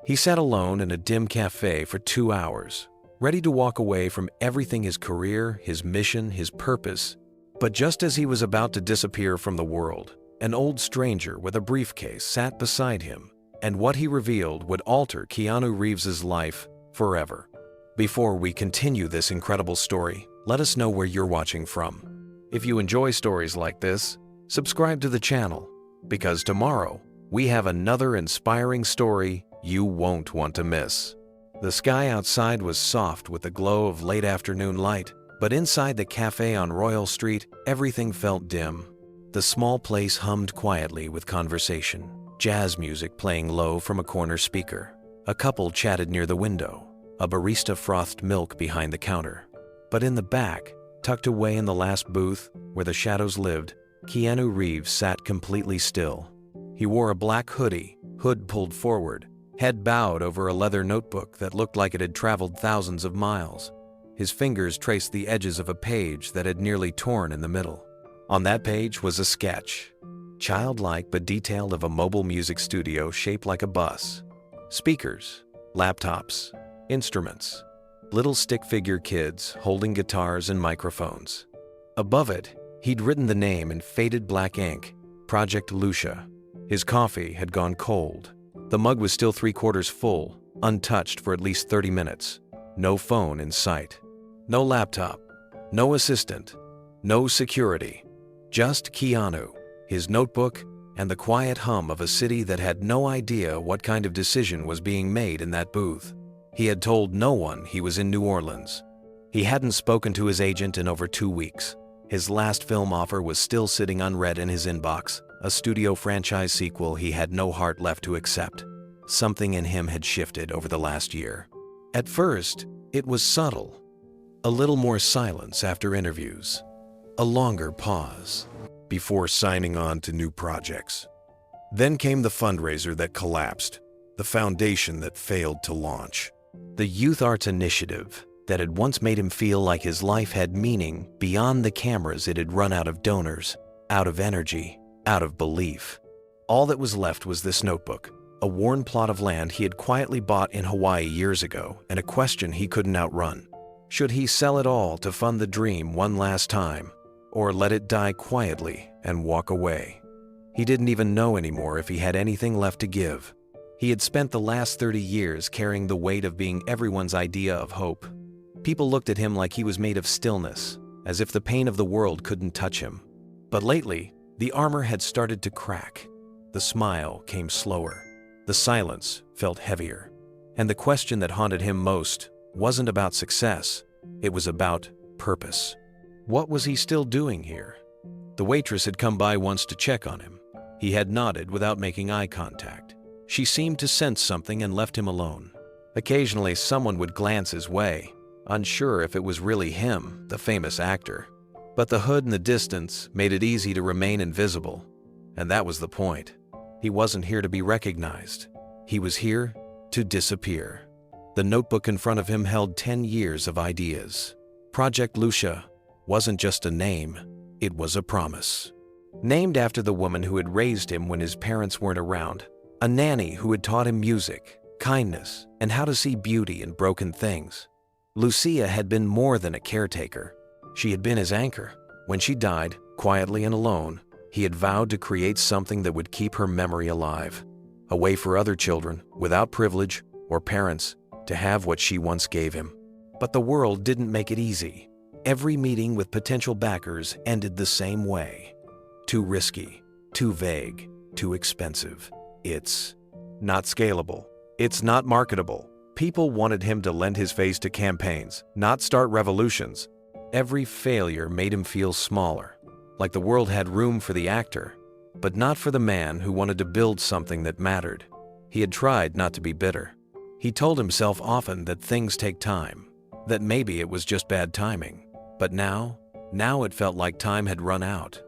He sat alone in a dim cafe for 2 hours, ready to walk away from everything: his career, his mission, his purpose. But just as he was about to disappear from the world, an old stranger with a briefcase sat beside him, and what he revealed would alter Keanu Reeves' life forever. Before we continue this incredible story, let us know where you're watching from. If you enjoy stories like this, subscribe to the channel, because tomorrow we have another inspiring story you won't want to miss. The sky outside was soft with the glow of late afternoon light, but inside the cafe on Royal Street, everything felt dim. The small place hummed quietly with conversation, jazz music playing low from a corner speaker. A couple chatted near the window. A barista frothed milk behind the counter. But in the back, tucked away in the last booth where the shadows lived, Keanu Reeves sat completely still. He wore a black hoodie, hood pulled forward, head bowed over a leather notebook that looked like it had traveled thousands of miles. His fingers traced the edges of a page that had nearly torn in the middle. On that page was a sketch, childlike but detailed, of a mobile music studio shaped like a bus. Speakers, laptops, instruments, little stick figure kids holding guitars and microphones. Above it, he'd written the name in faded black ink, Project Lucia. His coffee had gone cold. The mug was still 3/4 full, untouched for at least 30 minutes. No phone in sight. No laptop. No assistant. No security. Just Keanu, his notebook, and the quiet hum of a city that had no idea what kind of decision was being made in that booth. He had told no one he was in New Orleans. He hadn't spoken to his agent in over 2 weeks. His last film offer was still sitting unread in his inbox, a studio franchise sequel he had no heart left to accept. Something in him had shifted over the last year. At first, it was subtle. A little more silence after interviews. A longer pause before signing on to new projects. Then came the fundraiser that collapsed, the foundation that failed to launch. The youth arts initiative that had once made him feel like his life had meaning beyond the cameras. It had run out of donors, out of energy, out of belief. All that was left was this notebook, a worn plot of land he had quietly bought in Hawaii years ago, and a question he couldn't outrun. Should he sell it all to fund the dream one last time, or let it die quietly and walk away? He didn't even know anymore if he had anything left to give. He had spent the last 30 years carrying the weight of being everyone's idea of hope. People looked at him like he was made of stillness, as if the pain of the world couldn't touch him. But lately, the armor had started to crack. The smile came slower. The silence felt heavier. And the question that haunted him most wasn't about success. It was about purpose. What was he still doing here? The waitress had come by once to check on him. He had nodded without making eye contact. She seemed to sense something and left him alone. Occasionally, someone would glance his way, unsure if it was really him, the famous actor. But the hood in the distance made it easy to remain invisible. And that was the point. He wasn't here to be recognized. He was here to disappear. The notebook in front of him held 10 years of ideas. Project Lucia wasn't just a name, it was a promise. Named after the woman who had raised him when his parents weren't around, a nanny who had taught him music, kindness, and how to see beauty in broken things. Lucia had been more than a caretaker. She had been his anchor. When she died, quietly and alone, he had vowed to create something that would keep her memory alive. A way for other children, without privilege or parents, to have what she once gave him. But the world didn't make it easy. Every meeting with potential backers ended the same way. Too risky, too vague, too expensive. It's not scalable. It's not marketable. People wanted him to lend his face to campaigns, not start revolutions. Every failure made him feel smaller, like the world had room for the actor, but not for the man who wanted to build something that mattered. He had tried not to be bitter. He told himself often that things take time, that maybe it was just bad timing. But now it felt like time had run out.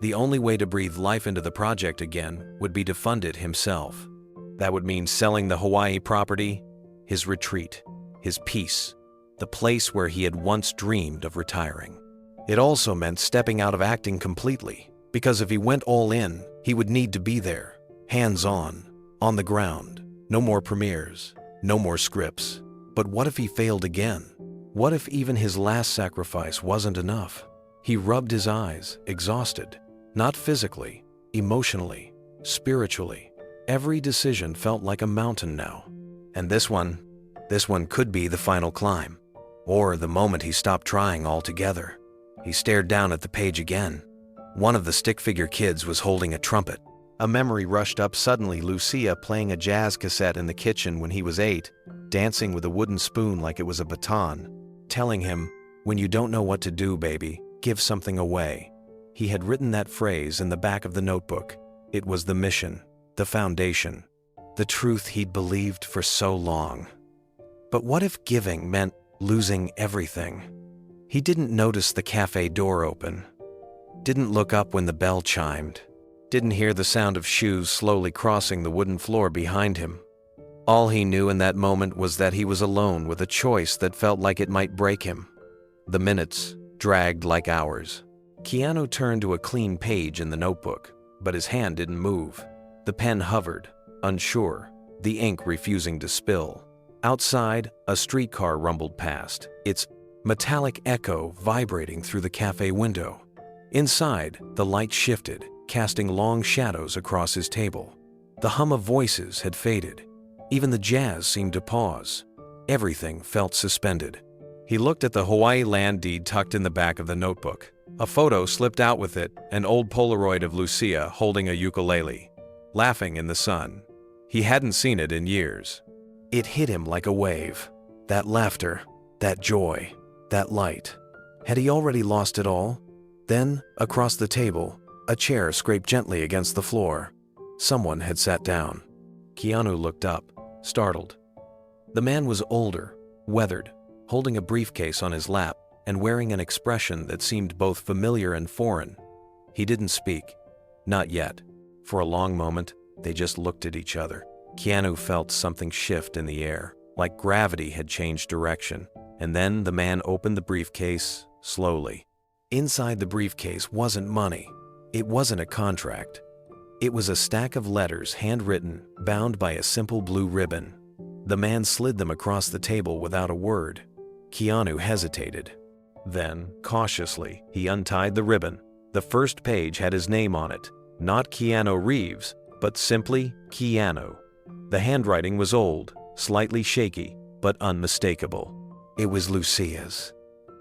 The only way to breathe life into the project again would be to fund it himself. That would mean selling the Hawaii property, his retreat, his peace, the place where he had once dreamed of retiring. It also meant stepping out of acting completely, because if he went all in, he would need to be there, hands-on, on the ground, No more premieres, no more scripts. But what if he failed again? What if even his last sacrifice wasn't enough? He rubbed his eyes, exhausted. Not physically, emotionally, spiritually. Every decision felt like a mountain now. And this one could be the final climb. Or the moment he stopped trying altogether. He stared down at the page again. One of the stick figure kids was holding a trumpet. A memory rushed up suddenly. Lucia playing a jazz cassette in the kitchen when he was 8, dancing with a wooden spoon like it was a baton, telling him, "When you don't know what to do, baby, give something away." He had written that phrase in the back of the notebook. It was the mission, the foundation, the truth he'd believed for so long. But what if giving meant losing everything? He didn't notice the cafe door open, didn't look up when the bell chimed, didn't hear the sound of shoes slowly crossing the wooden floor behind him. All he knew in that moment was that he was alone with a choice that felt like it might break him. The minutes dragged like hours. Keanu turned to a clean page in the notebook, but his hand didn't move. The pen hovered, unsure, the ink refusing to spill. Outside, a streetcar rumbled past, its metallic echo vibrating through the cafe window. Inside, the light shifted, casting long shadows across his table. The hum of voices had faded. Even the jazz seemed to pause. Everything felt suspended. He looked at the Hawaii land deed tucked in the back of the notebook. A photo slipped out with it, an old Polaroid of Lucia holding a ukulele, laughing in the sun. He hadn't seen it in years. It hit him like a wave. That laughter, that joy, that light. Had he already lost it all? Then, across the table, a chair scraped gently against the floor. Someone had sat down. Keanu looked up, startled. The man was older, weathered, holding a briefcase on his lap and wearing an expression that seemed both familiar and foreign. He didn't speak. Not yet. For a long moment, they just looked at each other. Keanu felt something shift in the air, like gravity had changed direction. And then the man opened the briefcase, slowly. Inside the briefcase wasn't money. It wasn't a contract. It was a stack of letters, handwritten, bound by a simple blue ribbon. The man slid them across the table without a word. Keanu hesitated. Then, cautiously, he untied the ribbon. The first page had his name on it. Not Keanu Reeves, but simply Keanu. The handwriting was old, slightly shaky, but unmistakable. It was Lucia's.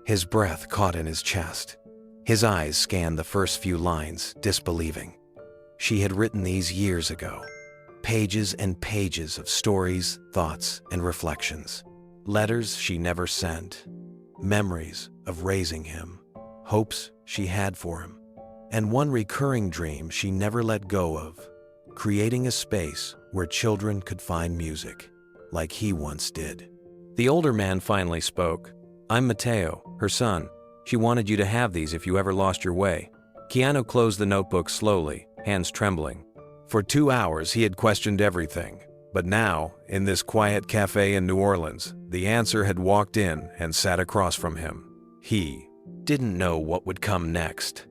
His breath caught in his chest. His eyes scanned the first few lines, disbelieving. She had written these years ago. Pages and pages of stories, thoughts, and reflections. Letters she never sent. Memories of raising him. Hopes she had for him. And one recurring dream she never let go of. Creating a space where children could find music, like he once did. The older man finally spoke. "I'm Mateo, her son. She wanted you to have these if you ever lost your way." Keanu closed the notebook slowly, hands trembling. For 2 hours he had questioned everything. But now, in this quiet cafe in New Orleans, the answer had walked in and sat across from him. He didn't know what would come next.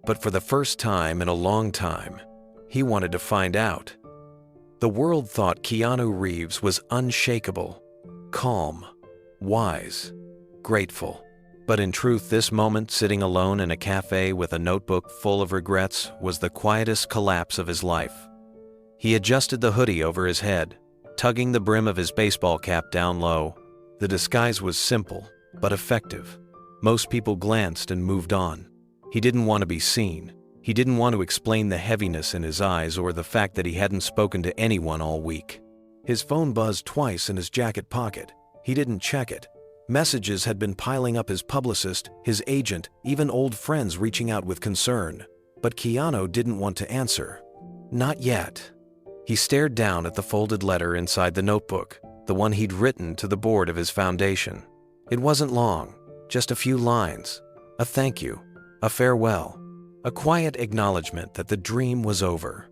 But for the first time in a long time, he wanted to find out. The world thought Keanu Reeves was unshakable, calm, wise, grateful. But in truth, this moment, sitting alone in a cafe with a notebook full of regrets, was the quietest collapse of his life. He adjusted the hoodie over his head, tugging the brim of his baseball cap down low. The disguise was simple, but effective. Most people glanced and moved on. He didn't want to be seen. He didn't want to explain the heaviness in his eyes or the fact that he hadn't spoken to anyone all week. His phone buzzed twice in his jacket pocket. He didn't check it. Messages had been piling up: his publicist, his agent, even old friends reaching out with concern. But Keanu didn't want to answer. Not yet. He stared down at the folded letter inside the notebook, the one he'd written to the board of his foundation. It wasn't long, just a few lines. A thank you, a farewell, a quiet acknowledgement that the dream was over.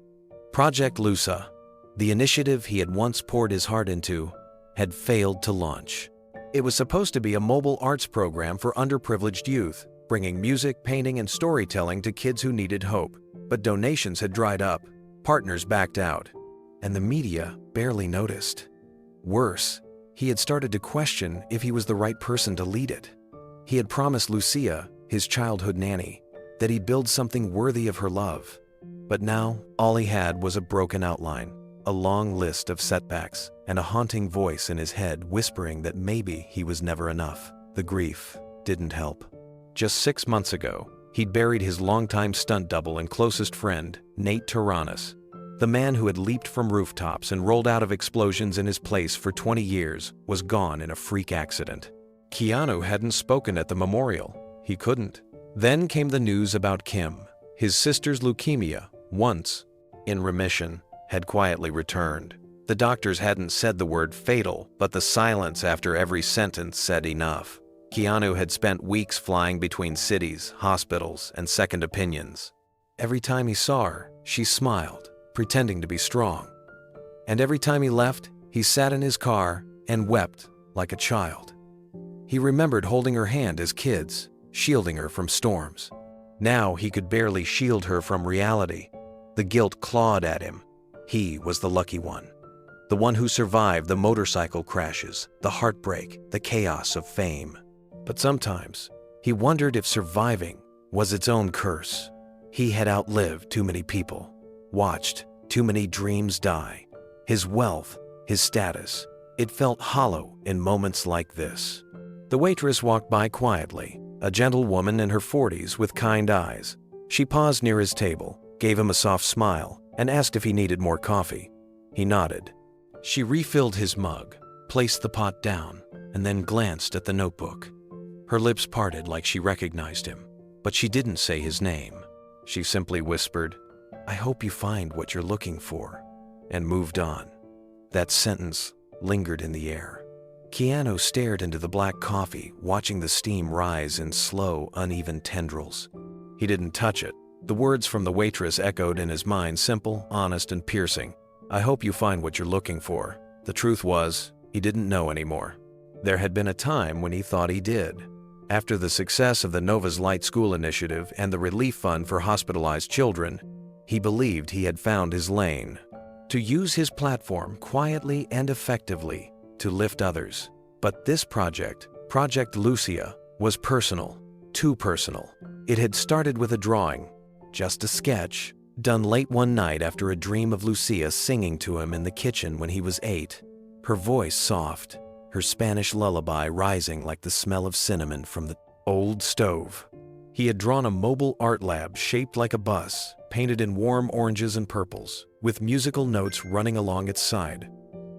Project Lucia, the initiative he had once poured his heart into, had failed to launch. It was supposed to be a mobile arts program for underprivileged youth, bringing music, painting, and storytelling to kids who needed hope. But donations had dried up, partners backed out, and the media barely noticed. Worse, he had started to question if he was the right person to lead it. He had promised Lucia, his childhood nanny, that he'd build something worthy of her love. But now, all he had was a broken outline, a long list of setbacks, and a haunting voice in his head whispering that maybe he was never enough. The grief didn't help. Just 6 months ago, he'd buried his longtime stunt double and closest friend, Nate Tyrannus. The man who had leaped from rooftops and rolled out of explosions in his place for 20 years was gone in a freak accident. Keanu hadn't spoken at the memorial. He couldn't. Then came the news about Kim. His sister's leukemia, once in remission, had quietly returned. The doctors hadn't said the word fatal, but the silence after every sentence said enough. Keanu had spent weeks flying between cities, hospitals, and second opinions. Every time he saw her, she smiled, pretending to be strong. And every time he left, he sat in his car and wept like a child. He remembered holding her hand as kids, shielding her from storms. Now he could barely shield her from reality. The guilt clawed at him. He was the lucky one. The one who survived the motorcycle crashes, the heartbreak, the chaos of fame. But sometimes, he wondered if surviving was its own curse. He had outlived too many people, watched too many dreams die. His wealth, his status, it felt hollow in moments like this. The waitress walked by quietly, a gentle woman in her 40s with kind eyes. She paused near his table, gave him a soft smile, and asked if he needed more coffee. He nodded. She refilled his mug, placed the pot down, and then glanced at the notebook. Her lips parted like she recognized him, but she didn't say his name. She simply whispered, "I hope you find what you're looking for," and moved on. That sentence lingered in the air. Keanu stared into the black coffee, watching the steam rise in slow, uneven tendrils. He didn't touch it. The words from the waitress echoed in his mind, simple, honest, and piercing. "I hope you find what you're looking for." The truth was, he didn't know anymore. There had been a time when he thought he did. After the success of the Nova's Light School Initiative and the relief fund for hospitalized children, he believed he had found his lane. To use his platform quietly and effectively to lift others. But this project, Project Lucia, was personal, too personal. It had started with a drawing, just a sketch, done late one night after a dream of Lucia singing to him in the kitchen when he was 8. Her voice soft, her Spanish lullaby rising like the smell of cinnamon from the old stove. He had drawn a mobile art lab shaped like a bus, painted in warm oranges and purples, with musical notes running along its side.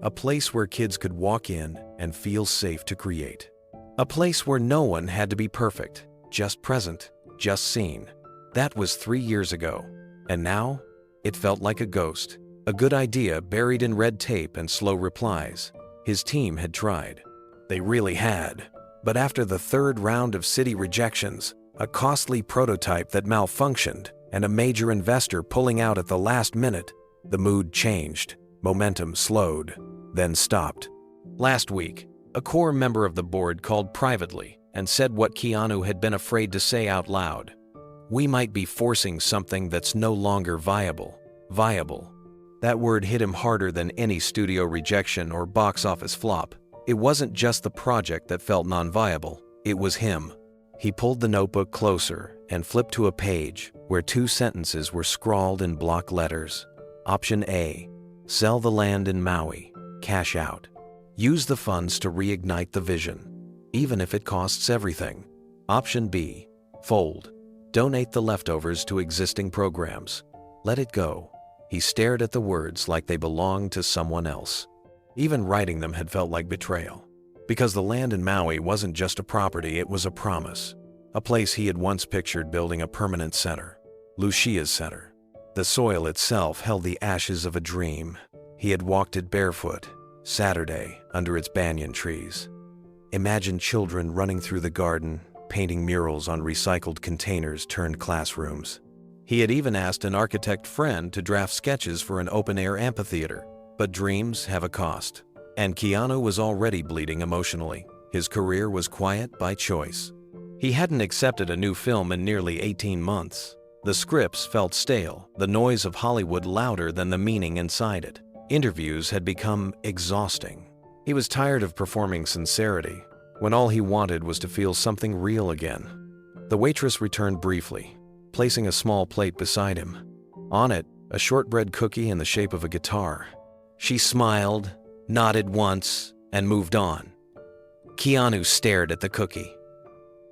A place where kids could walk in and feel safe to create. A place where no one had to be perfect, just present, just seen. That was 3 years ago. And now, it felt like a ghost. A good idea buried in red tape and slow replies. His team had tried. They really had. But after the 3rd round of city rejections, a costly prototype that malfunctioned, and a major investor pulling out at the last minute, the mood changed. Momentum slowed, then stopped. Last week, a core member of the board called privately and said what Keanu had been afraid to say out loud. "We might be forcing something that's no longer viable." Viable. That word hit him harder than any studio rejection or box office flop. It wasn't just the project that felt non-viable, it was him. He pulled the notebook closer and flipped to a page where 2 sentences were scrawled in block letters. Option A, sell the land in Maui, cash out. Use the funds to reignite the vision, even if it costs everything. Option B, fold. Donate the leftovers to existing programs. Let it go. He stared at the words like they belonged to someone else. Even writing them had felt like betrayal. Because the land in Maui wasn't just a property, it was a promise. A place he had once pictured building a permanent center. Lucia's center. The soil itself held the ashes of a dream. He had walked it barefoot, Saturday, under its banyan trees. Imagine children running through the garden, painting murals on recycled containers turned classrooms. He had even asked an architect friend to draft sketches for an open-air amphitheater. But dreams have a cost. And Keanu was already bleeding emotionally. His career was quiet by choice. He hadn't accepted a new film in nearly 18 months. The scripts felt stale, the noise of Hollywood louder than the meaning inside it. Interviews had become exhausting. He was tired of performing sincerity, when all he wanted was to feel something real again. The waitress returned briefly, placing a small plate beside him. On it, a shortbread cookie in the shape of a guitar. She smiled, nodded once, and moved on. Keanu stared at the cookie.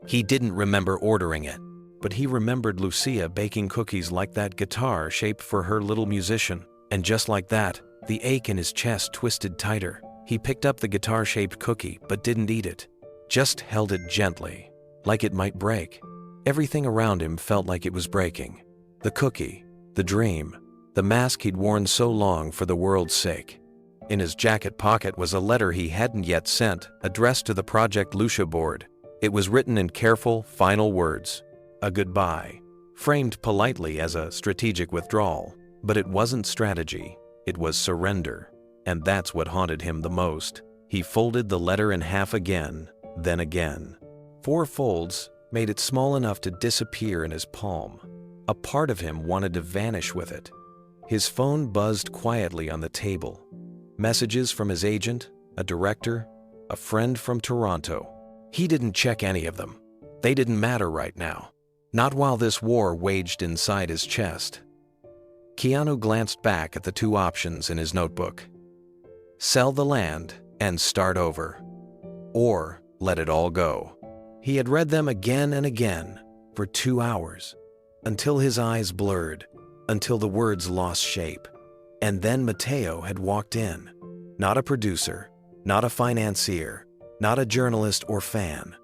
He didn't remember ordering it, but he remembered Lucia baking cookies like that guitar shaped for her little musician. And just like that, the ache in his chest twisted tighter. He picked up the guitar-shaped cookie but didn't eat it, just held it gently, like it might break. Everything around him felt like it was breaking. The cookie, the dream, the mask he'd worn so long for the world's sake. In his jacket pocket was a letter he hadn't yet sent, addressed to the Project Lucia board. It was written in careful, final words. A goodbye, framed politely as a strategic withdrawal. But it wasn't strategy, it was surrender. And that's what haunted him the most. He folded the letter in half again, then again. 4 folds made it small enough to disappear in his palm. A part of him wanted to vanish with it. His phone buzzed quietly on the table. Messages from his agent, a director, a friend from Toronto. He didn't check any of them. They didn't matter right now. Not while this war waged inside his chest. Keanu glanced back at the 2 options in his notebook. Sell the land and start over. Or let it all go. He had read them again and again for 2 hours, until his eyes blurred, until the words lost shape. And then Mateo had walked in. Not a producer, not a financier, not a journalist or fan.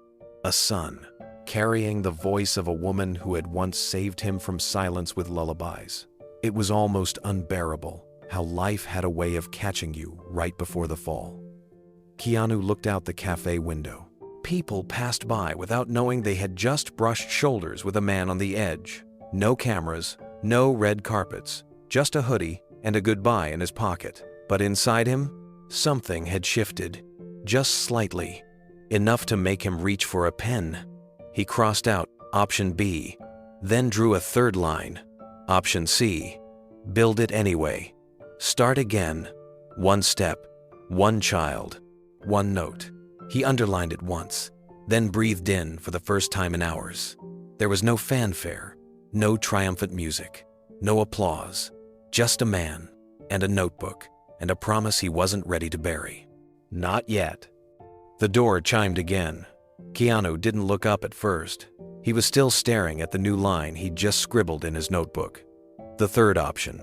A son, carrying the voice of a woman who had once saved him from silence with lullabies. It was almost unbearable how life had a way of catching you right before the fall. Keanu looked out the cafe window. People passed by without knowing they had just brushed shoulders with a man on the edge. No cameras, no red carpets, just a hoodie and a goodbye in his pocket. But inside him, something had shifted, just slightly, enough to make him reach for a pen. He crossed out option B, then drew a 3rd line. Option C, build it anyway. Start again. 1 step, 1 child, 1 note. He underlined it once, then breathed in for the first time in hours. There was no fanfare, no triumphant music, no applause, just a man and a notebook and a promise he wasn't ready to bury. Not yet. The door chimed again. Keanu didn't look up at first. He was still staring at the new line he'd just scribbled in his notebook. The 3rd option.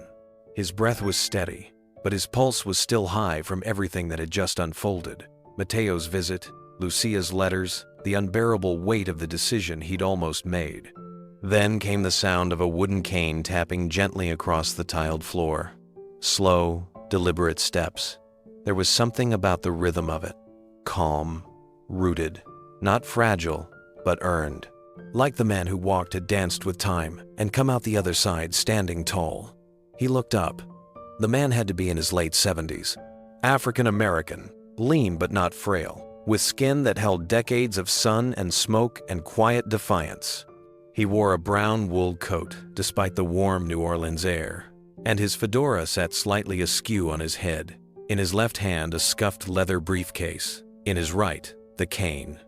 His breath was steady, but his pulse was still high from everything that had just unfolded. Mateo's visit, Lucia's letters, the unbearable weight of the decision he'd almost made. Then came the sound of a wooden cane tapping gently across the tiled floor. Slow, deliberate steps. There was something about the rhythm of it. Calm, rooted, not fragile, but earned. Like the man who walked had danced with time and come out the other side standing tall. He looked up. The man had to be in his late 70s. African-American, lean but not frail, with skin that held decades of sun and smoke and quiet defiance. He wore a brown wool coat despite the warm New Orleans air, and his fedora sat slightly askew on his head. In his left hand, a scuffed leather briefcase. In his right, the cane.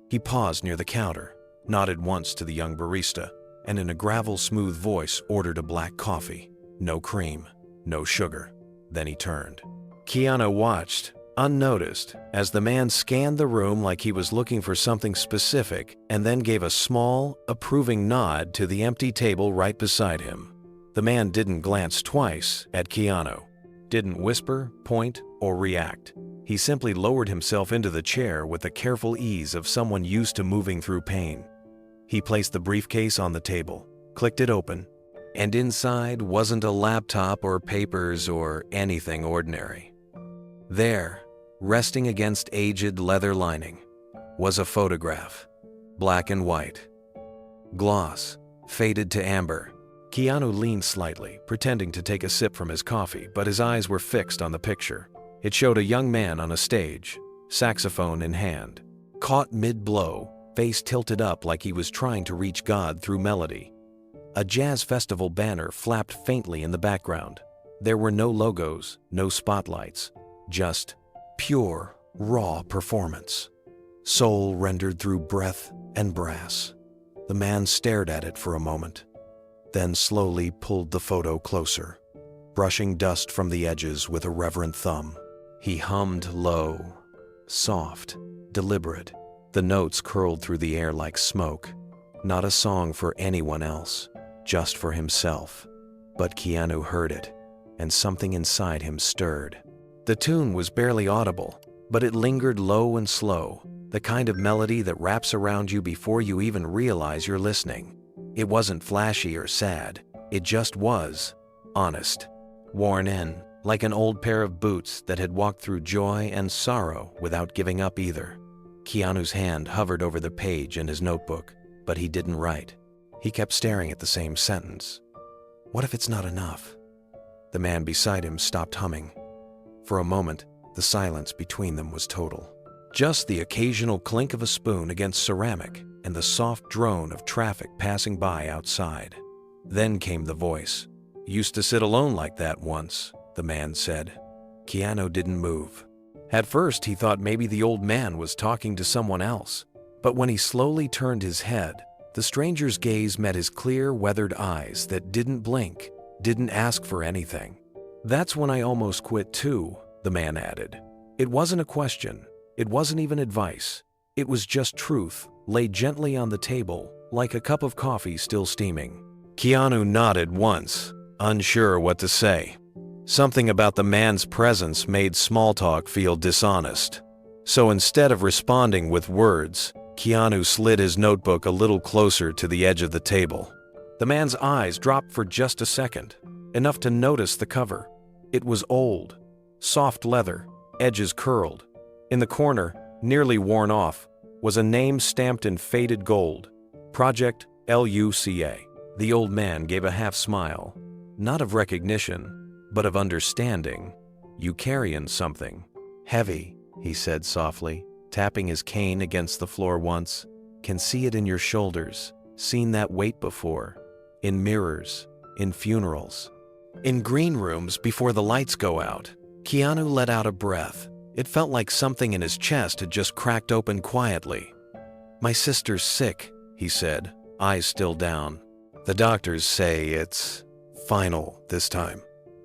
He paused near the counter, nodded once to the young barista, and in a gravel-smooth voice ordered a black coffee. No cream, no sugar. Then he turned. Keanu watched, unnoticed, as the man scanned the room like he was looking for something specific and then gave a small, approving nod to the empty table right beside him. The man didn't glance twice at Keanu, didn't whisper, point, or react. He simply lowered himself into the chair with the careful ease of someone used to moving through pain. He placed the briefcase on the table, clicked it open, and inside wasn't a laptop or papers or anything ordinary. There, resting against aged leather lining, was a photograph, black and white. Gloss, faded to amber. Keanu leaned slightly, pretending to take a sip from his coffee, but his eyes were fixed on the picture. It showed a young man on a stage, saxophone in hand, caught mid-blow, face tilted up like he was trying to reach God through melody. A jazz festival banner flapped faintly in the background. There were no logos, no spotlights, just pure, raw performance. Soul rendered through breath and brass. The man stared at it for a moment, then slowly pulled the photo closer, brushing dust from the edges with a reverent thumb. He hummed low, soft, deliberate. The notes curled through the air like smoke. Not a song for anyone else, just for himself. But Keanu heard it, and something inside him stirred. The tune was barely audible, but it lingered low and slow, the kind of melody that wraps around you before you even realize you're listening. It wasn't flashy or sad, it just was honest, worn in, like an old pair of boots that had walked through joy and sorrow without giving up either. Keanu's hand hovered over the page in his notebook, but he didn't write. He kept staring at the same sentence. What if it's not enough? The man beside him stopped humming. For a moment, the silence between them was total. Just the occasional clink of a spoon against ceramic and the soft drone of traffic passing by outside. Then came the voice. "Used to sit alone like that once," the man said. Keanu didn't move. At first, he thought maybe the old man was talking to someone else. But when he slowly turned his head, the stranger's gaze met his clear, weathered eyes that didn't blink, didn't ask for anything. "That's when I almost quit too," the man added. It wasn't a question. It wasn't even advice. It was just truth, laid gently on the table, like a cup of coffee still steaming. Keanu nodded once, unsure what to say. Something about the man's presence made small talk feel dishonest. So instead of responding with words, Keanu slid his notebook a little closer to the edge of the table. The man's eyes dropped for just a second, enough to notice the cover. It was old, soft leather, edges curled. In the corner, nearly worn off, was a name stamped in faded gold. Project Lucia. The old man gave a half smile, not of recognition, but of understanding. "You carryin' something. Heavy," he said softly, tapping his cane against the floor once. "Can see it in your shoulders. Seen that weight before. In mirrors, in funerals, in green rooms before the lights go out." Keanu let out a breath. It felt like something in his chest had just cracked open quietly. "My sister's sick," he said, eyes still down. "The doctors say it's final this time."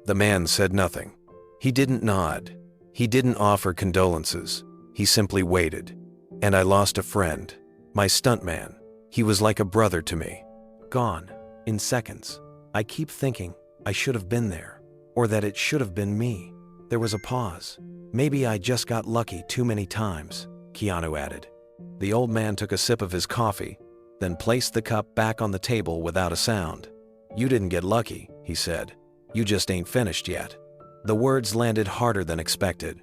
The man said nothing. He didn't nod. He didn't offer condolences. He simply waited. "And I lost a friend. My stuntman. He was like a brother to me. Gone. In seconds. I keep thinking I should have been there. Or that it should have been me." There was a pause. "Maybe I just got lucky too many times," Keanu added. The old man took a sip of his coffee, then placed the cup back on the table without a sound. "You didn't get lucky," he said. "You just ain't finished yet." The words landed harder than expected.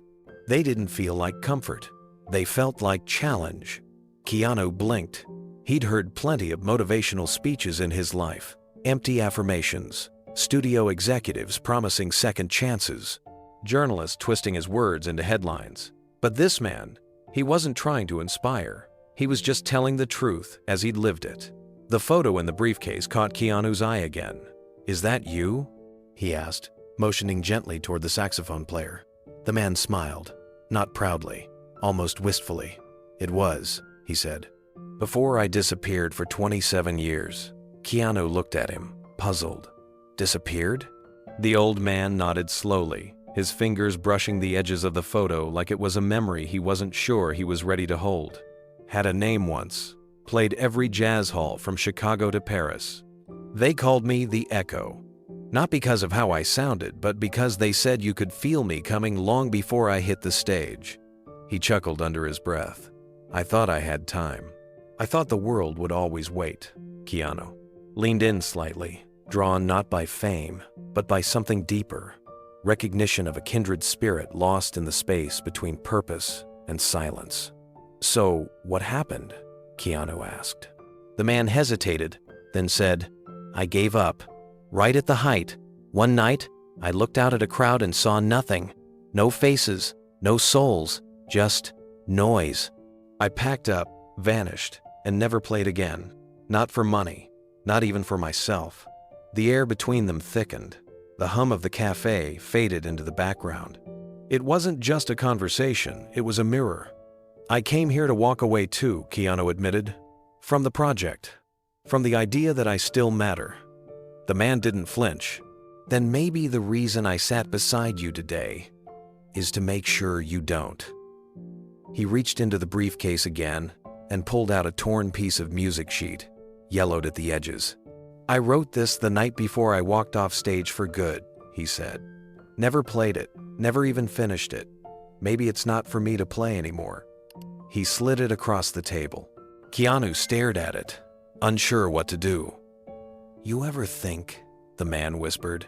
They didn't feel like comfort. They felt like challenge. Keanu blinked. He'd heard plenty of motivational speeches in his life. Empty affirmations. Studio executives promising second chances. Journalists twisting his words into headlines. But this man, he wasn't trying to inspire. He was just telling the truth as he'd lived it. The photo in the briefcase caught Keanu's eye again. "Is that you?" he asked, motioning gently toward the saxophone player. The man smiled, not proudly, almost wistfully. "It was," he said. "Before I disappeared for 27 years. Keanu looked at him, puzzled. "Disappeared?" The old man nodded slowly, his fingers brushing the edges of the photo like it was a memory he wasn't sure he was ready to hold. "Had a name once. Played every jazz hall from Chicago to Paris. They called me the Echo. Not because of how I sounded, but because they said you could feel me coming long before I hit the stage." He chuckled under his breath. "I thought I had time. I thought the world would always wait." Keanu leaned in slightly, drawn not by fame, but by something deeper. Recognition of a kindred spirit lost in the space between purpose and silence. "So, what happened?" Keanu asked. The man hesitated, then said, "I gave up. Right at the height. One night, I looked out at a crowd and saw nothing. No faces, no souls, just noise. I packed up, vanished, and never played again. Not for money, not even for myself." The air between them thickened. The hum of the cafe faded into the background. It wasn't just a conversation, it was a mirror. I came here to walk away too, Keanu admitted. From the project. From the idea that I still matter. The man didn't flinch. Then maybe the reason I sat beside you today is to make sure you don't. He reached into the briefcase again and pulled out a torn piece of music sheet, yellowed at the edges. I wrote this the night before I walked off stage for good, he said. Never played it, never even finished it. Maybe it's not for me to play anymore. He slid it across the table. Keanu stared at it, unsure what to do. You ever think, the man whispered,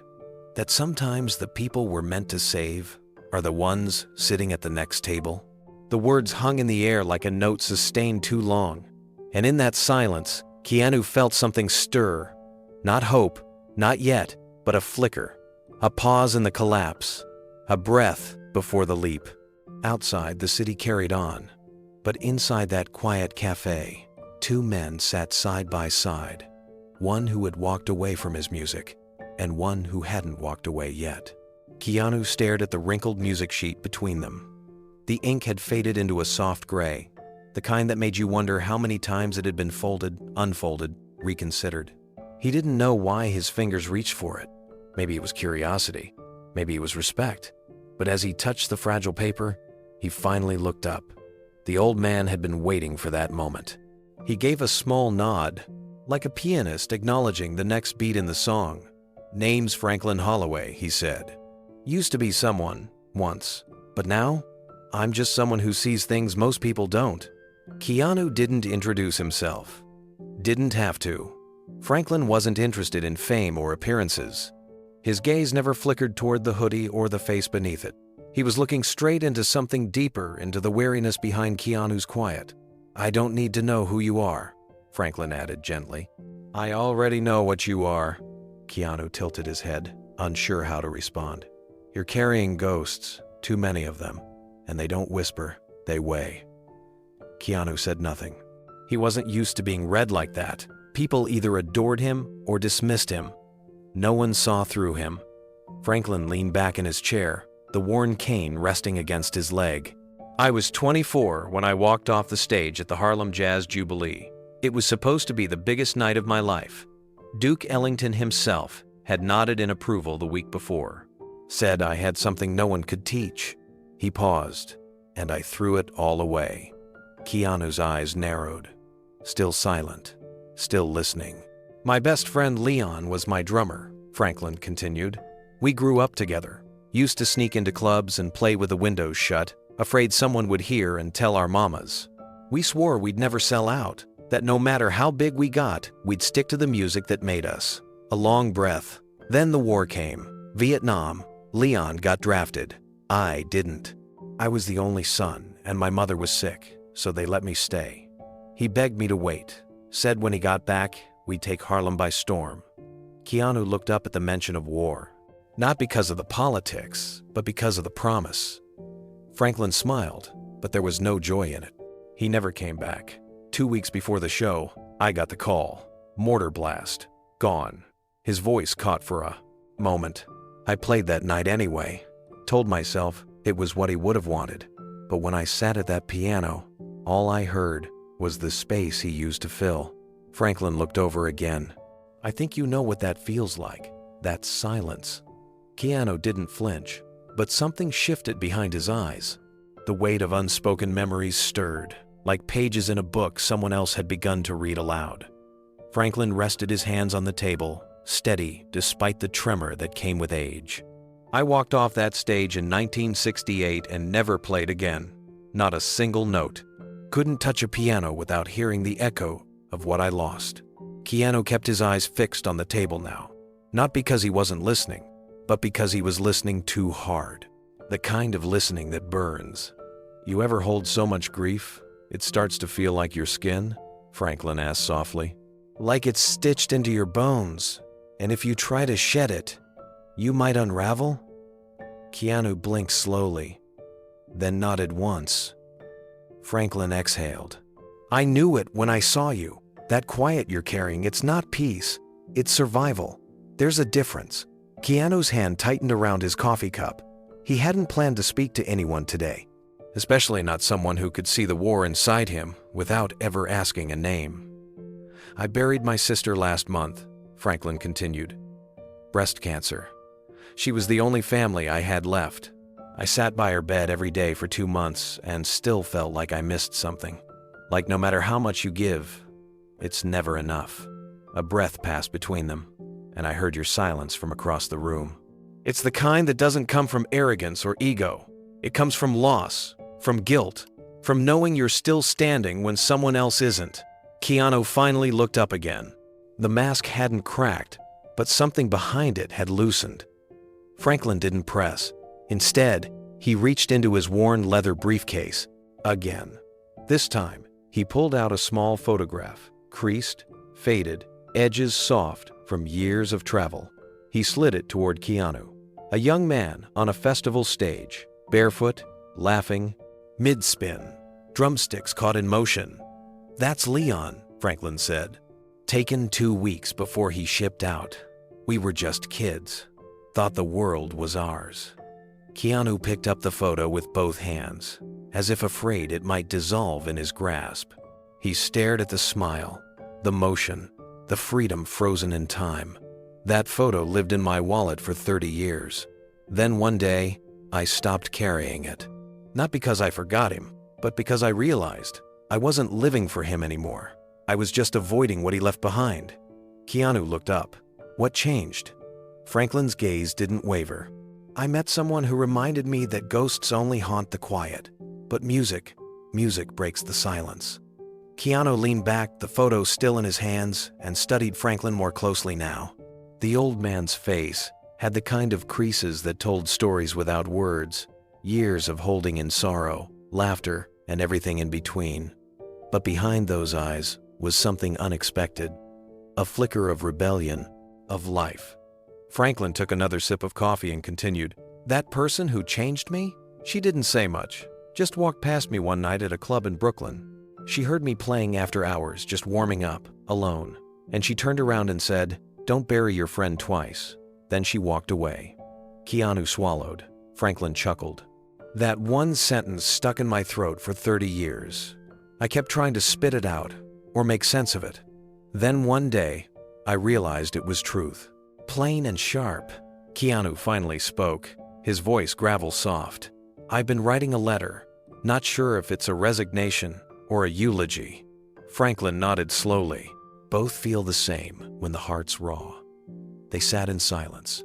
that sometimes the people we're meant to save are the ones sitting at the next table? The words hung in the air like a note sustained too long, and in that silence, Keanu felt something stir. Not hope, not yet, but a flicker, a pause in the collapse, a breath before the leap. Outside, the city carried on, but inside that quiet cafe, two men sat side by side, one who had walked away from his music, and one who hadn't walked away yet. Keanu stared at the wrinkled music sheet between them. The ink had faded into a soft gray, the kind that made you wonder how many times it had been folded, unfolded, reconsidered. He didn't know why his fingers reached for it. Maybe it was curiosity, maybe it was respect. But as he touched the fragile paper, he finally looked up. The old man had been waiting for that moment. He gave a small nod, like a pianist acknowledging the next beat in the song. Name's Franklin Holloway, he said. Used to be someone, once, but now, I'm just someone who sees things most people don't. Keanu didn't introduce himself. Didn't have to. Franklin wasn't interested in fame or appearances. His gaze never flickered toward the hoodie or the face beneath it. He was looking straight into something deeper, into the wariness behind Keanu's quiet. I don't need to know who you are, Franklin added gently. I already know what you are. Keanu tilted his head, unsure how to respond. You're carrying ghosts, too many of them, and they don't whisper, they weigh. Keanu said nothing. He wasn't used to being read like that. People either adored him or dismissed him. No one saw through him. Franklin leaned back in his chair, the worn cane resting against his leg. I was 24 when I walked off the stage at the Harlem Jazz Jubilee. It was supposed to be the biggest night of my life. Duke Ellington himself had nodded in approval the week before, said I had something no one could teach. He paused, and I threw it all away. Keanu's eyes narrowed, still silent, still listening. My best friend Leon was my drummer, Franklin continued. We grew up together, used to sneak into clubs and play with the windows shut, afraid someone would hear and tell our mamas. We swore we'd never sell out, that no matter how big we got, we'd stick to the music that made us. A long breath. Then the war came. Vietnam. Leon got drafted. I didn't. I was the only son, and my mother was sick, so they let me stay. He begged me to wait, said when he got back, we'd take Harlem by storm. Keanu looked up at the mention of war, not because of the politics, but because of the promise. Franklin smiled, but there was no joy in it. He never came back. 2 weeks before the show, I got the call. Mortar blast. Gone. His voice caught for a moment. I played that night anyway. Told myself it was what he would have wanted. But when I sat at that piano, all I heard was the space he used to fill. Franklin looked over again. I think you know what that feels like. That silence. Keanu didn't flinch, but something shifted behind his eyes. The weight of unspoken memories stirred, like pages in a book someone else had begun to read aloud. Franklin rested his hands on the table, steady despite the tremor that came with age. I walked off that stage in 1968 and never played again. Not a single note. Couldn't touch a piano without hearing the echo of what I lost. Keanu kept his eyes fixed on the table now. Not because he wasn't listening, but because he was listening too hard. The kind of listening that burns. You ever hold so much grief, it starts to feel like your skin? Franklin asked softly. Like it's stitched into your bones, and if you try to shed it, you might unravel? Keanu blinked slowly, then nodded once. Franklin exhaled. I knew it when I saw you. That quiet you're carrying, it's not peace, it's survival. There's a difference. Keanu's hand tightened around his coffee cup. He hadn't planned to speak to anyone today, especially not someone who could see the war inside him without ever asking a name. "I buried my sister last month," Franklin continued. "Breast cancer. She was the only family I had left. I sat by her bed every day for 2 months and still felt like I missed something. Like no matter how much you give, it's never enough." A breath passed between them, and I heard your silence from across the room. "It's the kind that doesn't come from arrogance or ego. It comes from loss, from guilt, from knowing you're still standing when someone else isn't." Keanu finally looked up again. The mask hadn't cracked, but something behind it had loosened. Franklin didn't press. Instead, he reached into his worn leather briefcase again. This time, he pulled out a small photograph, creased, faded, edges soft from years of travel. He slid it toward Keanu, a young man on a festival stage, barefoot, laughing, mid-spin, drumsticks caught in motion. "That's Leon," Franklin said. "Taken 2 weeks before he shipped out. We were just kids. Thought the world was ours." Keanu picked up the photo with both hands, as if afraid it might dissolve in his grasp. He stared at the smile, the motion, the freedom frozen in time. "That photo lived in my wallet for 30 years. Then one day, I stopped carrying it. Not because I forgot him, but because I realized I wasn't living for him anymore. I was just avoiding what he left behind." Keanu looked up. "What changed?" Franklin's gaze didn't waver. "I met someone who reminded me that ghosts only haunt the quiet. But music breaks the silence." Keanu leaned back, the photo still in his hands, and studied Franklin more closely now. The old man's face had the kind of creases that told stories without words, years of holding in sorrow, laughter, and everything in between. But behind those eyes was something unexpected, a flicker of rebellion, of life. Franklin took another sip of coffee and continued, "That person who changed me? She didn't say much, just walked past me one night at a club in Brooklyn. She heard me playing after hours, just warming up, alone, and she turned around and said, 'Don't bury your friend twice.' Then she walked away." Keanu swallowed. Franklin chuckled. "That one sentence stuck in my throat for 30 years. I kept trying to spit it out, or make sense of it. Then one day, I realized it was truth. Plain and sharp." Keanu finally spoke, his voice gravel soft. "I've been writing a letter, not sure if it's a resignation or a eulogy." Franklin nodded slowly. Both feel the same when the heart's raw. They sat in silence.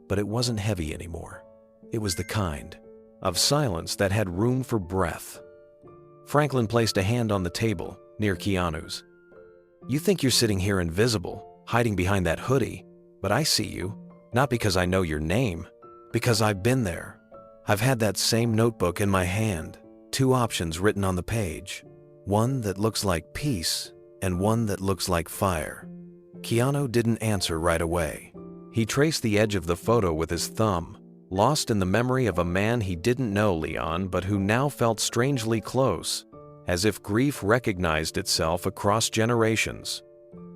But it wasn't heavy anymore. It was the kind of silence that had room for breath. Franklin placed a hand on the table near Keanu's. "You think you're sitting here invisible, hiding behind that hoodie, but I see you, not because I know your name, because I've been there. I've had that same notebook in my hand, 2 options written on the page, one that looks like peace and one that looks like fire." Keanu didn't answer right away. He traced the edge of the photo with his thumb, lost in the memory of a man he didn't know, Leon, but who now felt strangely close, as if grief recognized itself across generations.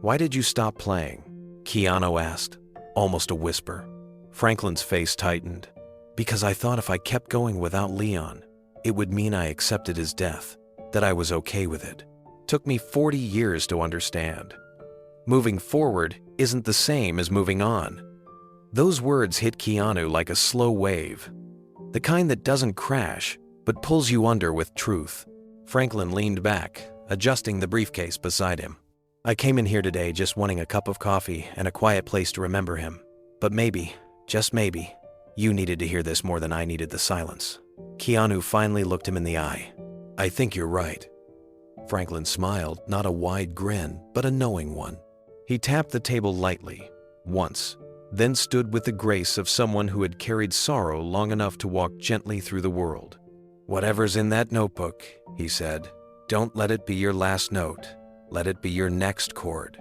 "Why did you stop playing?" Keanu asked, almost a whisper. Franklin's face tightened. "Because I thought if I kept going without Leon, it would mean I accepted his death, that I was okay with it. Took me 40 years to understand. Moving forward isn't the same as moving on." Those words hit Keanu like a slow wave, the kind that doesn't crash, but pulls you under with truth. Franklin leaned back, adjusting the briefcase beside him. "I came in here today just wanting a cup of coffee and a quiet place to remember him. But maybe, just maybe, you needed to hear this more than I needed the silence." Keanu finally looked him in the eye. "I think you're right." Franklin smiled, not a wide grin, but a knowing one. He tapped the table lightly, once, then stood with the grace of someone who had carried sorrow long enough to walk gently through the world. "Whatever's in that notebook," he said, "don't let it be your last note. Let it be your next chord."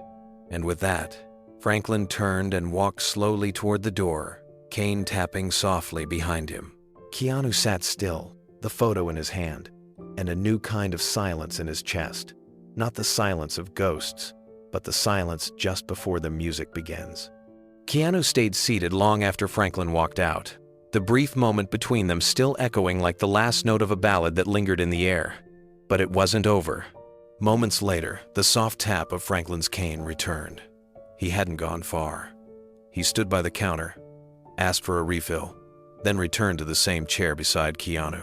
And with that, Franklin turned and walked slowly toward the door, cane tapping softly behind him. Keanu sat still, the photo in his hand, and a new kind of silence in his chest. Not the silence of ghosts, but the silence just before the music begins. Keanu stayed seated long after Franklin walked out, the brief moment between them still echoing like the last note of a ballad that lingered in the air. But it wasn't over. Moments later, the soft tap of Franklin's cane returned. He hadn't gone far. He stood by the counter, asked for a refill, then returned to the same chair beside Keanu.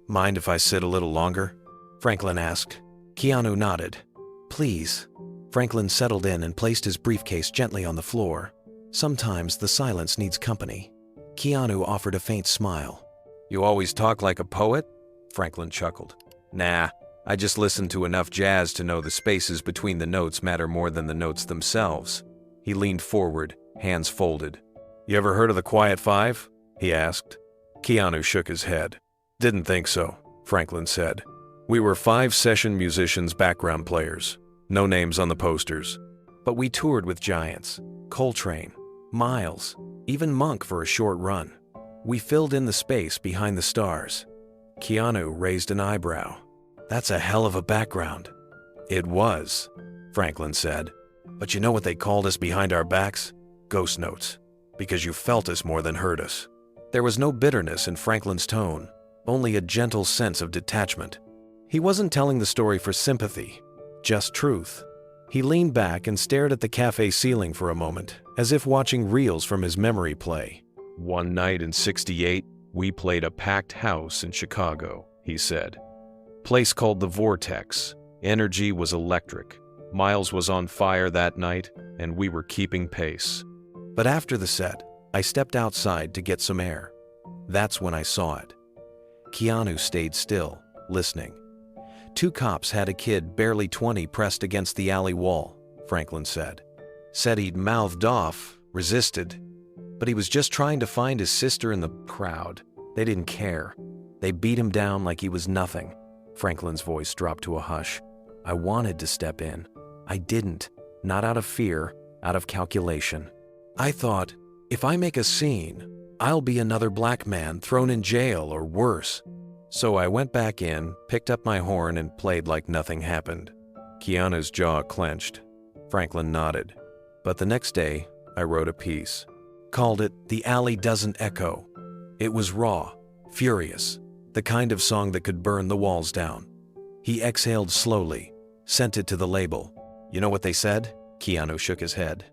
"Mind if I sit a little longer?" Franklin asked. Keanu nodded. "Please." Franklin settled in and placed his briefcase gently on the floor. Sometimes the silence needs company. Keanu offered a faint smile. "You always talk like a poet?" Franklin chuckled. "Nah, I just listen to enough jazz to know the spaces between the notes matter more than the notes themselves." He leaned forward, hands folded. "You ever heard of the Quiet Five?" he asked. Keanu shook his head. "Didn't think so," Franklin said. "We were 5-session musicians, background players. No names on the posters. But we toured with giants. Coltrane, Miles, even Monk for a short run. We filled in the space behind the stars." Keanu raised an eyebrow. "That's a hell of a background." "It was," Franklin said. "But you know what they called us behind our backs? Ghost notes. Because you felt us more than heard us." There was no bitterness in Franklin's tone, only a gentle sense of detachment. He wasn't telling the story for sympathy, just truth. He leaned back and stared at the cafe ceiling for a moment, as if watching reels from his memory play. "One night in '68, we played a packed house in Chicago," he said. "Place called the Vortex. Energy was electric. Miles was on fire that night, and we were keeping pace. But after the set, I stepped outside to get some air. That's when I saw it." Keanu stayed still, listening. "2 cops had a kid barely 20 pressed against the alley wall," Franklin said. "Said he'd mouthed off, resisted, but he was just trying to find his sister in the crowd. They didn't care. They beat him down like he was nothing." Franklin's voice dropped to a hush. "I wanted to step in. I didn't. Not out of fear, out of calculation. I thought, if I make a scene, I'll be another black man thrown in jail or worse. So I went back in, picked up my horn, and played like nothing happened." Keanu's jaw clenched. Franklin nodded. "But the next day, I wrote a piece. Called it The Alley Doesn't Echo. It was raw, furious, the kind of song that could burn the walls down." He exhaled slowly, sent it to the label. "You know what they said?" Keanu shook his head.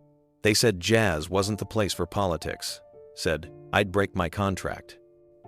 "They said jazz wasn't the place for politics. Said I'd break my contract.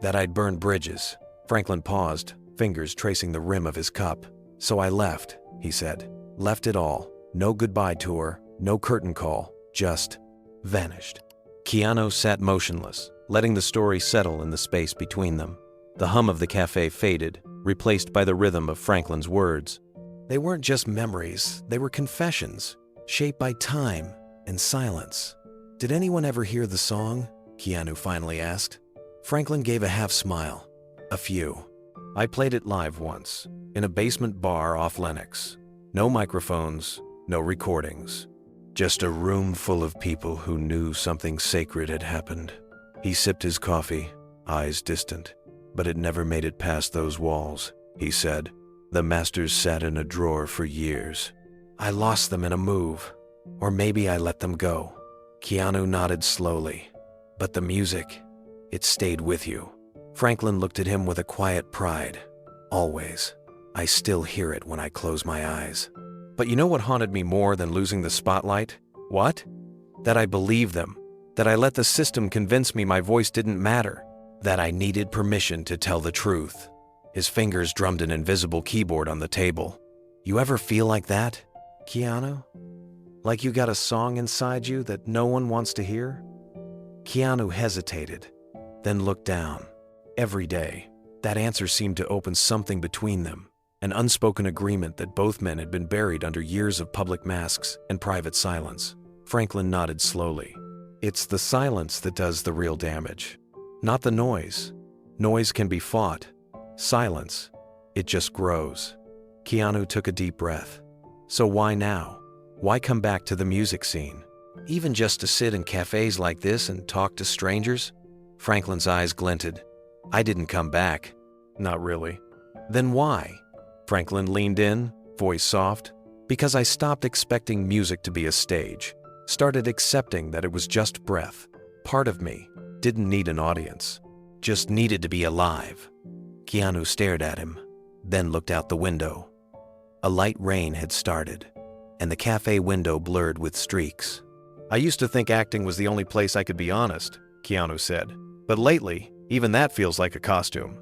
That I'd burn bridges." Franklin paused, fingers tracing the rim of his cup. "So I left," he said. "Left it all. No goodbye tour, no curtain call, just vanished." Keanu sat motionless, letting the story settle in the space between them. The hum of the cafe faded, replaced by the rhythm of Franklin's words. They weren't just memories, they were confessions, shaped by time and silence. "Did anyone ever hear the song?" Keanu finally asked. Franklin gave a half smile. "A few. I played it live once, in a basement bar off Lenox. No microphones, no recordings. Just a room full of people who knew something sacred had happened." He sipped his coffee, eyes distant. "But it never made it past those walls," he said. "The masters sat in a drawer for years. I lost them in a move. Or maybe I let them go." Keanu nodded slowly. "But the music, it stayed with you." Franklin looked at him with a quiet pride. "Always. I still hear it when I close my eyes." "But you know what haunted me more than losing the spotlight?" "What?" "That I believed them. That I let the system convince me my voice didn't matter. That I needed permission to tell the truth." His fingers drummed an invisible keyboard on the table. "You ever feel like that, Keanu? Like you got a song inside you that no one wants to hear?" Keanu hesitated, then looked down. Every day, that answer seemed to open something between them, an unspoken agreement that both men had been buried under years of public masks and private silence. Franklin nodded slowly. "It's the silence that does the real damage, not the noise. Noise can be fought. Silence, it just grows." Keanu took a deep breath. "So why now? Why come back to the music scene? Even just to sit in cafes like this and talk to strangers?" Franklin's eyes glinted. "I didn't come back." "Not really." "Then why?" Franklin leaned in, voice soft. "Because I stopped expecting music to be a stage. started accepting that it was just breath. Part of me didn't need an audience, just needed to be alive. Keanu stared at him, then looked out the window. A light rain had started, and the cafe window blurred with streaks. "I used to think acting was the only place I could be honest," Keanu said. "But lately, even that feels like a costume."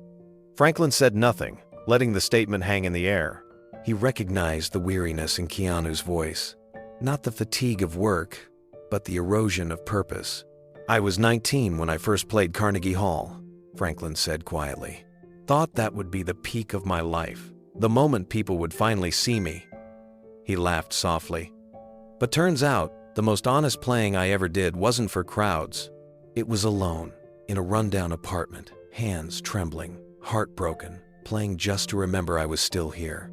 Franklin said nothing, letting the statement hang in the air. He recognized the weariness in Keanu's voice. Not the fatigue of work, but the erosion of purpose. "I was 19 when I first played Carnegie Hall," Franklin said quietly. "Thought that would be the peak of my life, the moment people would finally see me." He laughed softly. "But turns out, the most honest playing I ever did wasn't for crowds. It was alone, in a rundown apartment, hands trembling, heartbroken, playing just to remember I was still here."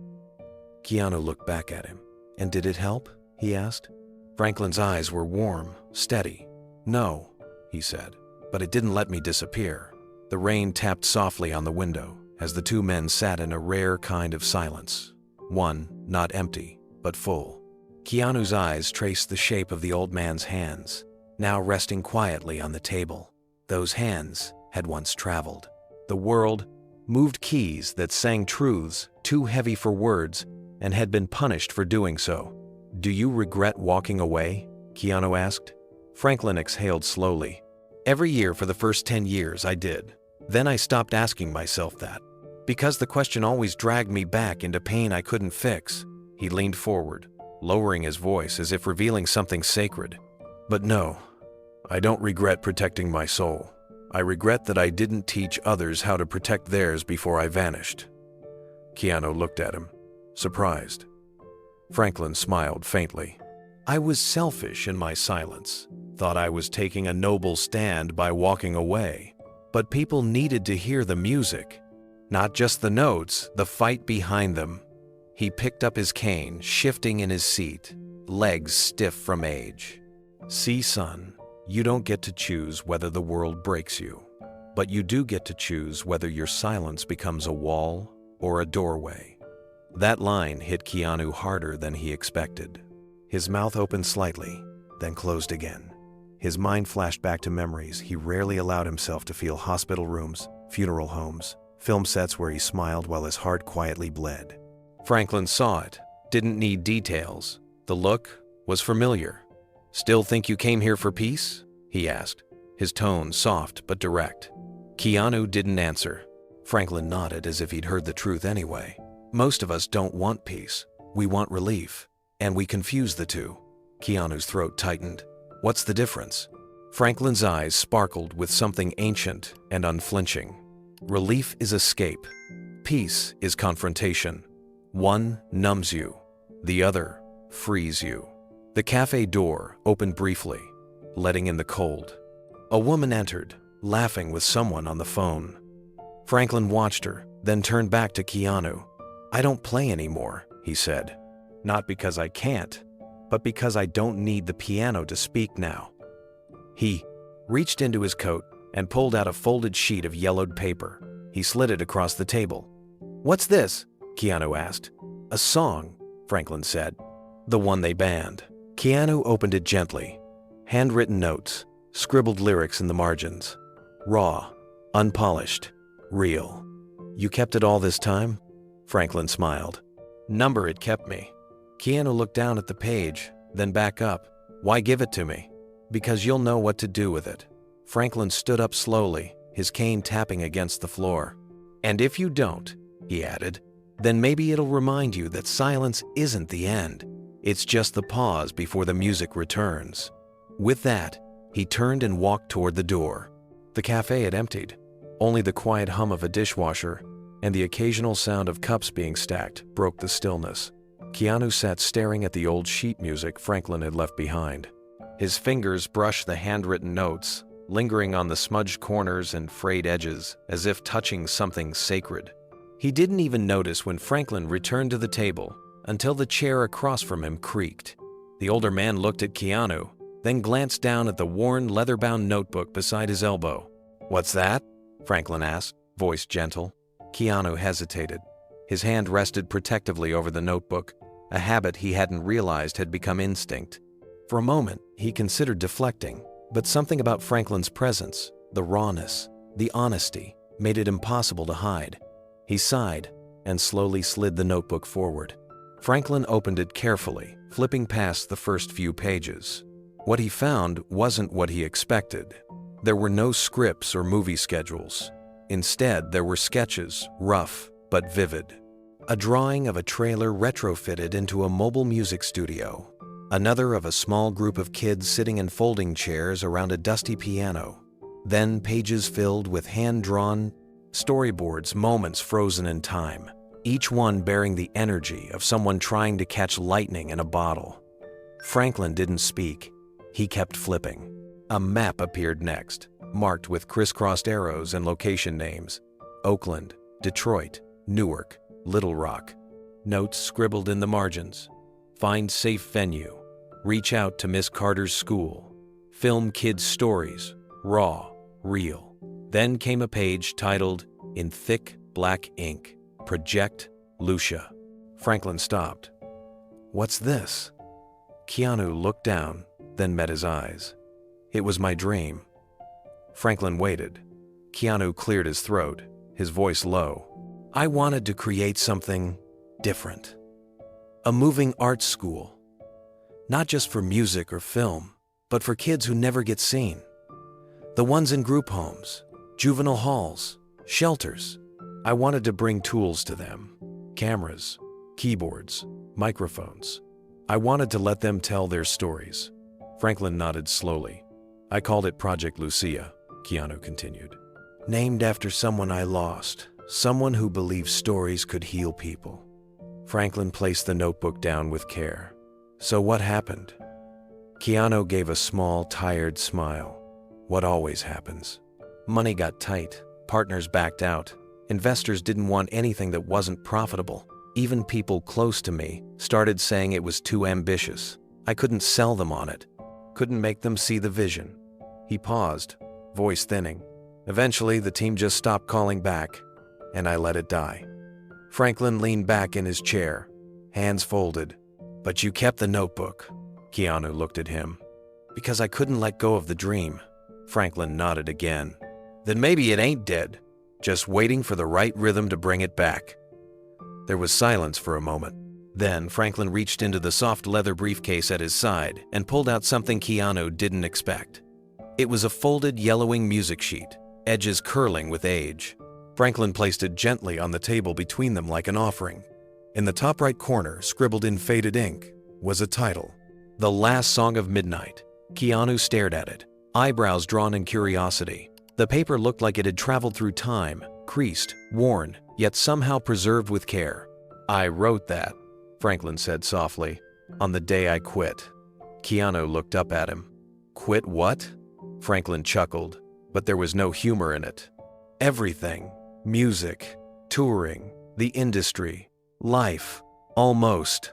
Keanu looked back at him. "And did it help?" he asked. Franklin's eyes were warm, steady. "No," he said, "but it didn't let me disappear." The rain tapped softly on the window as the two men sat in a rare kind of silence. One not empty, but full. Keanu's eyes traced the shape of the old man's hands, now resting quietly on the table. Those hands had once traveled the world, moved keys that sang truths too heavy for words, and had been punished for doing so. "Do you regret walking away?" Keanu asked. Franklin exhaled slowly. "Every year for the first 10 years I did. Then I stopped asking myself that, because the question always dragged me back into pain I couldn't fix." He leaned forward, lowering his voice as if revealing something sacred. "But no, I don't regret protecting my soul. I regret that I didn't teach others how to protect theirs before I vanished." Keanu looked at him, surprised. Franklin smiled faintly. "I was selfish in my silence, thought I was taking a noble stand by walking away. But people needed to hear the music, not just the notes, the fight behind them." He picked up his cane, shifting in his seat, legs stiff from age. "See, son, you don't get to choose whether the world breaks you, but you do get to choose whether your silence becomes a wall or a doorway." That line hit Keanu harder than he expected. His mouth opened slightly, then closed again. His mind flashed back to memories he rarely allowed himself to feel: hospital rooms, funeral homes, film sets where he smiled while his heart quietly bled. Franklin saw it, didn't need details. The look was familiar. "Still think you came here for peace?" he asked, his tone soft but direct. Keanu didn't answer. Franklin nodded as if he'd heard the truth anyway. "Most of us don't want peace. We want relief, and we confuse the two." Keanu's throat tightened. "What's the difference?" Franklin's eyes sparkled with something ancient and unflinching. "Relief is escape. Peace is confrontation. One numbs you, the other frees you." The cafe door opened briefly, letting in the cold. A woman entered, laughing with someone on the phone. Franklin watched her, then turned back to Keanu. "I don't play anymore," he said. "Not because I can't, but because I don't need the piano to speak now." He reached into his coat and pulled out a folded sheet of yellowed paper. He slid it across the table. "What's this?" Keanu asked. "A song," Franklin said. "The one they banned." Keanu opened it gently. Handwritten notes, scribbled lyrics in the margins. Raw, unpolished, real. "You kept it all this time?" Franklin smiled. "Number it kept me." Keanu looked down at the page, then back up. "Why give it to me?" "Because you'll know what to do with it." Franklin stood up slowly, his cane tapping against the floor. "And if you don't," he added, "then maybe it'll remind you that silence isn't the end. It's just the pause before the music returns." With that, he turned and walked toward the door. The cafe had emptied. Only the quiet hum of a dishwasher and the occasional sound of cups being stacked broke the stillness. Keanu sat staring at the old sheet music Franklin had left behind. His fingers brushed the handwritten notes, lingering on the smudged corners and frayed edges, as if touching something sacred. He didn't even notice when Franklin returned to the table until the chair across from him creaked. The older man looked at Keanu, then glanced down at the worn, leather-bound notebook beside his elbow. "What's that?" Franklin asked, voice gentle. Keanu hesitated. His hand rested protectively over the notebook, a habit he hadn't realized had become instinct. For a moment, he considered deflecting, but something about Franklin's presence, the rawness, the honesty, made it impossible to hide. He sighed and slowly slid the notebook forward. Franklin opened it carefully, flipping past the first few pages. What he found wasn't what he expected. There were no scripts or movie schedules. Instead, there were sketches, rough but vivid. A drawing of a trailer retrofitted into a mobile music studio. Another of a small group of kids sitting in folding chairs around a dusty piano. Then pages filled with hand-drawn storyboards, moments frozen in time, each one bearing the energy of someone trying to catch lightning in a bottle. Franklin didn't speak. He kept flipping. A map appeared next, marked with crisscrossed arrows and location names. Oakland, Detroit, Newark, Little Rock. Notes scribbled in the margins. Find safe venue. Reach out to Miss Carter's school. Film kids' stories, raw, real. Then came a page titled, in thick black ink, Project Lucia. Franklin stopped. What's this? Keanu looked down, then met his eyes. It was my dream. Franklin waited. Keanu cleared his throat, his voice low. I wanted to create something different. A moving arts school. Not just for music or film, but for kids who never get seen. The ones in group homes, juvenile halls, shelters. I wanted to bring tools to them. Cameras, keyboards, microphones. I wanted to let them tell their stories. Franklin nodded slowly. I called it Project Lucia, Keanu continued. Named after someone I lost, someone who believed stories could heal people. Franklin placed the notebook down with care. So what happened? Keanu gave a small, tired smile. What always happens. Money got tight, partners backed out, investors didn't want anything that wasn't profitable. Even people close to me started saying it was too ambitious. I couldn't sell them on it, couldn't make them see the vision. He paused, voice thinning. Eventually, the team just stopped calling back, and I let it die. Franklin leaned back in his chair, hands folded. But you kept the notebook. Keanu looked at him. Because I couldn't let go of the dream. Franklin nodded again. Then maybe it ain't dead, just waiting for the right rhythm to bring it back. There was silence for a moment. Then Franklin reached into the soft leather briefcase at his side and pulled out something Keanu didn't expect. It was a folded, yellowing music sheet, edges curling with age. Franklin placed it gently on the table between them like an offering. In the top right corner, scribbled in faded ink, was a title. The Last Song of Midnight. Keanu stared at it, eyebrows drawn in curiosity. The paper looked like it had traveled through time, creased, worn, yet somehow preserved with care. I wrote that, Franklin said softly, on the day I quit. Keanu looked up at him. Quit what? Franklin chuckled, but there was no humor in it. Everything. Music, touring, the industry, life, almost.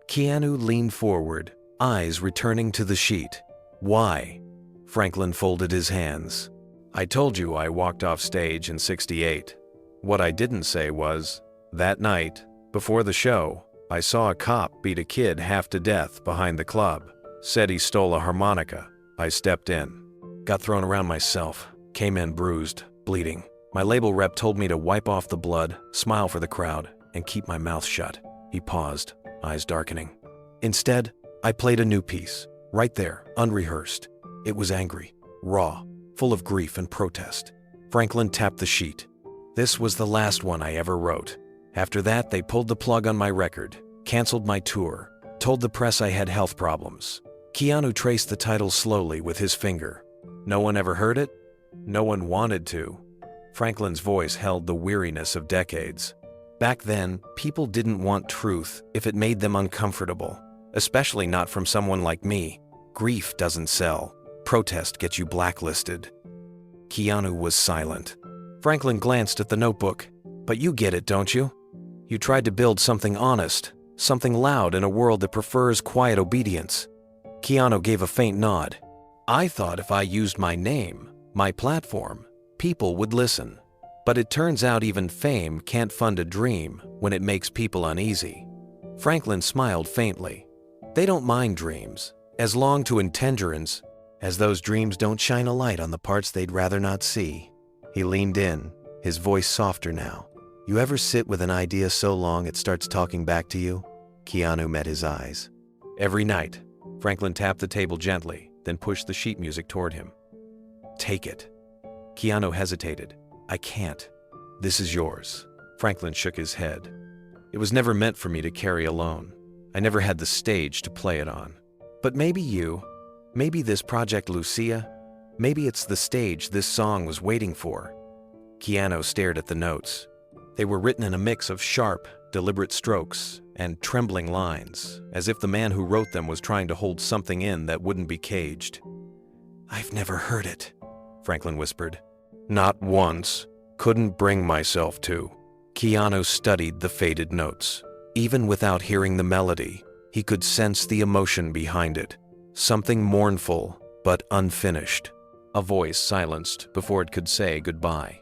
Keanu leaned forward, eyes returning to the sheet. Why? Franklin folded his hands. I told you I walked off stage in '68. What I didn't say was, that night, before the show, I saw a cop beat a kid half to death behind the club. Said he stole a harmonica. I stepped in. Got thrown around myself. Came in bruised, bleeding. My label rep told me to wipe off the blood, smile for the crowd, and keep my mouth shut. He paused, eyes darkening. Instead, I played a new piece, right there, unrehearsed. It was angry, raw, full of grief and protest. Franklin tapped the sheet. This was the last one I ever wrote. After that, they pulled the plug on my record, canceled my tour, told the press I had health problems. Keanu traced the title slowly with his finger. No one ever heard it? No one wanted to. Franklin's voice held the weariness of decades. Back then, people didn't want truth if it made them uncomfortable, especially not from someone like me. Grief doesn't sell. Protest gets you blacklisted. Keanu was silent. Franklin glanced at the notebook. But you get it, don't you? You tried to build something honest, something loud in a world that prefers quiet obedience. Keanu gave a faint nod. I thought if I used my name, my platform, people would listen. But it turns out even fame can't fund a dream when it makes people uneasy. Franklin smiled faintly. They don't mind dreams. as long to intenderance as those dreams don't shine a light on the parts they'd rather not see. He leaned in, his voice softer now. You ever sit with an idea so long it starts talking back to you? Keanu met his eyes. Every night. Franklin tapped the table gently, then pushed the sheet music toward him. Take it. Keanu hesitated. I can't. This is yours. Franklin shook his head. It was never meant for me to carry alone. I never had the stage to play it on. But maybe you, maybe this project Lucia, maybe it's the stage this song was waiting for. Keanu stared at the notes. They were written in a mix of sharp, deliberate strokes and trembling lines, as if the man who wrote them was trying to hold something in that wouldn't be caged. I've never heard it, Franklin whispered. Not once. Couldn't bring myself to. Keanu studied the faded notes. Even without hearing the melody, he could sense the emotion behind it. Something mournful, but unfinished. A voice silenced before it could say goodbye.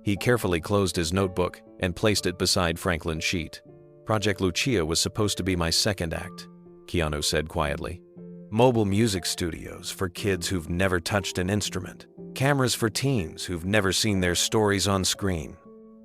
He carefully closed his notebook and placed it beside Franklin's sheet. Project Lucia was supposed to be my second act, Keanu said quietly. Mobile music studios for kids who've never touched an instrument. Cameras for teens who've never seen their stories on screen.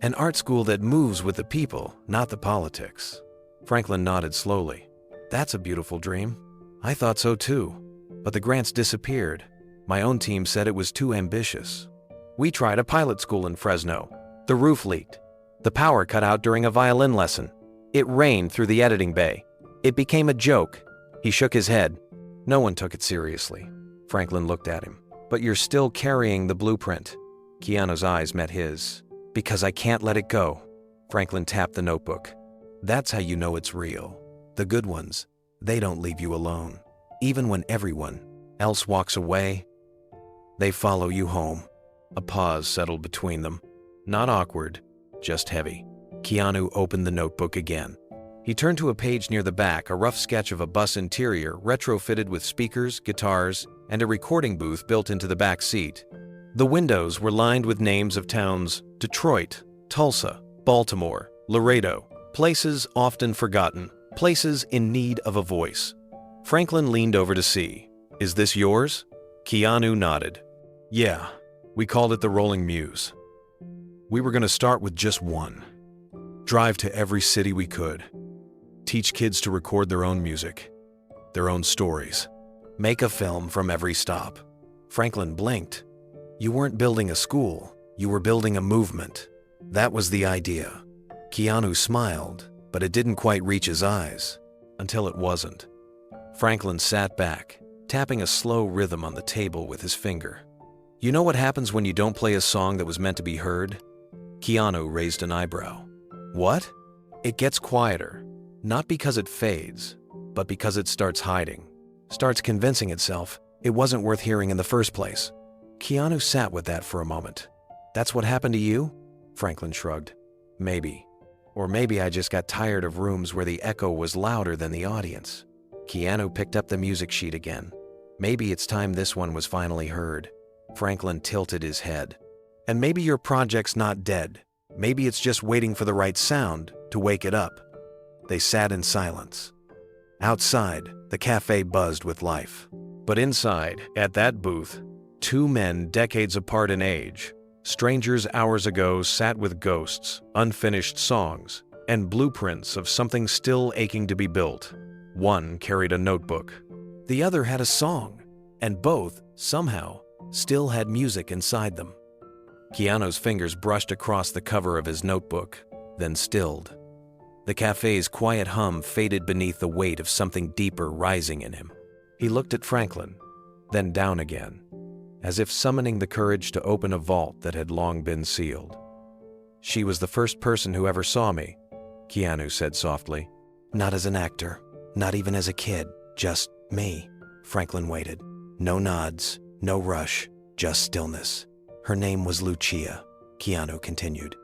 An art school that moves with the people, not the politics. Franklin nodded slowly. That's a beautiful dream. I thought so too. But the grants disappeared. My own team said it was too ambitious. We tried a pilot school in Fresno. The roof leaked. The power cut out during a violin lesson. It rained through the editing bay. It became a joke. He shook his head. No one took it seriously. Franklin looked at him. But you're still carrying the blueprint. Keanu's eyes met his. Because I can't let it go. Franklin tapped the notebook. That's how you know it's real. The good ones, they don't leave you alone. Even when everyone else walks away, they follow you home. A pause settled between them. Not awkward, just heavy. Keanu opened the notebook again. He turned to a page near the back, a rough sketch of a bus interior retrofitted with speakers, guitars, and a recording booth built into the back seat. The windows were lined with names of towns: Detroit, Tulsa, Baltimore, Laredo, places often forgotten, places in need of a voice. Franklin leaned over to see. Is this yours? Keanu nodded. Yeah, we called it the Rolling Muse. We were going to start with just one. Drive to every city we could. Teach kids to record their own music, their own stories. Make a film from every stop. Franklin blinked. You weren't building a school, you were building a movement. That was the idea. Keanu smiled, but it didn't quite reach his eyes, until it wasn't. Franklin sat back, tapping a slow rhythm on the table with his finger. You know what happens when you don't play a song that was meant to be heard? Keanu raised an eyebrow. What? It gets quieter, not because it fades, but because it starts hiding, starts convincing itself it wasn't worth hearing in the first place. Keanu sat with that for a moment. That's what happened to you? Franklin shrugged. Maybe. Or maybe I just got tired of rooms where the echo was louder than the audience. Keanu picked up the music sheet again. Maybe it's time this one was finally heard. Franklin tilted his head. And maybe your project's not dead. Maybe it's just waiting for the right sound to wake it up. They sat in silence. Outside, the cafe buzzed with life. But inside, at that booth, two men decades apart in age, strangers hours ago, sat with ghosts, unfinished songs, and blueprints of something still aching to be built. One carried a notebook. The other had a song, and both, somehow, still had music inside them. Keanu's fingers brushed across the cover of his notebook, then stilled. The cafe's quiet hum faded beneath the weight of something deeper rising in him. He looked at Franklin, then down again, as if summoning the courage to open a vault that had long been sealed. She was the first person who ever saw me, Keanu said softly. Not as an actor, not even as a kid, just me. Franklin waited. No nods, no rush, just stillness. Her name was Lucia, Keanu continued.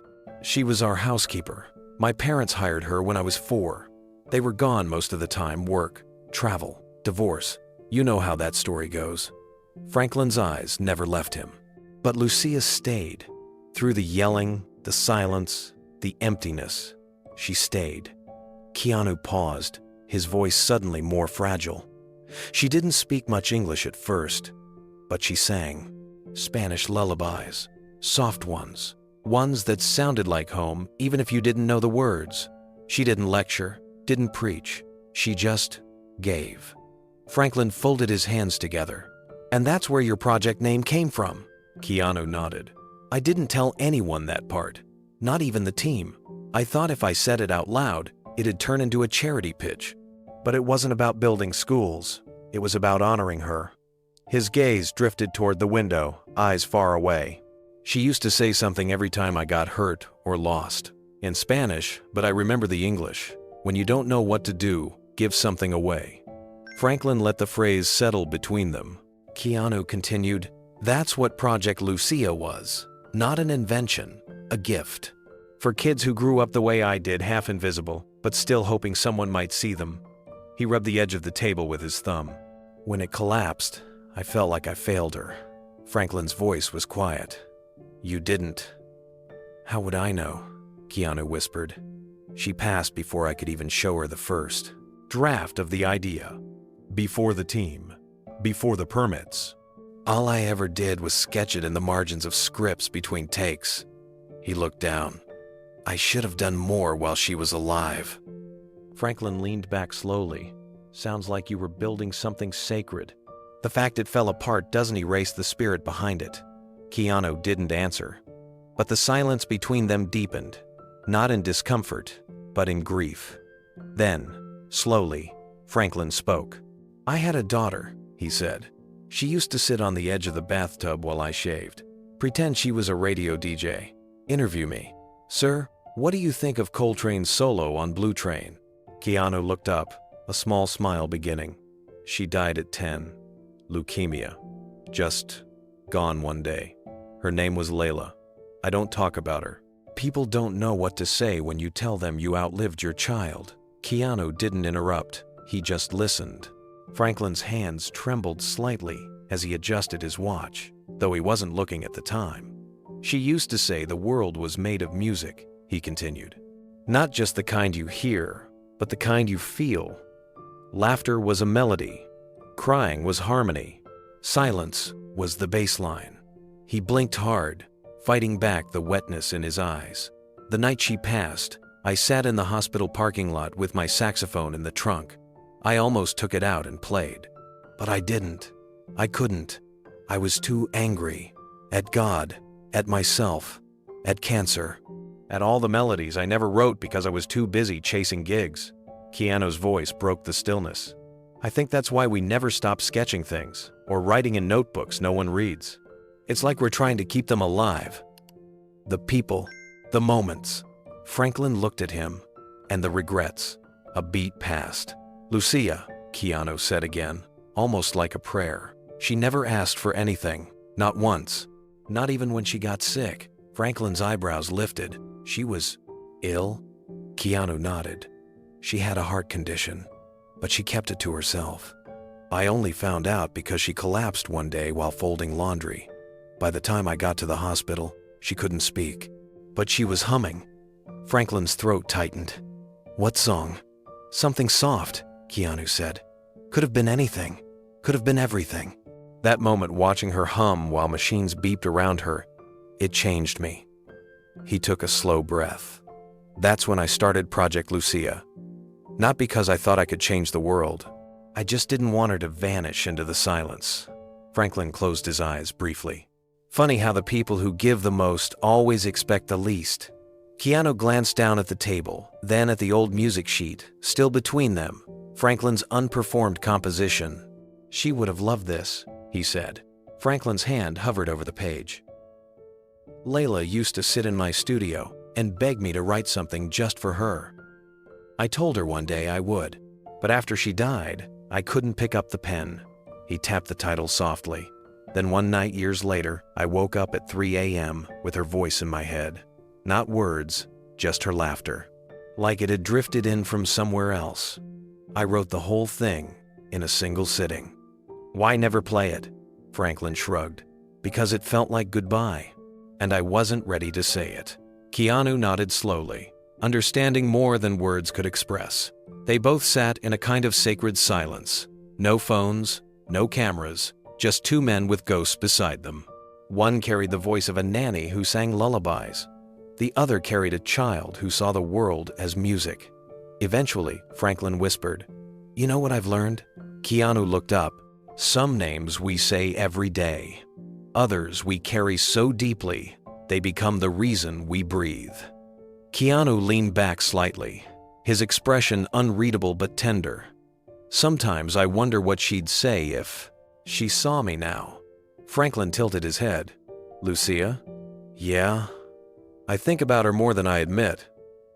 She was our housekeeper. My parents hired her when I was 4. They were gone most of the time, work, travel, divorce. You know how that story goes. Franklin's eyes never left him. But Lucia stayed. Through the yelling, the silence, the emptiness, she stayed. Keanu paused, his voice suddenly more fragile. She didn't speak much English at first, but she sang Spanish lullabies, soft ones, ones that sounded like home even if you didn't know the words. She didn't lecture, didn't preach, she just gave. Franklin folded his hands together. And that's where your project name came from. Keanu nodded. I didn't tell anyone that part, not even the team. I thought if I said it out loud, it'd turn into a charity pitch. But it wasn't about building schools. It was about honoring her. His gaze drifted toward the window, eyes far away. She used to say something every time I got hurt or lost. In Spanish, but I remember the English. When you don't know what to do, give something away. Franklin let the phrase settle between them. Keanu continued, that's what Project Lucia was. Not an invention, a gift. For kids who grew up the way I did, half invisible, but still hoping someone might see them. He rubbed the edge of the table with his thumb. When it collapsed, I felt like I failed her. Franklin's voice was quiet. You didn't. How would I know? Keanu whispered. She passed before I could even show her the first draft of the idea. Before the team. Before the permits. All I ever did was sketch it in the margins of scripts between takes. He looked down. I should have done more while she was alive. Franklin leaned back slowly. Sounds like you were building something sacred. The fact it fell apart doesn't erase the spirit behind it. Keanu didn't answer. But the silence between them deepened. Not in discomfort, but in grief. Then, slowly, Franklin spoke. I had a daughter, he said. She used to sit on the edge of the bathtub while I shaved. Pretend she was a radio DJ. Interview me. Sir, what do you think of Coltrane's solo on Blue Train? Keanu looked up, a small smile beginning. She died at 10. Leukemia. Just gone one day. Her name was Layla. I don't talk about her. People don't know what to say when you tell them you outlived your child. Keanu didn't interrupt. He just listened. Franklin's hands trembled slightly as he adjusted his watch, though he wasn't looking at the time. She used to say the world was made of music, he continued. Not just the kind you hear, but the kind you feel. Laughter was a melody. Crying was harmony. Silence was the bass line. He blinked hard, fighting back the wetness in his eyes. The night she passed, I sat in the hospital parking lot with my saxophone in the trunk. I almost took it out and played. But I didn't. I couldn't. I was too angry. At God, at myself, at cancer, at all the melodies I never wrote because I was too busy chasing gigs. Keanu's voice broke the stillness. I think that's why we never stop sketching things or writing in notebooks no one reads. It's like we're trying to keep them alive. The people, the moments. Franklin looked at him, and the regrets. A beat passed. Lucia, Keanu said again, almost like a prayer. She never asked for anything, not once. Not even when she got sick. Franklin's eyebrows lifted. She was ill? Keanu nodded. She had a heart condition, but she kept it to herself. I only found out because she collapsed one day while folding laundry. By the time I got to the hospital, she couldn't speak, but she was humming. Franklin's throat tightened. What song? Something soft, Keanu said. Could have been anything. Could have been everything. That moment watching her hum while machines beeped around her, it changed me. He took a slow breath. That's when I started Project Lucia. Not because I thought I could change the world. I just didn't want her to vanish into the silence. Franklin closed his eyes briefly. Funny how the people who give the most always expect the least. Keanu glanced down at the table, then at the old music sheet, still between them, Franklin's unperformed composition. She would have loved this, he said. Franklin's hand hovered over the page. Layla used to sit in my studio and beg me to write something just for her. I told her one day I would, but after she died, I couldn't pick up the pen. He tapped the title softly. Then one night years later, I woke up at 3 a.m. with her voice in my head. Not words, just her laughter. Like it had drifted in from somewhere else. I wrote the whole thing in a single sitting. Why never play it? Franklin shrugged. Because it felt like goodbye, and I wasn't ready to say it. Keanu nodded slowly, understanding more than words could express. They both sat in a kind of sacred silence. No phones, no cameras, just two men with ghosts beside them. One carried the voice of a nanny who sang lullabies. The other carried a child who saw the world as music. Eventually, Franklin whispered, "You know what I've learned?" Keanu looked up. "Some names we say every day. Others we carry so deeply, they become the reason we breathe." Keanu leaned back slightly, his expression unreadable but tender. "Sometimes I wonder what she'd say if she saw me now." Franklin tilted his head. "Lucia? Yeah. I think about her more than I admit.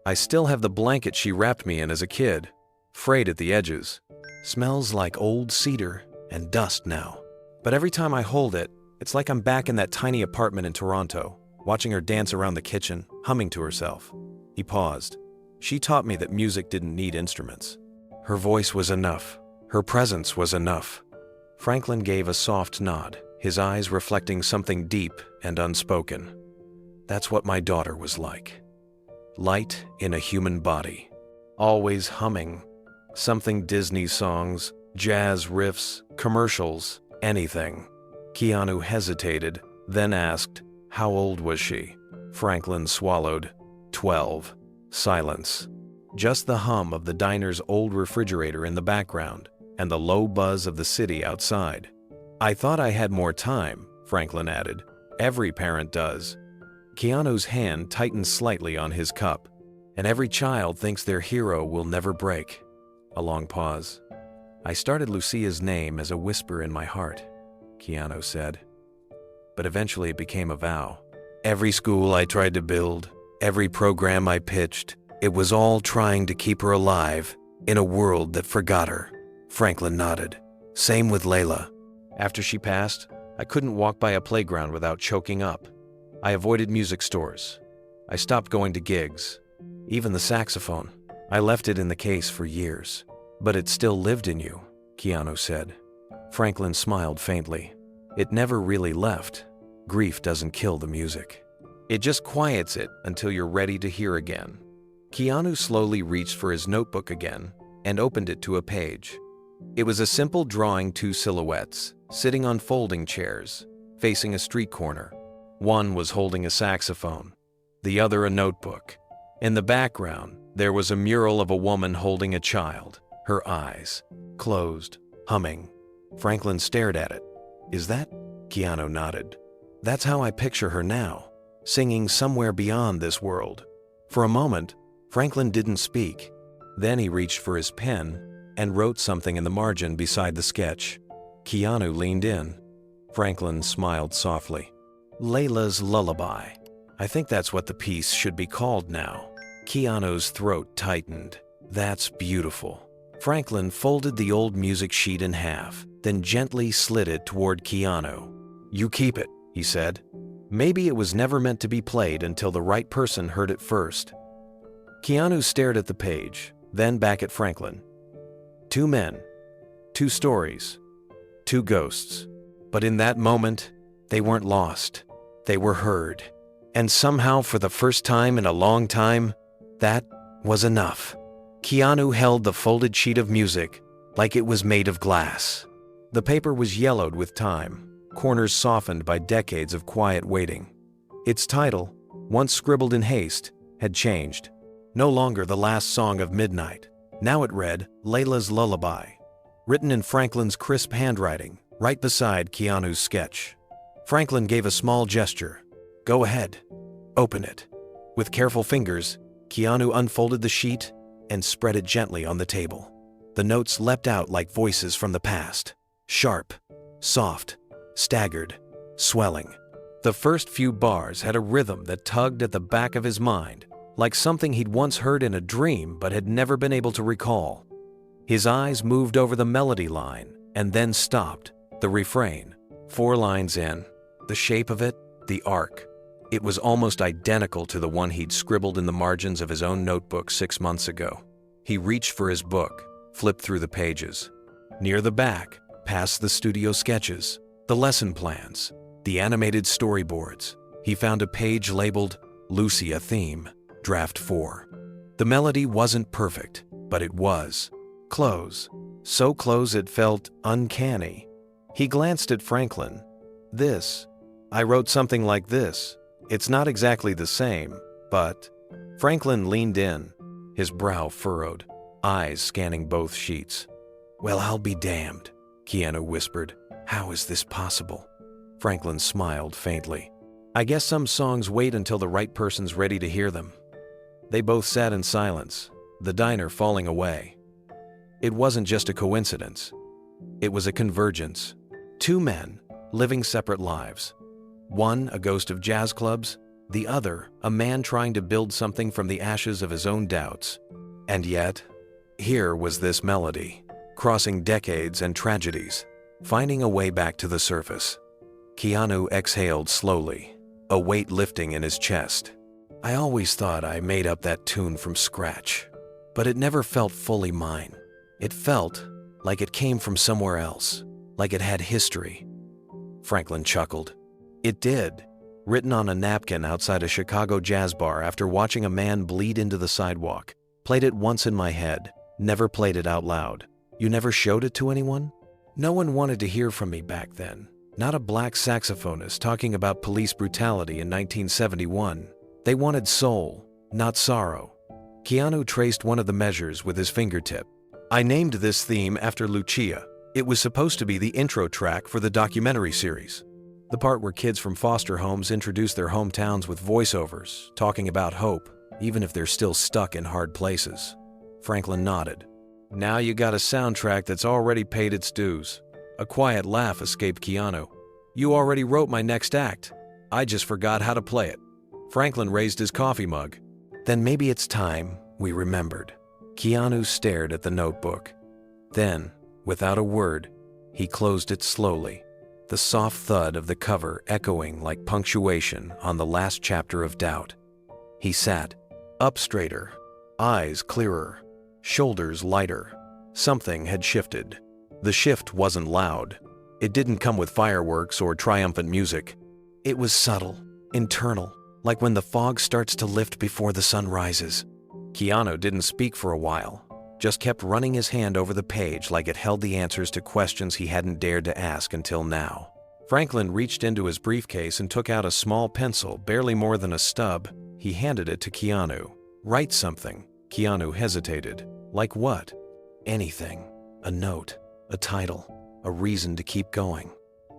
I still have the blanket she wrapped me in as a kid, frayed at the edges. Smells like old cedar and dust now. But every time I hold it, it's like I'm back in that tiny apartment in Toronto, watching her dance around the kitchen, humming to herself." He paused. "She taught me that music didn't need instruments. Her voice was enough. Her presence was enough." Franklin gave a soft nod, his eyes reflecting something deep and unspoken. "That's what my daughter was like. Light in a human body. Always humming. Something Disney songs, jazz riffs, commercials, anything." Keanu hesitated, then asked, "How old was she?" Franklin swallowed. 12. Silence. Just the hum of the diner's old refrigerator in the background and the low buzz of the city outside. "I thought I had more time," Franklin added. "Every parent does." Keanu's hand tightened slightly on his cup. "And every child thinks their hero will never break." A long pause. "I started Lucia's name as a whisper in my heart," Keanu said. "But eventually it became a vow. Every school I tried to build, every program I pitched, it was all trying to keep her alive in a world that forgot her." Franklin nodded. "Same with Layla. After she passed, I couldn't walk by a playground without choking up. I avoided music stores. I stopped going to gigs. Even the saxophone. I left it in the case for years. But it still lived in you," Keanu said. Franklin smiled faintly. "It never really left. Grief doesn't kill the music. It just quiets it until you're ready to hear again." Keanu slowly reached for his notebook again and opened it to a page. It was a simple drawing, two silhouettes, sitting on folding chairs, facing a street corner. One was holding a saxophone, the other a notebook. In the background, there was a mural of a woman holding a child, her eyes closed, humming. Franklin stared at it. "Is that?" Keanu nodded. "That's how I picture her now, singing somewhere beyond this world." For a moment, Franklin didn't speak. Then he reached for his pen and wrote something in the margin beside the sketch. Keanu leaned in. Franklin smiled softly. "Layla's Lullaby. I think that's what the piece should be called now." Keanu's throat tightened. "That's beautiful." Franklin folded the old music sheet in half, then gently slid it toward Keanu. "You keep it," he said. "Maybe it was never meant to be played until the right person heard it first." Keanu stared at the page, then back at Franklin. Two men, two stories, two ghosts. But in that moment, they weren't lost. They were heard. And somehow, for the first time in a long time, that was enough. Keanu held the folded sheet of music like it was made of glass. The paper was yellowed with time, corners softened by decades of quiet waiting. Its title, once scribbled in haste, had changed. No longer The Last Song of Midnight. Now it read, Layla's Lullaby, written in Franklin's crisp handwriting, right beside Keanu's sketch. Franklin gave a small gesture. "Go ahead. Open it." With careful fingers, Keanu unfolded the sheet and spread it gently on the table. The notes leapt out like voices from the past. Sharp, soft, staggered, swelling. The first few bars had a rhythm that tugged at the back of his mind, like something he'd once heard in a dream but had never been able to recall. His eyes moved over the melody line and then stopped. The refrain, 4 lines in, the shape of it, the arc. It was almost identical to the one he'd scribbled in the margins of his own notebook 6 months ago. He reached for his book, flipped through the pages. Near the back, past the studio sketches, the lesson plans, the animated storyboards, he found a page labeled Lucia Theme, Draft 4. The melody wasn't perfect, but it was. Close, So close it felt uncanny. He glanced at Franklin. This. I wrote something like this. It's not exactly the same, but... Franklin leaned in, his brow furrowed, eyes scanning both sheets. Well, I'll be damned, Keanu whispered. How is this possible? Franklin smiled faintly. I guess some songs wait until the right person's ready to hear them. They both sat in silence, the diner falling away. It wasn't just a coincidence. It was a convergence. Two men, living separate lives. One a ghost of jazz clubs, the other a man trying to build something from the ashes of his own doubts. And yet, here was this melody, crossing decades and tragedies, finding a way back to the surface. Keanu exhaled slowly, a weight lifting in his chest. I always thought I made up that tune from scratch, but it never felt fully mine. It felt like it came from somewhere else, like it had history. Franklin chuckled. It did, written on a napkin outside a Chicago jazz bar after watching a man bleed into the sidewalk. Played it once in my head, never played it out loud. You never showed it to anyone? No one wanted to hear from me back then. Not a black saxophonist talking about police brutality in 1971. They wanted soul, not sorrow. Keanu traced one of the measures with his fingertip. I named this theme after Lucia. It was supposed to be the intro track for the documentary series. The part where kids from foster homes introduce their hometowns with voiceovers, talking about hope, even if they're still stuck in hard places. Franklin nodded. Now you got a soundtrack that's already paid its dues. A quiet laugh escaped Keanu. You already wrote my next act. I just forgot how to play it. Franklin raised his coffee mug. Then maybe it's time we remembered. Keanu stared at the notebook. Then, without a word, he closed it slowly, the soft thud of the cover echoing like punctuation on the last chapter of doubt. He sat, up straighter, eyes clearer, shoulders lighter. Something had shifted. The shift wasn't loud. It didn't come with fireworks or triumphant music. It was subtle, internal, like when the fog starts to lift before the sun rises. Keanu didn't speak for a while, just kept running his hand over the page like it held the answers to questions he hadn't dared to ask until now. Franklin reached into his briefcase and took out a small pencil, barely more than a stub. He handed it to Keanu. Write something. Keanu hesitated. Like what? Anything. A note, a title, a reason to keep going.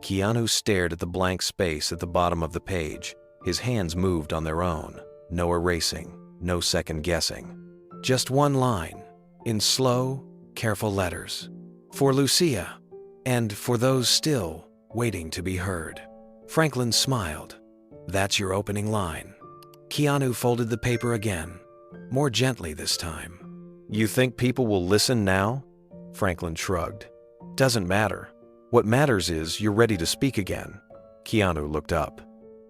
Keanu stared at the blank space at the bottom of the page. His hands moved on their own. No erasing, no second guessing. Just one line, in slow, careful letters. For Lucia, and for those still waiting to be heard. Franklin smiled. That's your opening line. Keanu folded the paper again, more gently this time. You think people will listen now? Franklin shrugged. Doesn't matter. What matters is you're ready to speak again. Keanu looked up.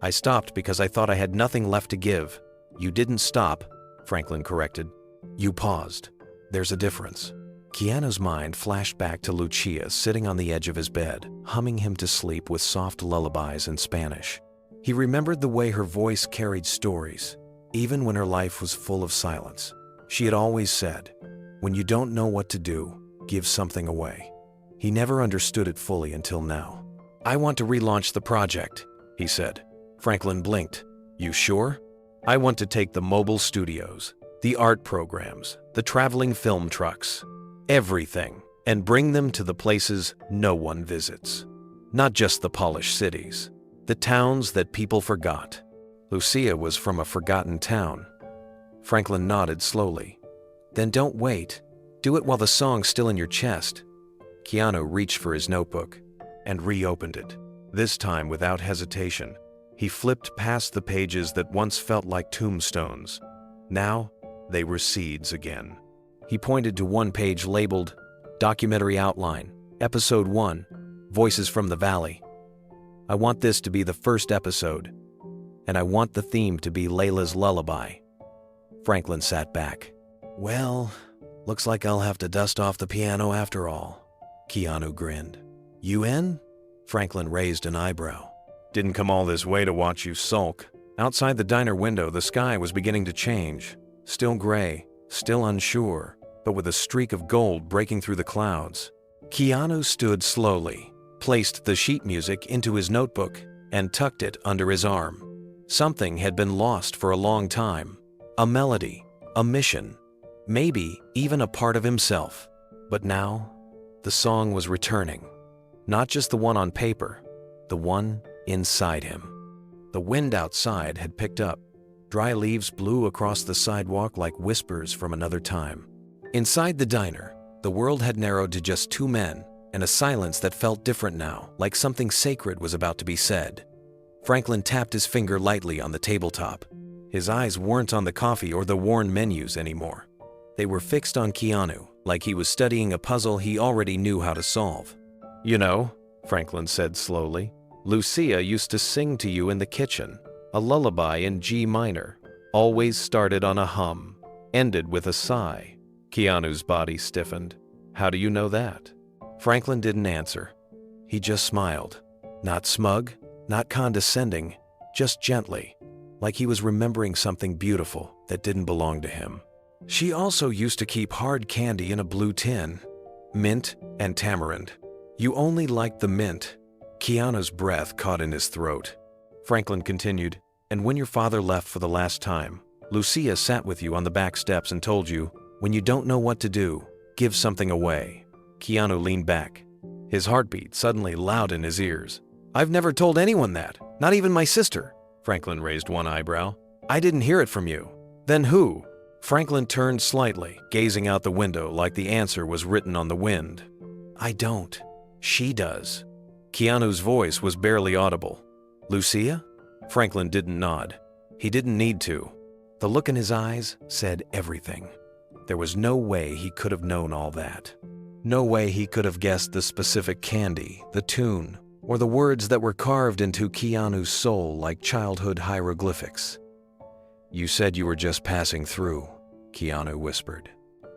I stopped because I thought I had nothing left to give. You didn't stop, Franklin corrected. You paused. There's a difference. Keanu's mind flashed back to Lucia sitting on the edge of his bed, humming him to sleep with soft lullabies in Spanish. He remembered the way her voice carried stories, even when her life was full of silence. She had always said, when you don't know what to do, give something away. He never understood it fully until now. I want to relaunch the project, he said. Franklin blinked. You sure? I want to take the mobile studios, the art programs, the traveling film trucks, everything, and bring them to the places no one visits. Not just the polished cities, the towns that people forgot. Lucia was from a forgotten town. Franklin nodded slowly. Then don't wait. Do it while the song's still in your chest. Keanu reached for his notebook and reopened it, this time without hesitation. He flipped past the pages that once felt like tombstones. Now, they were seeds again. He pointed to one page labeled Documentary Outline, Episode 1, Voices from the Valley. I want this to be the first episode, and I want the theme to be Layla's lullaby. Franklin sat back. Well, looks like I'll have to dust off the piano after all. Keanu grinned. You in? Franklin raised an eyebrow. Didn't come all this way to watch you sulk. Outside the diner window, the sky was beginning to change. Still gray, still unsure, but with a streak of gold breaking through the clouds. Keanu stood slowly, placed the sheet music into his notebook, and tucked it under his arm. Something had been lost for a long time. A melody, a mission, maybe even a part of himself. But now, the song was returning. Not just the one on paper, the one inside him. The wind outside had picked up. Dry leaves blew across the sidewalk like whispers from another time. Inside the diner, the world had narrowed to just two men, and a silence that felt different now, like something sacred was about to be said. Franklin tapped his finger lightly on the tabletop. His eyes weren't on the coffee or the worn menus anymore. They were fixed on Keanu, like he was studying a puzzle he already knew how to solve. "You know," Franklin said slowly, "Lucia used to sing to you in the kitchen, a lullaby in G minor. Always started on a hum, ended with a sigh." Keanu's body stiffened. "How do you know that?" Franklin didn't answer. He just smiled. Not smug, not condescending, just gently, like he was remembering something beautiful that didn't belong to him. "She also used to keep hard candy in a blue tin. Mint and tamarind. You only liked the mint." Keanu's breath caught in his throat. Franklin continued, "And when your father left for the last time, Lucia sat with you on the back steps and told you, when you don't know what to do, give something away." Keanu leaned back, his heartbeat suddenly loud in his ears. "I've never told anyone that, not even my sister." Franklin raised one eyebrow. "I didn't hear it from you." "Then who?" Franklin turned slightly, gazing out the window like the answer was written on the wind. "I don't. She does." Keanu's voice was barely audible. "Lucia?" Franklin didn't nod. He didn't need to. The look in his eyes said everything. There was no way he could have known all that. No way he could have guessed the specific candy, the tune, or the words that were carved into Keanu's soul like childhood hieroglyphics. "You said you were just passing through," Keanu whispered.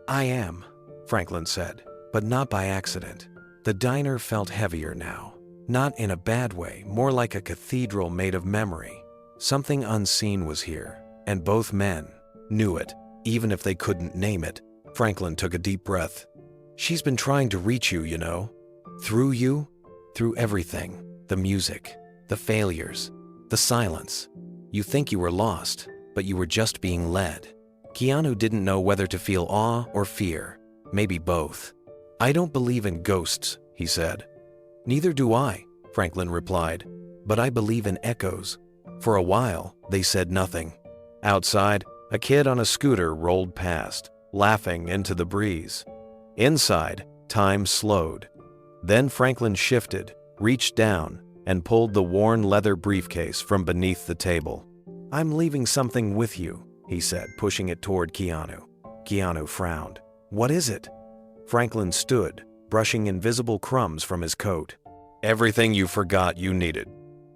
"I am," Franklin said, "but not by accident." The diner felt heavier now. Not in a bad way, more like a cathedral made of memory. Something unseen was here, and both men knew it, even if they couldn't name it. Franklin took a deep breath. "She's been trying to reach you, you know. Through you, through everything. The music, the failures, the silence. You think you were lost, but you were just being led." Keanu didn't know whether to feel awe or fear, maybe both. "I don't believe in ghosts," he said. "Neither do I," Franklin replied, "but I believe in echoes." For a while, they said nothing. Outside, a kid on a scooter rolled past, laughing into the breeze. Inside, time slowed. Then Franklin shifted, reached down, and pulled the worn leather briefcase from beneath the table. "I'm leaving something with you," he said, pushing it toward Keanu. Keanu frowned. "What is it?" Franklin stood, brushing invisible crumbs from his coat. "Everything you forgot you needed."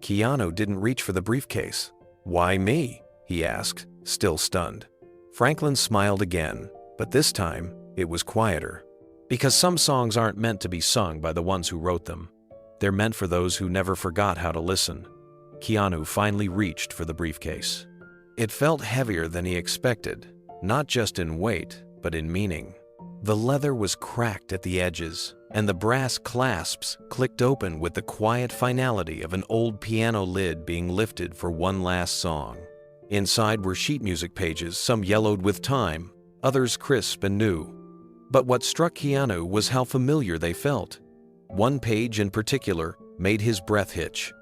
Keanu didn't reach for the briefcase. "Why me?" he asked, still stunned. Franklin smiled again, but this time it was quieter. "Because some songs aren't meant to be sung by the ones who wrote them. They're meant for those who never forgot how to listen." Keanu finally reached for the briefcase. It felt heavier than he expected, not just in weight, but in meaning. The leather was cracked at the edges, and the brass clasps clicked open with the quiet finality of an old piano lid being lifted for one last song. Inside were sheet music pages, some yellowed with time, others crisp and new. But what struck Keanu was how familiar they felt. One page in particular made his breath hitch.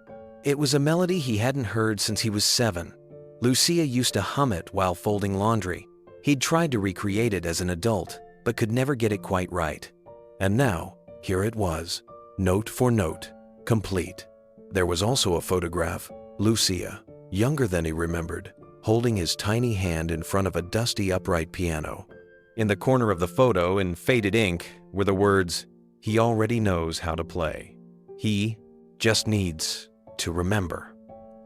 It was a melody he hadn't heard since he was 7. Lucia used to hum it while folding laundry. He'd tried to recreate it as an adult, but could never get it quite right. And now, here it was, note for note, complete. There was also a photograph, Lucia, younger than he remembered, holding his tiny hand in front of a dusty upright piano. In the corner of the photo, in faded ink, were the words, "He already knows how to play. He just needs to remember."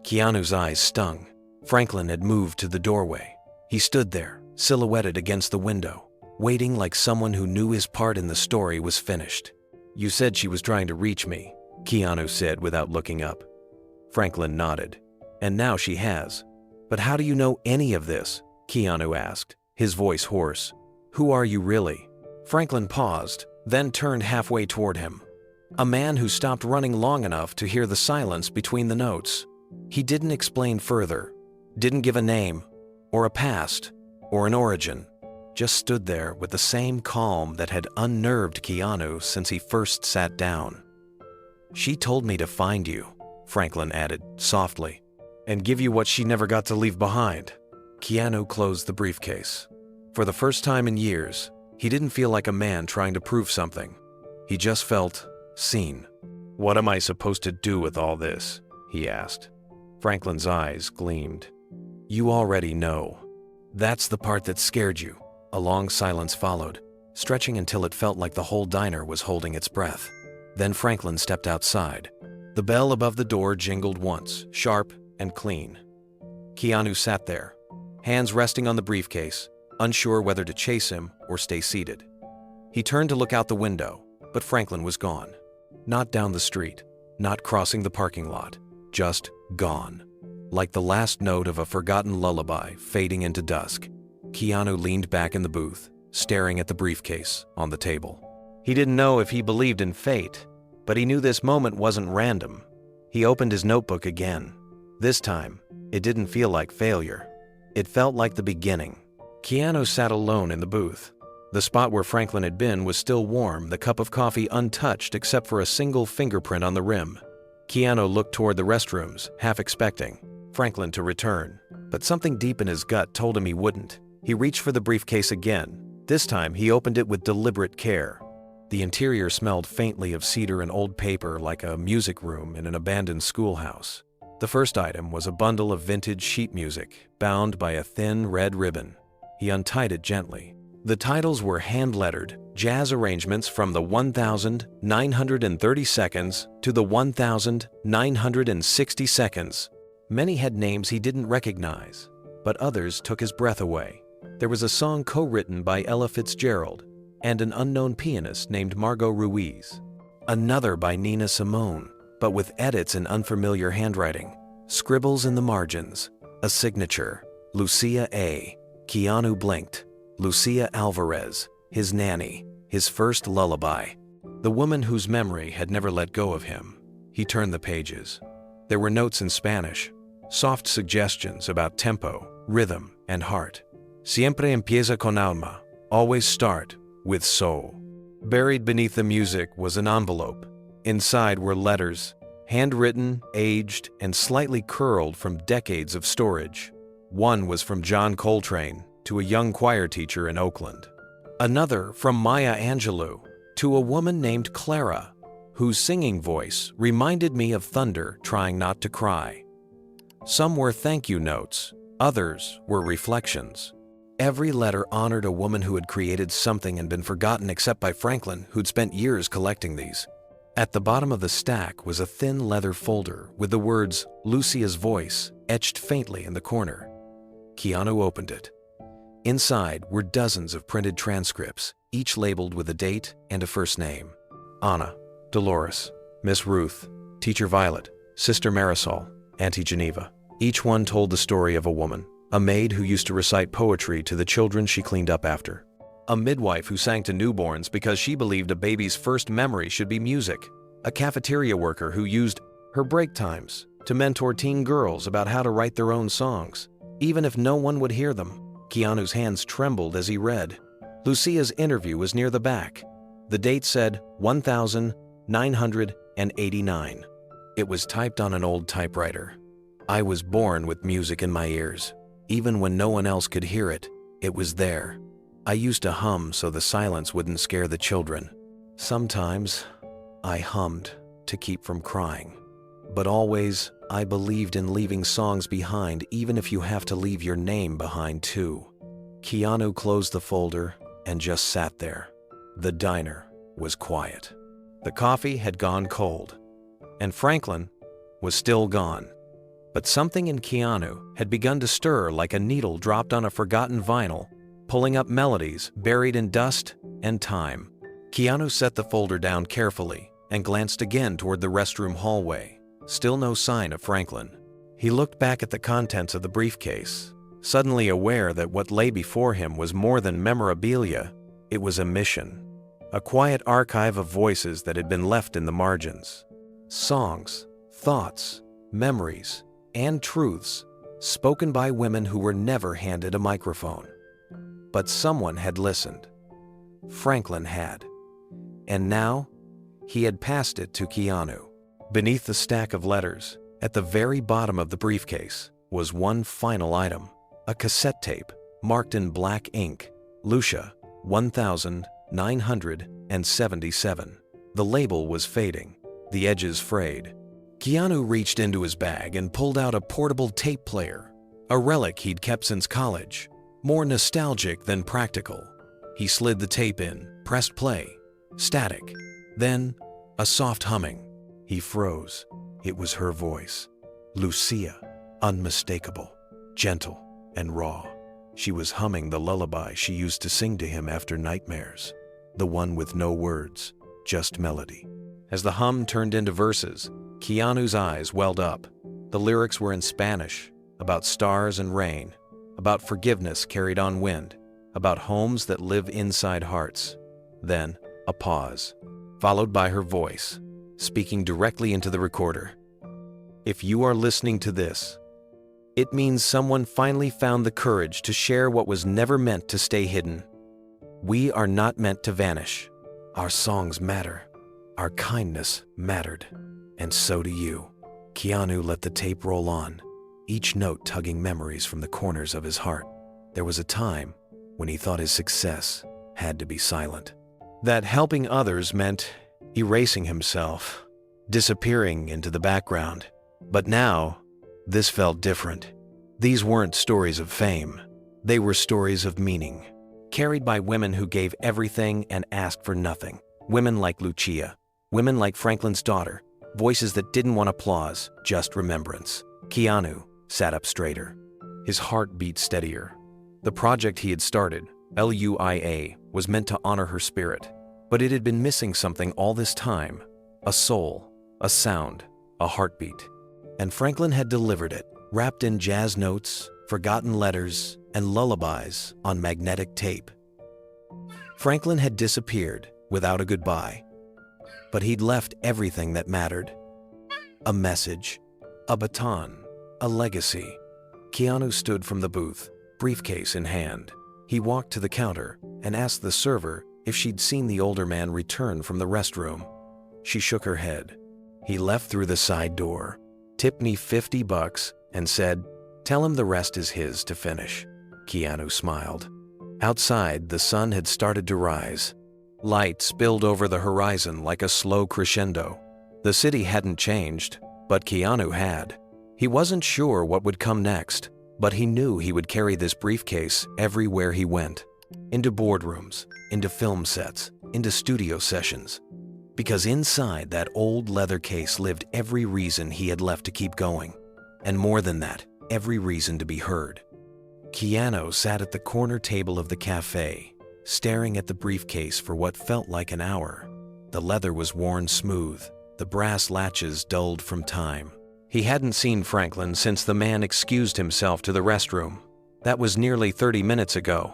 Keanu's eyes stung. Franklin had moved to the doorway. He stood there, silhouetted against the window, waiting like someone who knew his part in the story was finished. "You said she was trying to reach me," Keanu said without looking up. Franklin nodded. "And now she has. But how do you know any of this?" Keanu asked, his voice hoarse. "Who are you really?" Franklin paused, then turned halfway toward him. A man who stopped running long enough to hear the silence between the notes. He didn't explain further, didn't give a name, or a past, or an origin. Just stood there with the same calm that had unnerved Keanu since he first sat down. "She told me to find you," Franklin added softly, "and give you what she never got to leave behind." Keanu closed the briefcase. For the first time in years, he didn't feel like a man trying to prove something. He just felt seen. "What am I supposed to do with all this?" he asked. Franklin's eyes gleamed. "You already know. That's the part that scared you." A long silence followed, stretching until it felt like the whole diner was holding its breath. Then Franklin stepped outside. The bell above the door jingled once, sharp and clean. Keanu sat there, hands resting on the briefcase, unsure whether to chase him or stay seated. He turned to look out the window, but Franklin was gone. Not down the street, not crossing the parking lot, just gone. Like the last note of a forgotten lullaby fading into dusk. Keanu leaned back in the booth, staring at the briefcase on the table. He didn't know if he believed in fate, but he knew this moment wasn't random. He opened his notebook again. This time, it didn't feel like failure. It felt like the beginning. Keanu sat alone in the booth. The spot where Franklin had been was still warm, the cup of coffee untouched except for a single fingerprint on the rim. Keanu looked toward the restrooms, half expecting Franklin to return, but something deep in his gut told him he wouldn't. He reached for the briefcase again. This time, he opened it with deliberate care. The interior smelled faintly of cedar and old paper, like a music room in an abandoned schoolhouse. The first item was a bundle of vintage sheet music, bound by a thin red ribbon. He untied it gently. The titles were hand-lettered, jazz arrangements from the 1,930 seconds to the 1,960 seconds. Many had names he didn't recognize, but others took his breath away. There was a song co-written by Ella Fitzgerald and an unknown pianist named Margot Ruiz. Another by Nina Simone, but with edits in unfamiliar handwriting. Scribbles in the margins. A signature. Lucia A. Keanu blinked. Lucia Alvarez, his nanny, his first lullaby. The woman whose memory had never let go of him. He turned the pages. There were notes in Spanish, soft suggestions about tempo, rhythm, and heart. Siempre empieza con alma, always start with soul. Buried beneath the music was an envelope. Inside were letters, handwritten, aged, and slightly curled from decades of storage. One was from John Coltrane to a young choir teacher in Oakland. Another from Maya Angelou to a woman named Clara, whose singing voice reminded me of thunder trying not to cry. Some were thank you notes, others were reflections. Every letter honored a woman who had created something and been forgotten except by Franklin, who'd spent years collecting these. At the bottom of the stack was a thin leather folder with the words Lucia's voice etched faintly in the corner. Keanu opened it. Inside were dozens of printed transcripts, each labeled with a date and a first name. Anna, Dolores, Miss Ruth, Teacher Violet, Sister Marisol, Auntie Geneva. Each one told the story of a woman, a maid who used to recite poetry to the children she cleaned up after, a midwife who sang to newborns because she believed a baby's first memory should be music, a cafeteria worker who used her break times to mentor teen girls about how to write their own songs, even if no one would hear them. Keanu's hands trembled as he read. Lucia's interview was near the back. The date said 1989. It was typed on an old typewriter. I was born with music in my ears. Even when no one else could hear it, it was there. I used to hum so the silence wouldn't scare the children. Sometimes, I hummed to keep from crying. But always, I believed in leaving songs behind even if you have to leave your name behind too. Keanu closed the folder and just sat there. The diner was quiet. The coffee had gone cold, and Franklin was still gone. But something in Keanu had begun to stir like a needle dropped on a forgotten vinyl, pulling up melodies buried in dust and time. Keanu set the folder down carefully and glanced again toward the restroom hallway. Still no sign of Franklin. He looked back at the contents of the briefcase, suddenly aware that what lay before him was more than memorabilia. It was a mission, a quiet archive of voices that had been left in the margins. Songs, thoughts, memories, and truths spoken by women who were never handed a microphone. But someone had listened. Franklin had. And now, he had passed it to Keanu. Beneath the stack of letters, at the very bottom of the briefcase, was one final item, a cassette tape, marked in black ink, Lucia, 1977. The label was fading, the edges frayed. Keanu reached into his bag and pulled out a portable tape player, a relic he'd kept since college, more nostalgic than practical. He slid the tape in, pressed play. Static. Then, a soft humming. He froze. It was her voice. Lucia. Unmistakable. Gentle and raw. She was humming the lullaby she used to sing to him after nightmares. The one with no words, just melody. As the hum turned into verses, Keanu's eyes welled up. The lyrics were in Spanish, about stars and rain, about forgiveness carried on wind, about homes that live inside hearts. Then, a pause, followed by her voice, speaking directly into the recorder. If you are listening to this, it means someone finally found the courage to share what was never meant to stay hidden. We are not meant to vanish. Our songs matter. Our kindness mattered. And so do you. Keanu let the tape roll on, each note tugging memories from the corners of his heart. There was a time when he thought his success had to be silent. That helping others meant erasing himself, disappearing into the background. But now, this felt different. These weren't stories of fame. They were stories of meaning, carried by women who gave everything and asked for nothing. Women like Lucia, women like Franklin's daughter, voices that didn't want applause, just remembrance. Keanu sat up straighter. His heart beat steadier. The project he had started, Luia, was meant to honor her spirit, but it had been missing something all this time: a soul, a sound, a heartbeat. And Franklin had delivered it, wrapped in jazz notes, forgotten letters, and lullabies on magnetic tape. Franklin had disappeared without a goodbye, but he'd left everything that mattered. A message, a baton, a legacy. Keanu stood from the booth, briefcase in hand. He walked to the counter and asked the server if she'd seen the older man return from the restroom. She shook her head. He left through the side door, tipped me $50 and said, "Tell him the rest is his to finish." Keanu smiled. Outside, the sun had started to rise. Light spilled over the horizon like a slow crescendo. The city hadn't changed, but Keanu had. He wasn't sure what would come next, but he knew he would carry this briefcase everywhere he went. Into boardrooms, into film sets, into studio sessions. Because inside that old leather case lived every reason he had left to keep going. And more than that, every reason to be heard. Keanu sat at the corner table of the cafe, staring at the briefcase for what felt like an hour. The leather was worn smooth, the brass latches dulled from time. He hadn't seen Franklin since the man excused himself to the restroom. That was nearly 30 minutes ago.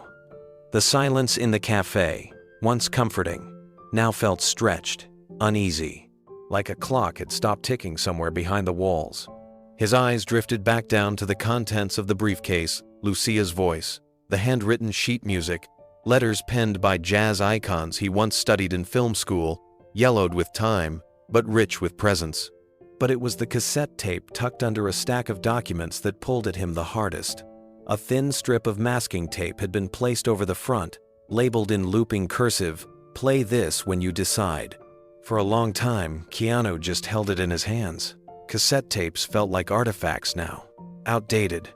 The silence in the cafe, once comforting, now felt stretched, uneasy, like a clock had stopped ticking somewhere behind the walls. His eyes drifted back down to the contents of the briefcase, Lucia's voice, the handwritten sheet music, letters penned by jazz icons he once studied in film school, yellowed with time, but rich with presence. But it was the cassette tape tucked under a stack of documents that pulled at him the hardest. A thin strip of masking tape had been placed over the front, labeled in looping cursive, "Play this when you decide." For a long time, Keanu just held it in his hands. Cassette tapes felt like artifacts now, outdated.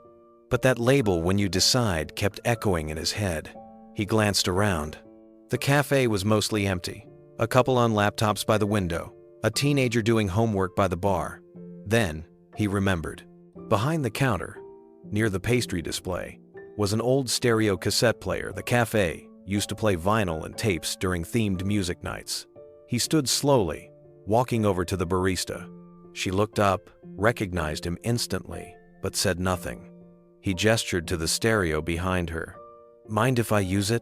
But that label, "when you decide," kept echoing in his head. He glanced around. The cafe was mostly empty. A couple on laptops by the window, a teenager doing homework by the bar. Then, he remembered. Behind the counter, near the pastry display, was an old stereo cassette player the cafe used to play vinyl and tapes during themed music nights. He stood slowly, walking over to the barista. She looked up, recognized him instantly, but said nothing. He gestured to the stereo behind her. "Mind if I use it?"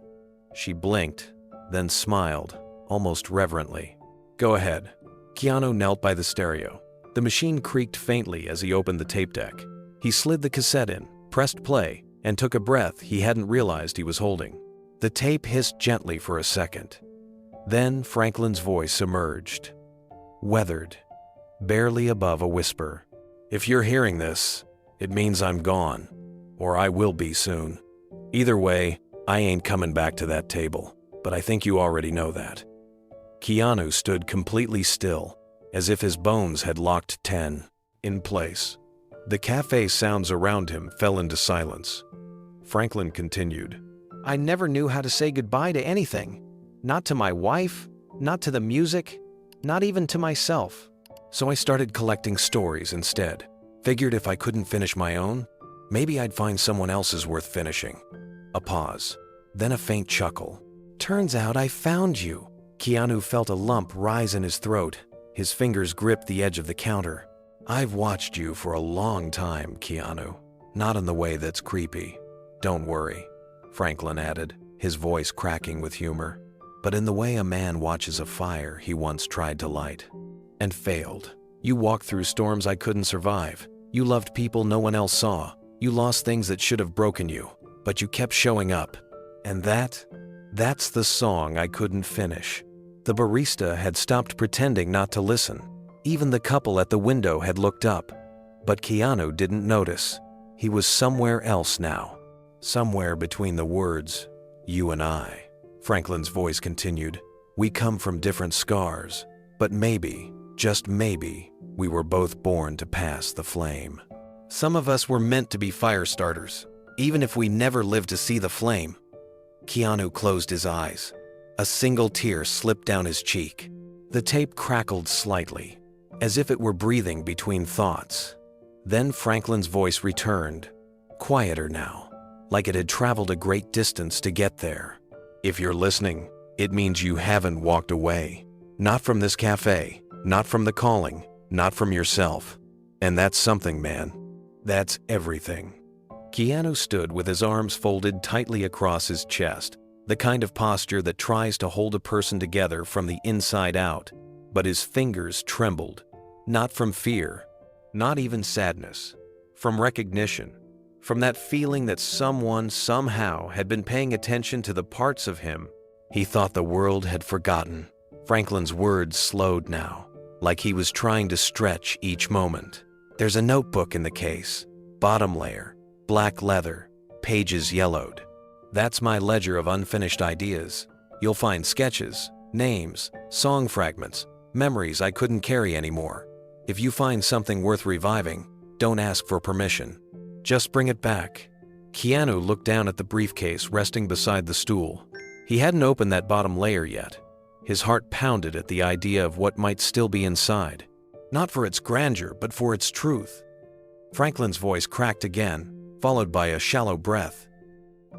She blinked, then smiled, almost reverently. "Go ahead." Keanu knelt by the stereo. The machine creaked faintly as he opened the tape deck. He slid the cassette in, pressed play, and took a breath he hadn't realized he was holding. The tape hissed gently for a second. Then Franklin's voice emerged. Weathered, barely above a whisper. "If you're hearing this, it means I'm gone, or I will be soon. Either way, I ain't coming back to that table, but I think you already know that." Keanu stood completely still, as if his bones had locked 10 in place. The cafe sounds around him fell into silence. Franklin continued. "I never knew how to say goodbye to anything. Not to my wife, not to the music, not even to myself. So I started collecting stories instead. Figured if I couldn't finish my own, maybe I'd find someone else's worth finishing." A pause, then a faint chuckle. "Turns out I found you." Keanu felt a lump rise in his throat. His fingers gripped the edge of the counter. "I've watched you for a long time, Keanu. Not in the way that's creepy. Don't worry," Franklin added, his voice cracking with humor. "But in the way a man watches a fire he once tried to light. And failed. You walked through storms I couldn't survive. You loved people no one else saw. You lost things that should have broken you. But you kept showing up. And that's the song I couldn't finish." The barista had stopped pretending not to listen. Even the couple at the window had looked up. But Keanu didn't notice. He was somewhere else now. Somewhere between the words, "you and I." Franklin's voice continued. "We come from different scars, but maybe, just maybe, we were both born to pass the flame. Some of us were meant to be fire starters, even if we never lived to see the flame." Keanu closed his eyes. A single tear slipped down his cheek. The tape crackled slightly, as if it were breathing between thoughts. Then Franklin's voice returned, quieter now, like it had traveled a great distance to get there. "If you're listening, it means you haven't walked away. Not from this cafe, not from the calling, not from yourself. And that's something, man. That's everything." Keanu stood with his arms folded tightly across his chest, the kind of posture that tries to hold a person together from the inside out, but his fingers trembled, not from fear, not even sadness, from recognition, from that feeling that someone somehow had been paying attention to the parts of him he thought the world had forgotten. Franklin's words slowed now, like he was trying to stretch each moment. "There's a notebook in the case, bottom layer, black leather, pages yellowed. That's my ledger of unfinished ideas. You'll find sketches, names, song fragments, memories I couldn't carry anymore. If you find something worth reviving, don't ask for permission. Just bring it back." Keanu looked down at the briefcase resting beside the stool. He hadn't opened that bottom layer yet. His heart pounded at the idea of what might still be inside. Not for its grandeur, but for its truth. Franklin's voice cracked again, followed by a shallow breath.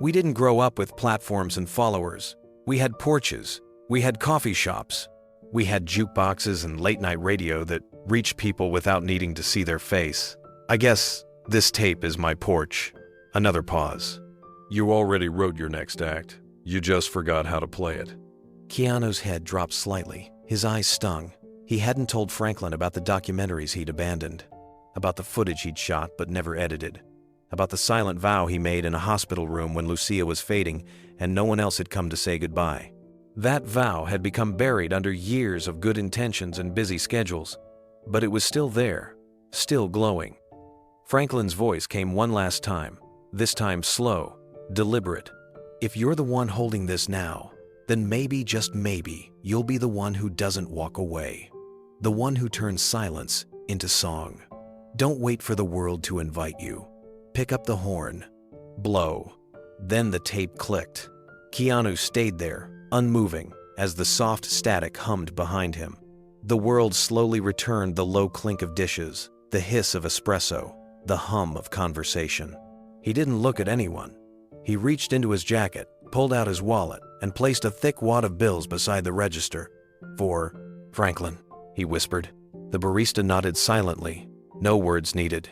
"We didn't grow up with platforms and followers. We had porches. We had coffee shops. We had jukeboxes and late-night radio that reached people without needing to see their face. I guess this tape is my porch." Another pause. "You already wrote your next act. You just forgot how to play it." Keanu's head dropped slightly. His eyes stung. He hadn't told Franklin about the documentaries he'd abandoned, about the footage he'd shot but never edited, about the silent vow he made in a hospital room when Lucia was fading and no one else had come to say goodbye. That vow had become buried under years of good intentions and busy schedules, but it was still there, still glowing. Franklin's voice came one last time, this time slow, deliberate. "If you're the one holding this now, then maybe, just maybe, you'll be the one who doesn't walk away. The one who turns silence into song. Don't wait for the world to invite you. Pick up the horn. Blow." Then the tape clicked. Keanu stayed there, unmoving, as the soft static hummed behind him. The world slowly returned the low clink of dishes, the hiss of espresso, the hum of conversation. He didn't look at anyone. He reached into his jacket, pulled out his wallet, and placed a thick wad of bills beside the register. "For Franklin," he whispered. The barista nodded silently. No words needed.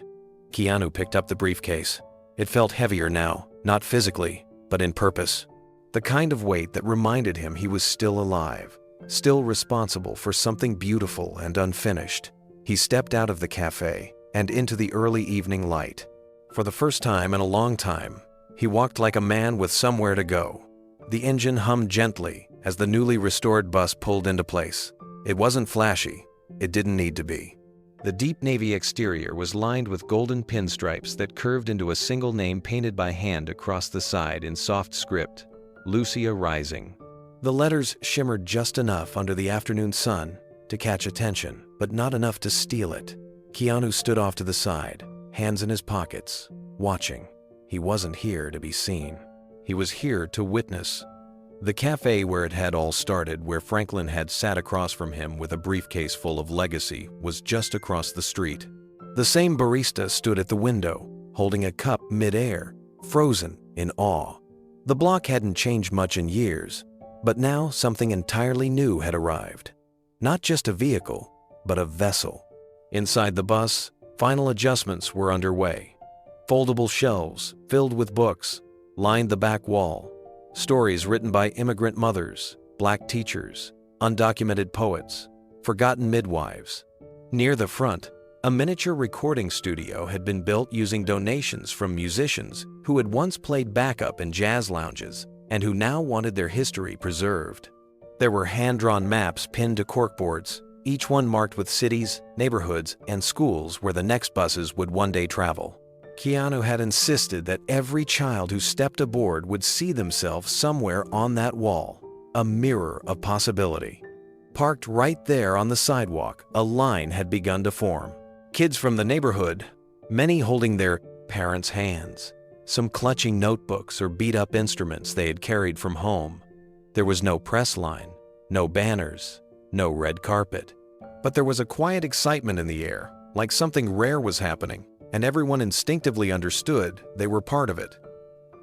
Keanu picked up the briefcase. It felt heavier now, not physically, but in purpose. The kind of weight that reminded him he was still alive, still responsible for something beautiful and unfinished. He stepped out of the cafe and into the early evening light. For the first time in a long time, he walked like a man with somewhere to go. The engine hummed gently as the newly restored bus pulled into place. It wasn't flashy. It didn't need to be. The deep navy exterior was lined with golden pinstripes that curved into a single name painted by hand across the side in soft script: Lucia Rising. The letters shimmered just enough under the afternoon sun to catch attention, but not enough to steal it. Keanu stood off to the side, hands in his pockets, watching. He wasn't here to be seen. He was here to witness. The cafe where it had all started, where Franklin had sat across from him with a briefcase full of legacy, was just across the street. The same barista stood at the window, holding a cup mid-air, frozen in awe. The block hadn't changed much in years, but now something entirely new had arrived. Not just a vehicle, but a vessel. Inside the bus, final adjustments were underway. Foldable shelves filled with books lined the back wall. Stories written by immigrant mothers, black teachers, undocumented poets, forgotten midwives. Near the front, a miniature recording studio had been built using donations from musicians who had once played backup in jazz lounges and who now wanted their history preserved. There were hand-drawn maps pinned to corkboards, each one marked with cities, neighborhoods, and schools where the next buses would one day travel. Keanu had insisted that every child who stepped aboard would see themselves somewhere on that wall, a mirror of possibility. Parked right there on the sidewalk, a line had begun to form. Kids from the neighborhood, many holding their parents' hands, some clutching notebooks or beat-up instruments they had carried from home. There was no press line, no banners, no red carpet. But there was a quiet excitement in the air, like something rare was happening, and everyone instinctively understood they were part of it.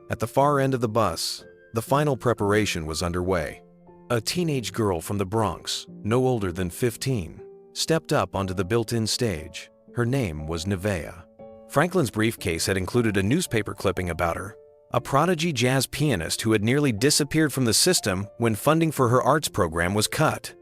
At the far end of the bus, the final preparation was underway. A teenage girl from the Bronx, no older than 15, stepped up onto the built-in stage. Her name was Nevaeh. Franklin's briefcase had included a newspaper clipping about her, a prodigy jazz pianist who had nearly disappeared from the system when funding for her arts program was cut.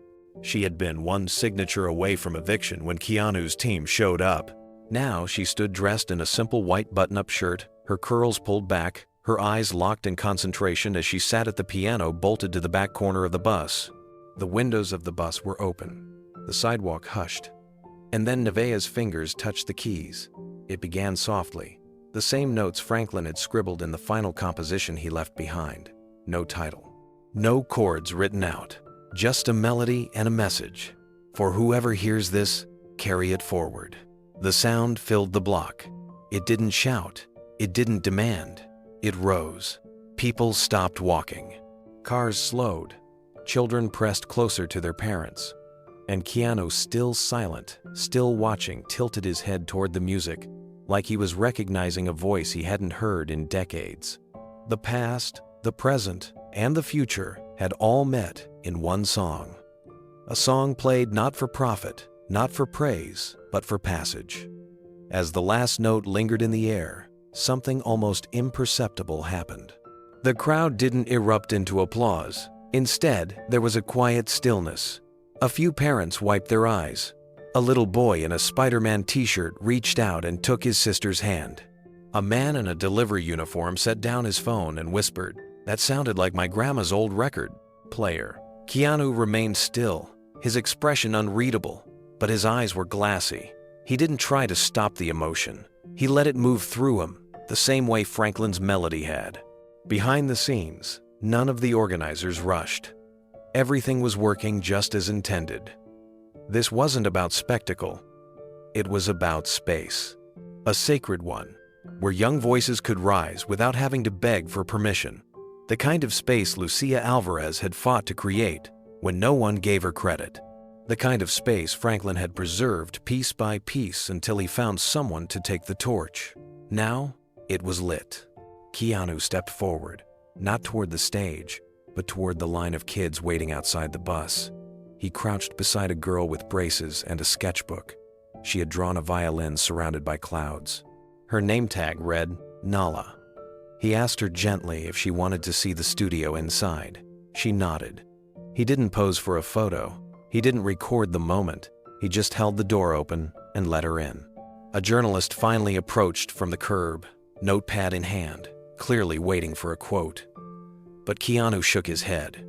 She had been one signature away from eviction when Keanu's team showed up. Now she stood dressed in a simple white button-up shirt, her curls pulled back, her eyes locked in concentration as she sat at the piano bolted to the back corner of the bus. The windows of the bus were open. The sidewalk hushed. And then Nevaeh's fingers touched the keys. It began softly, the same notes Franklin had scribbled in the final composition he left behind. No title. No chords written out. Just a melody and a message. For whoever hears this, carry it forward. The sound filled the block. It didn't shout. It didn't demand. It rose. People stopped walking. Cars slowed. Children pressed closer to their parents. And Keanu, still silent, still watching, tilted his head toward the music, like he was recognizing a voice he hadn't heard in decades. The past, the present, and the future had all met in one song. A song played not for profit, not for praise, but for passage. As the last note lingered in the air, something almost imperceptible happened. The crowd didn't erupt into applause. Instead, there was a quiet stillness. A few parents wiped their eyes. A little boy in a Spider-Man t-shirt reached out and took his sister's hand. A man in a delivery uniform set down his phone and whispered, "That sounded like my grandma's old record player." Keanu remained still, his expression unreadable, but his eyes were glassy. He didn't try to stop the emotion. He let it move through him, the same way Franklin's melody had. Behind the scenes, none of the organizers rushed. Everything was working just as intended. This wasn't about spectacle. It was about space. A sacred one, where young voices could rise without having to beg for permission. The kind of space Lucia Alvarez had fought to create when no one gave her credit. The kind of space Franklin had preserved piece by piece until he found someone to take the torch. Now, it was lit. Keanu stepped forward, not toward the stage, but toward the line of kids waiting outside the bus. He crouched beside a girl with braces and a sketchbook. She had drawn a violin surrounded by clouds. Her name tag read, Nala. He asked her gently if she wanted to see the studio inside. She nodded. He didn't pose for a photo. He didn't record the moment. He just held the door open and let her in. A journalist finally approached from the curb, notepad in hand, clearly waiting for a quote. But Keanu shook his head.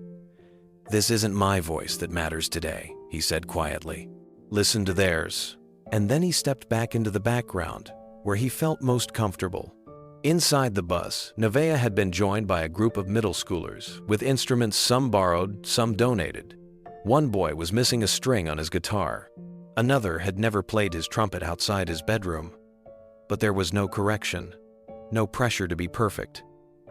"This isn't my voice that matters today," he said quietly. "Listen to theirs." And then he stepped back into the background, where he felt most comfortable. Inside the bus, Nevaeh had been joined by a group of middle schoolers, with instruments some borrowed, some donated. One boy was missing a string on his guitar. Another had never played his trumpet outside his bedroom. But there was no correction, no pressure to be perfect,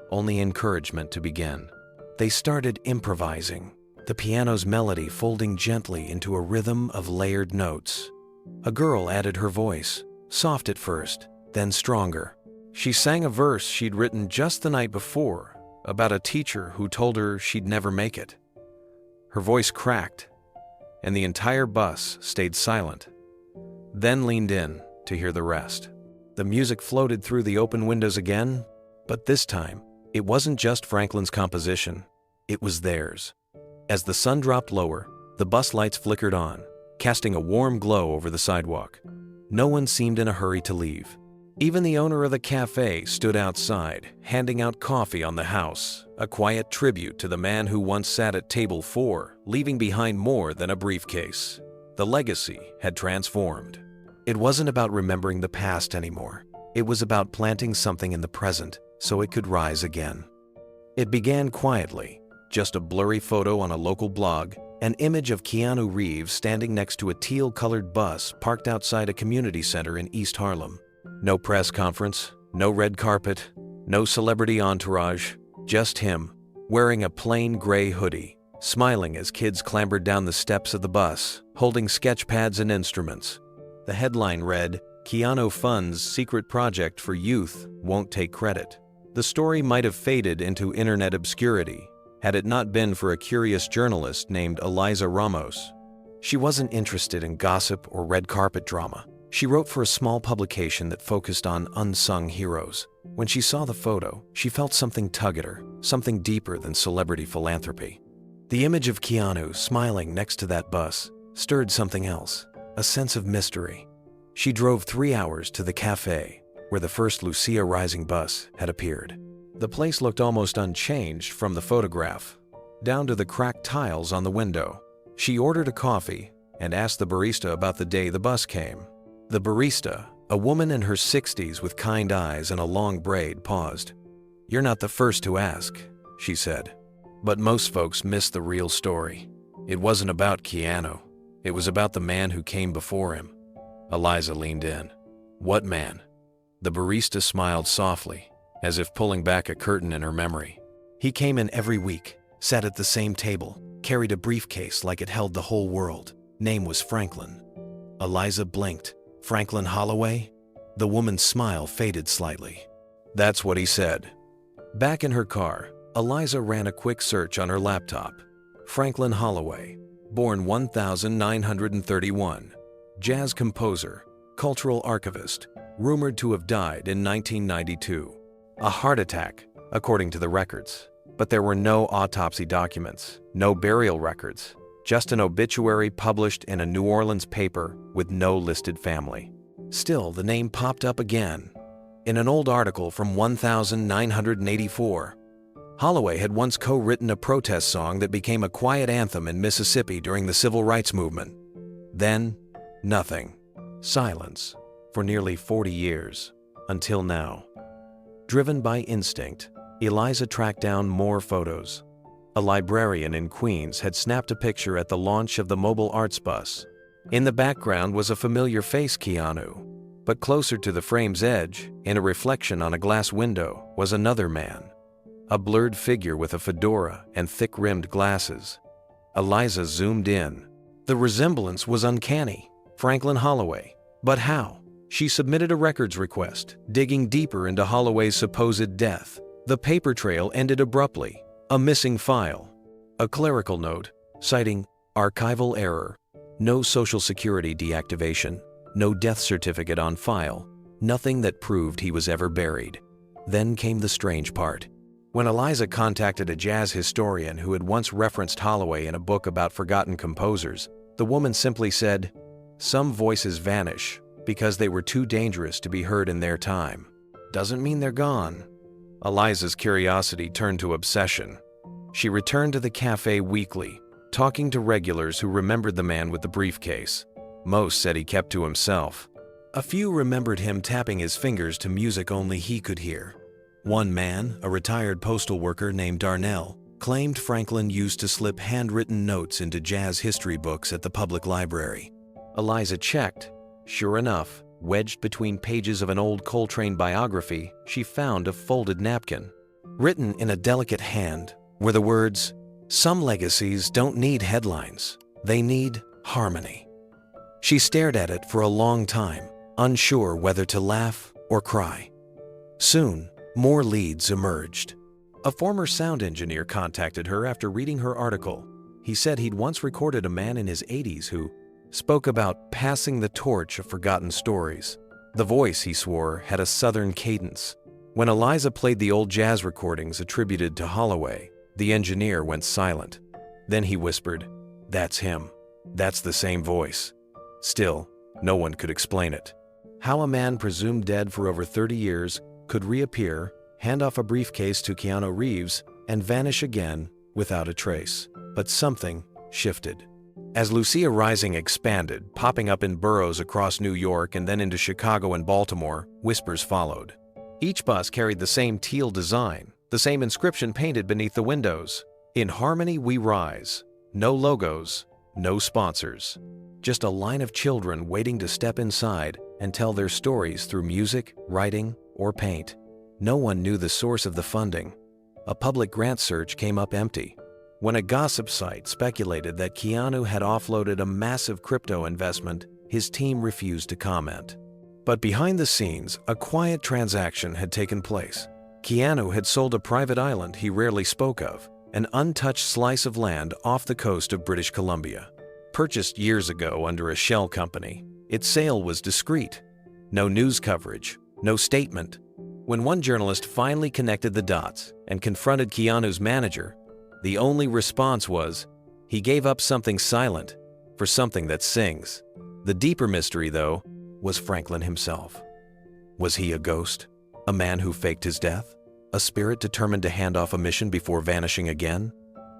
only encouragement to begin. They started improvising, the piano's melody folding gently into a rhythm of layered notes. A girl added her voice, soft at first, then stronger. She sang a verse she'd written just the night before about a teacher who told her she'd never make it. Her voice cracked, and the entire bus stayed silent, then leaned in to hear the rest. The music floated through the open windows again, but this time, it wasn't just Franklin's composition, it was theirs. As the sun dropped lower, the bus lights flickered on, casting a warm glow over the sidewalk. No one seemed in a hurry to leave. Even the owner of the cafe stood outside, handing out coffee on the house, a quiet tribute to the man who once sat at table 4, leaving behind more than a briefcase. The legacy had transformed. It wasn't about remembering the past anymore. It was about planting something in the present so it could rise again. It began quietly, just a blurry photo on a local blog, an image of Keanu Reeves standing next to a teal-colored bus parked outside a community center in East Harlem. No press conference, no red carpet, no celebrity entourage, just him, wearing a plain gray hoodie, smiling as kids clambered down the steps of the bus, holding sketch pads and instruments. The headline read, "Keanu funds secret project for youth, won't take credit." The story might have faded into internet obscurity had it not been for a curious journalist named Eliza Ramos. She wasn't interested in gossip or red carpet drama. She wrote for a small publication that focused on unsung heroes. When she saw the photo, she felt something tug at her, something deeper than celebrity philanthropy. The image of Keanu smiling next to that bus stirred something else, a sense of mystery. She drove 3 hours to the Café, where the first Lucia Rising bus had appeared. The place looked almost unchanged from the photograph, down to the cracked tiles on the window. She ordered a coffee and asked the barista about the day the bus came. The barista, a woman in her 60s with kind eyes and a long braid, paused. "You're not the first to ask," she said. "But most folks miss the real story. It wasn't about Keanu. It was about the man who came before him." Eliza leaned in. "What man?" The barista smiled softly, as if pulling back a curtain in her memory. "He came in every week, sat at the same table, carried a briefcase like it held the whole world. Name was Franklin." Eliza blinked. "Franklin Holloway?" The woman's smile faded slightly. "That's what he said." Back in her car, Eliza ran a quick search on her laptop. Franklin Holloway, born 1931, jazz composer, cultural archivist, rumored to have died in 1992. A heart attack, according to the records. But there were no autopsy documents, no burial records, just an obituary published in a New Orleans paper with no listed family. Still, the name popped up again. In an old article from 1984, Holloway had once co-written a protest song that became a quiet anthem in Mississippi during the Civil Rights Movement. Then, nothing. Silence for nearly 40 years, until now. Driven by instinct, Eliza tracked down more photos. A librarian in Queens had snapped a picture at the launch of the mobile arts bus. In the background was a familiar face, Keanu, but closer to the frame's edge, in a reflection on a glass window, was another man. A blurred figure with a fedora and thick-rimmed glasses. Eliza zoomed in. The resemblance was uncanny. Franklin Holloway. But how? She submitted a records request, digging deeper into Holloway's supposed death. The paper trail ended abruptly. A missing file. A clerical note, citing archival error. No social security deactivation. No death certificate on file. Nothing that proved he was ever buried. Then came the strange part. When Eliza contacted a jazz historian who had once referenced Holloway in a book about forgotten composers, the woman simply said, "Some voices vanish because they were too dangerous to be heard in their time. Doesn't mean they're gone." Eliza's curiosity turned to obsession. She returned to the cafe weekly, talking to regulars who remembered the man with the briefcase. Most said he kept to himself. A few remembered him tapping his fingers to music only he could hear. One man, a retired postal worker named Darnell, claimed Franklin used to slip handwritten notes into jazz history books at the public library. Eliza checked. Sure enough, wedged between pages of an old Coltrane biography, she found a folded napkin. Written in a delicate hand were the words, "Some legacies don't need headlines. They need harmony." She stared at it for a long time, unsure whether to laugh or cry. Soon, more leads emerged. A former sound engineer contacted her after reading her article. He said he'd once recorded a man in his 80s who spoke about passing the torch of forgotten stories. The voice, he swore, had a southern cadence. When Eliza played the old jazz recordings attributed to Holloway, the engineer went silent. Then he whispered, "That's him. That's the same voice." Still, no one could explain it. How a man presumed dead for over 30 years could reappear, hand off a briefcase to Keanu Reeves, and vanish again without a trace. But something shifted. As Lucia Rising expanded, popping up in boroughs across New York and then into Chicago and Baltimore, whispers followed. Each bus carried the same teal design, the same inscription painted beneath the windows. "In harmony we rise." No logos, no sponsors. Just a line of children waiting to step inside and tell their stories through music, writing, or paint. No one knew the source of the funding. A public grant search came up empty. When a gossip site speculated that Keanu had offloaded a massive crypto investment, his team refused to comment. But behind the scenes, a quiet transaction had taken place. Keanu had sold a private island he rarely spoke of, an untouched slice of land off the coast of British Columbia. Purchased years ago under a shell company, its sale was discreet. No news coverage, no statement. When one journalist finally connected the dots and confronted Keanu's manager, the only response was, he gave up something silent for something that sings. The deeper mystery, though, was Franklin himself. Was he a ghost? A man who faked his death? A spirit determined to hand off a mission before vanishing again?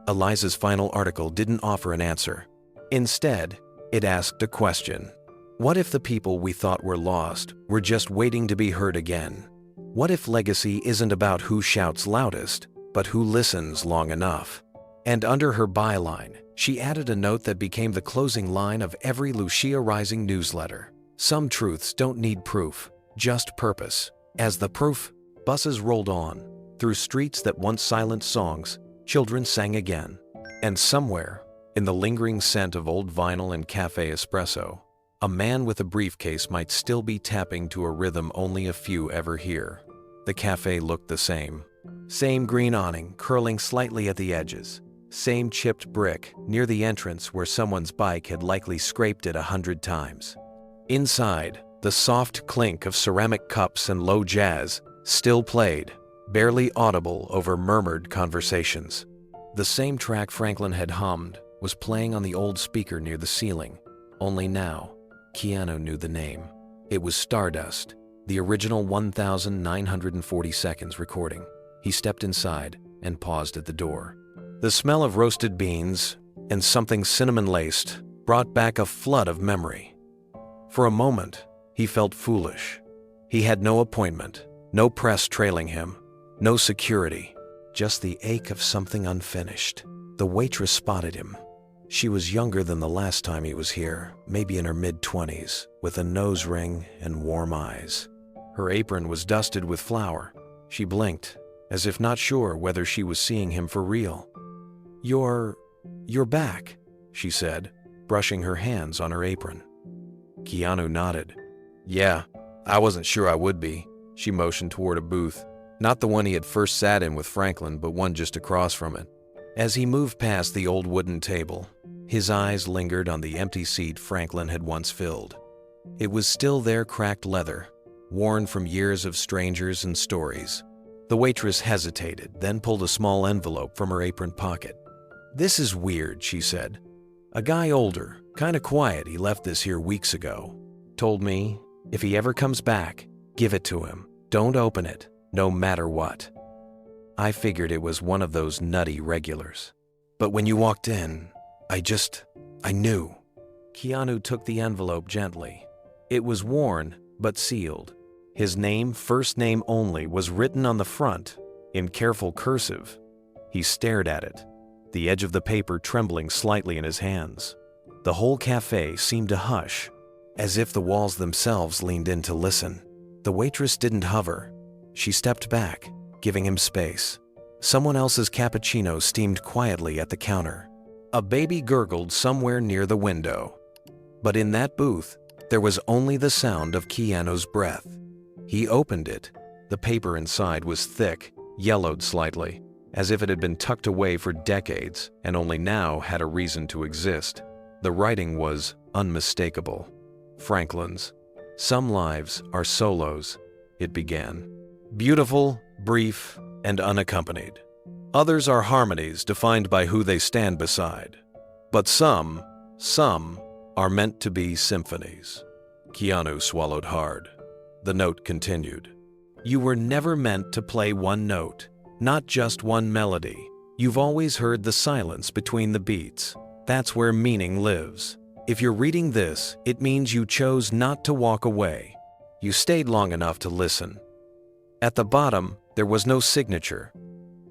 Eliza's final article didn't offer an answer. Instead, it asked a question. What if the people we thought were lost were just waiting to be heard again? What if legacy isn't about who shouts loudest, but who listens long enough? And under her byline, she added a note that became the closing line of every Lucia Rising newsletter. Some truths don't need proof, just purpose. As the proof, buses rolled on. Through streets that once silenced songs, children sang again. And somewhere, in the lingering scent of old vinyl and cafe espresso, a man with a briefcase might still be tapping to a rhythm only a few ever hear. The cafe looked the same. Same green awning curling slightly at the edges. Same chipped brick near the entrance where someone's bike had likely scraped it 100 times. Inside, the soft clink of ceramic cups and low jazz still played, barely audible over murmured conversations. The same track Franklin had hummed was playing on the old speaker near the ceiling. Only now, Keanu knew the name. It was Stardust, the original 1,940 seconds recording. He stepped inside and paused at the door. The smell of roasted beans and something cinnamon-laced brought back a flood of memory. For a moment, he felt foolish. He had no appointment, no press trailing him, no security, just the ache of something unfinished. The waitress spotted him. She was younger than the last time he was here, maybe in her mid-20s, with a nose ring and warm eyes. Her apron was dusted with flour. She blinked, as if not sure whether she was seeing him for real. You're back," she said, brushing her hands on her apron. Keanu nodded. "Yeah, I wasn't sure I would be." She motioned toward a booth, not the one he had first sat in with Franklin, but one just across from it. As he moved past the old wooden table, his eyes lingered on the empty seat Franklin had once filled. It was still their cracked leather, worn from years of strangers and stories. The waitress hesitated, then pulled a small envelope from her apron pocket. "This is weird," she said. "A guy older, kinda quiet, he left this here weeks ago. Told me, if he ever comes back, give it to him. Don't open it, no matter what." I figured it was one of those nutty regulars. But when you walked in, I knew. Keanu took the envelope gently. It was worn, but sealed. His name, first name only, was written on the front, in careful cursive. He stared at it, the edge of the paper trembling slightly in his hands. The whole cafe seemed to hush, as if the walls themselves leaned in to listen. The waitress didn't hover. She stepped back, giving him space. Someone else's cappuccino steamed quietly at the counter. A baby gurgled somewhere near the window. But in that booth, there was only the sound of Keanu's breath. He opened it. The paper inside was thick, yellowed slightly, as if it had been tucked away for decades and only now had a reason to exist. The writing was unmistakable. Franklin's. "Some lives are solos," it began. "Beautiful, brief, and unaccompanied. Others are harmonies defined by who they stand beside. But some are meant to be symphonies." Keanu swallowed hard. The note continued. "You were never meant to play one note, not just one melody. You've always heard the silence between the beats. That's where meaning lives. If you're reading this, it means you chose not to walk away. You stayed long enough to listen." At the bottom, there was no signature,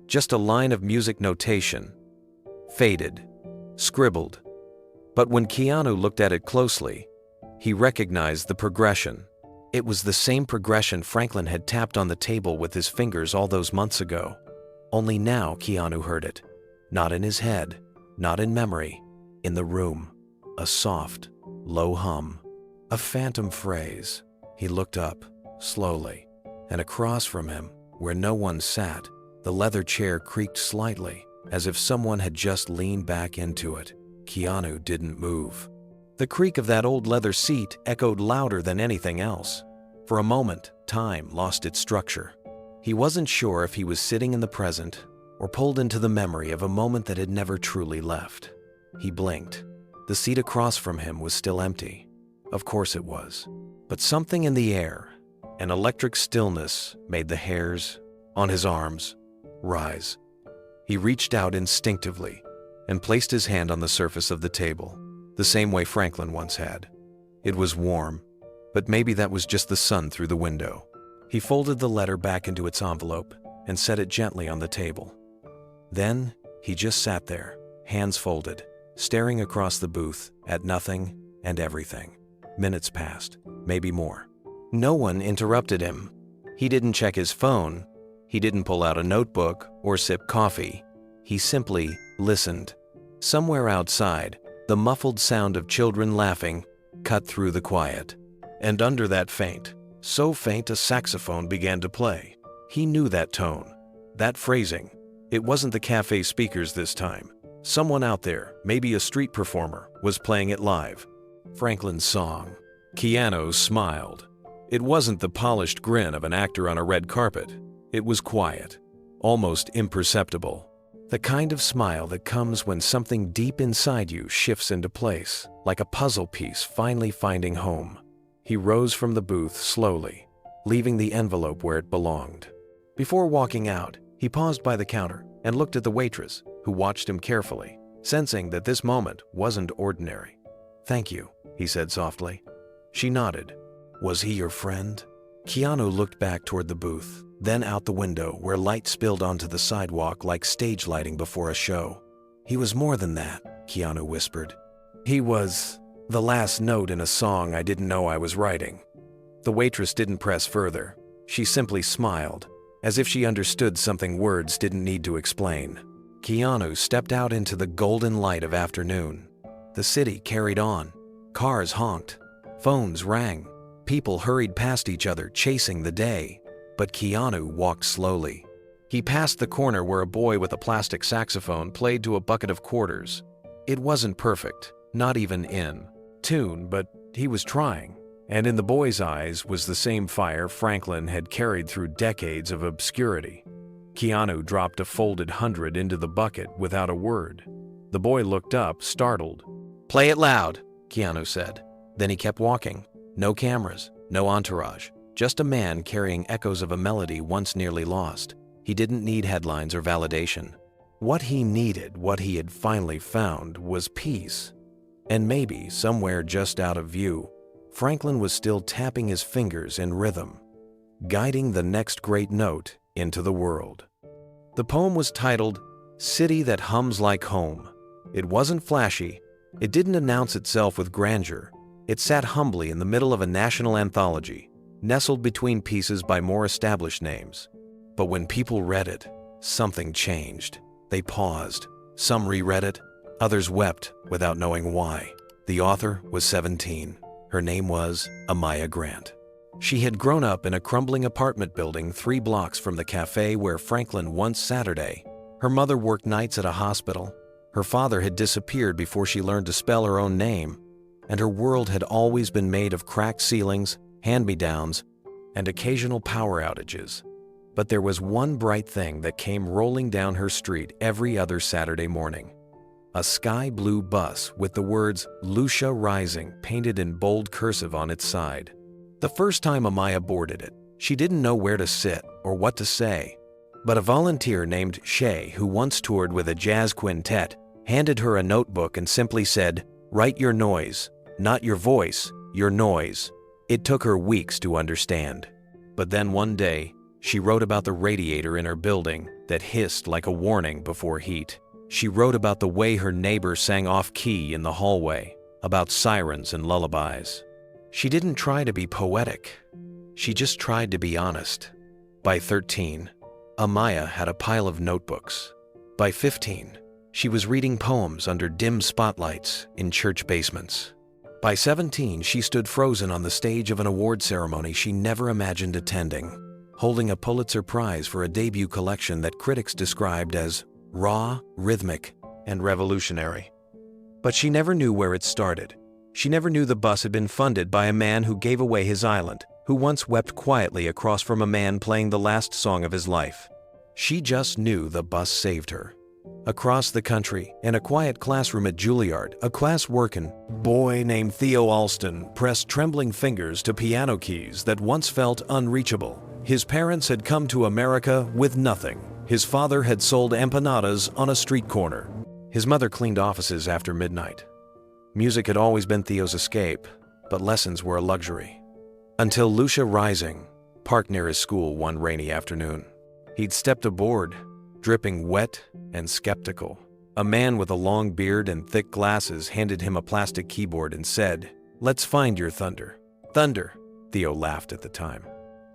just a line of music notation. Faded, scribbled. But when Keanu looked at it closely, he recognized the progression. It was the same progression Franklin had tapped on the table with his fingers all those months ago. Only now Keanu heard it. Not in his head, not in memory, in the room. A soft, low hum. A phantom phrase. He looked up, slowly, and across from him, where no one sat, the leather chair creaked slightly, as if someone had just leaned back into it. Keanu didn't move. The creak of that old leather seat echoed louder than anything else. For a moment, time lost its structure. He wasn't sure if he was sitting in the present or pulled into the memory of a moment that had never truly left. He blinked. The seat across from him was still empty. Of course it was. But something in the air, an electric stillness, made the hairs on his arms rise. He reached out instinctively and placed his hand on the surface of the table, the same way Franklin once had. It was warm, but maybe that was just the sun through the window. He folded the letter back into its envelope and set it gently on the table. Then he just sat there, hands folded, staring across the booth at nothing and everything. Minutes passed, maybe more. No one interrupted him. He didn't check his phone. He didn't pull out a notebook or sip coffee. He simply listened. Somewhere outside, the muffled sound of children laughing cut through the quiet. And under that faint, so faint a saxophone began to play. He knew that tone, that phrasing. It wasn't the cafe speakers this time. Someone out there, maybe a street performer, was playing it live. Franklin's song. Keanu smiled. It wasn't the polished grin of an actor on a red carpet. It was quiet, almost imperceptible. The kind of smile that comes when something deep inside you shifts into place, like a puzzle piece finally finding home. He rose from the booth slowly, leaving the envelope where it belonged. Before walking out, he paused by the counter and looked at the waitress, who watched him carefully, sensing that this moment wasn't ordinary. "Thank you," he said softly. She nodded. "Was he your friend?" Keanu looked back toward the booth, then out the window where light spilled onto the sidewalk like stage lighting before a show. "He was more than that," Keanu whispered. "He was the last note in a song I didn't know I was writing." The waitress didn't press further. She simply smiled, as if she understood something words didn't need to explain. Keanu stepped out into the golden light of afternoon. The city carried on. Cars honked. Phones rang. People hurried past each other, chasing the day. But Keanu walked slowly. He passed the corner where a boy with a plastic saxophone played to a bucket of quarters. It wasn't perfect, not even in tune, but he was trying. And in the boy's eyes was the same fire Franklin had carried through decades of obscurity. Keanu dropped a folded 100 into the bucket without a word. The boy looked up, startled. "Play it loud," Keanu said. Then he kept walking. No cameras, no entourage, just a man carrying echoes of a melody once nearly lost. He didn't need headlines or validation. What he needed, what he had finally found, was peace. And maybe, somewhere just out of view, Franklin was still tapping his fingers in rhythm, guiding the next great note into the world. The poem was titled, "City That Hums Like Home." It wasn't flashy. It didn't announce itself with grandeur. It sat humbly in the middle of a national anthology, nestled between pieces by more established names. But when people read it, something changed. They paused. Some reread it. Others wept without knowing why. The author was 17. Her name was Amaya Grant. She had grown up in a crumbling apartment building 3 blocks from the cafe where Franklin once Saturday. Her mother worked nights at a hospital. Her father had disappeared before she learned to spell her own name, and her world had always been made of cracked ceilings, hand-me-downs, and occasional power outages. But there was one bright thing that came rolling down her street every other Saturday morning. A sky blue bus with the words Lucia Rising painted in bold cursive on its side. The first time Amaya boarded it, she didn't know where to sit or what to say. But a volunteer named Shay, who once toured with a jazz quintet, handed her a notebook and simply said, "Write your noise, not your voice, your noise." It took her weeks to understand. But then one day, she wrote about the radiator in her building that hissed like a warning before heat. She wrote about the way her neighbor sang off-key in the hallway, about sirens and lullabies. She didn't try to be poetic. She just tried to be honest. By 13, Amaya had a pile of notebooks. By 15, she was reading poems under dim spotlights in church basements. By 17, she stood frozen on the stage of an award ceremony she never imagined attending, holding a Pulitzer Prize for a debut collection that critics described as raw, rhythmic, and revolutionary. But she never knew where it started. She never knew the bus had been funded by a man who gave away his island, who once wept quietly across from a man playing the last song of his life. She just knew the bus saved her. Across the country, in a quiet classroom at Juilliard, a class-working boy named Theo Alston pressed trembling fingers to piano keys that once felt unreachable. His parents had come to America with nothing. His father had sold empanadas on a street corner. His mother cleaned offices after midnight. Music had always been Theo's escape, but lessons were a luxury. Until Lucia Rising parked near his school one rainy afternoon. He'd stepped aboard, dripping wet and skeptical. A man with a long beard and thick glasses handed him a plastic keyboard and said, "Let's find your thunder." Thunder, Theo laughed at the time.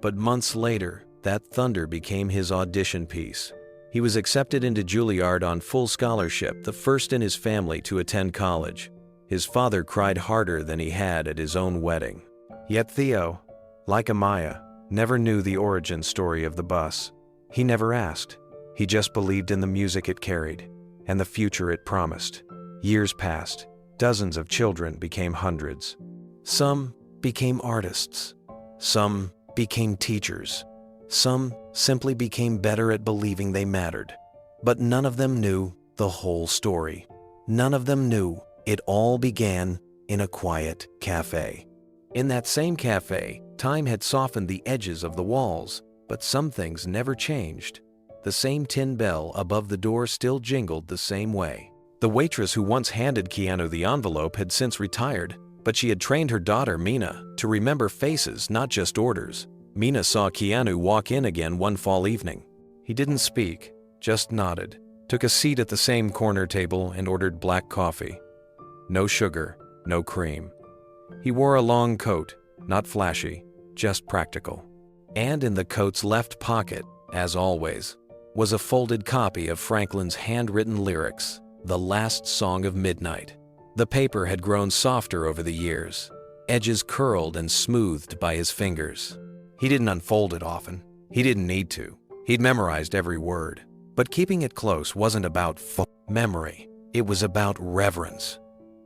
But months later, that thunder became his audition piece. He was accepted into Juilliard on full scholarship, the first in his family to attend college. His father cried harder than he had at his own wedding. Yet Theo, like Amaya, never knew the origin story of the bus. He never asked. He just believed in the music it carried and the future it promised. Years passed. Dozens of children became hundreds. Some became artists. Some became teachers. Some simply became better at believing they mattered. But none of them knew the whole story. None of them knew it all began in a quiet cafe. In that same cafe, time had softened the edges of the walls, but some things never changed. The same tin bell above the door still jingled the same way. The waitress who once handed Keanu the envelope had since retired, but she had trained her daughter, Mina, to remember faces, not just orders. Mina saw Keanu walk in again one fall evening. He didn't speak, just nodded, took a seat at the same corner table and ordered black coffee. No sugar, no cream. He wore a long coat, not flashy, just practical. And in the coat's left pocket, as always, was a folded copy of Franklin's handwritten lyrics, The Last Song of Midnight. The paper had grown softer over the years, edges curled and smoothed by his fingers. He didn't unfold it often. He didn't need to. He'd memorized every word. But keeping it close wasn't about memory. It was about reverence.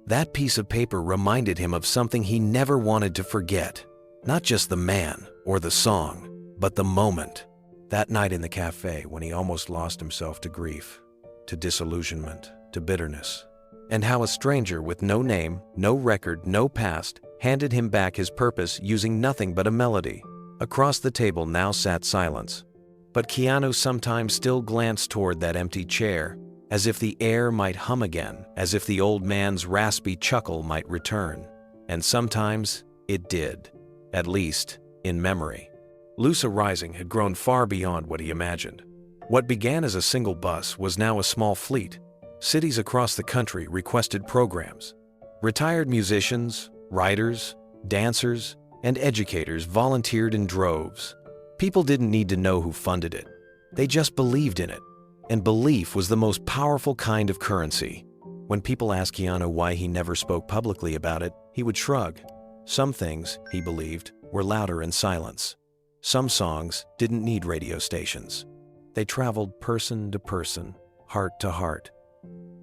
That piece of paper reminded him of something he never wanted to forget. Not just the man or the song, but the moment. That night in the cafe when he almost lost himself to grief, to disillusionment, to bitterness. And how a stranger with no name, no record, no past, handed him back his purpose using nothing but a melody. Across the table now sat silence. But Keanu sometimes still glanced toward that empty chair, as if the air might hum again, as if the old man's raspy chuckle might return. And sometimes it did, at least in memory. Lucia Rising had grown far beyond what he imagined. What began as a single bus was now a small fleet. Cities across the country requested programs. Retired musicians, writers, dancers, and educators volunteered in droves. People didn't need to know who funded it. They just believed in it. And belief was the most powerful kind of currency. When people asked Keanu why he never spoke publicly about it, he would shrug. Some things, he believed, were louder in silence. Some songs didn't need radio stations. They traveled person to person, heart to heart.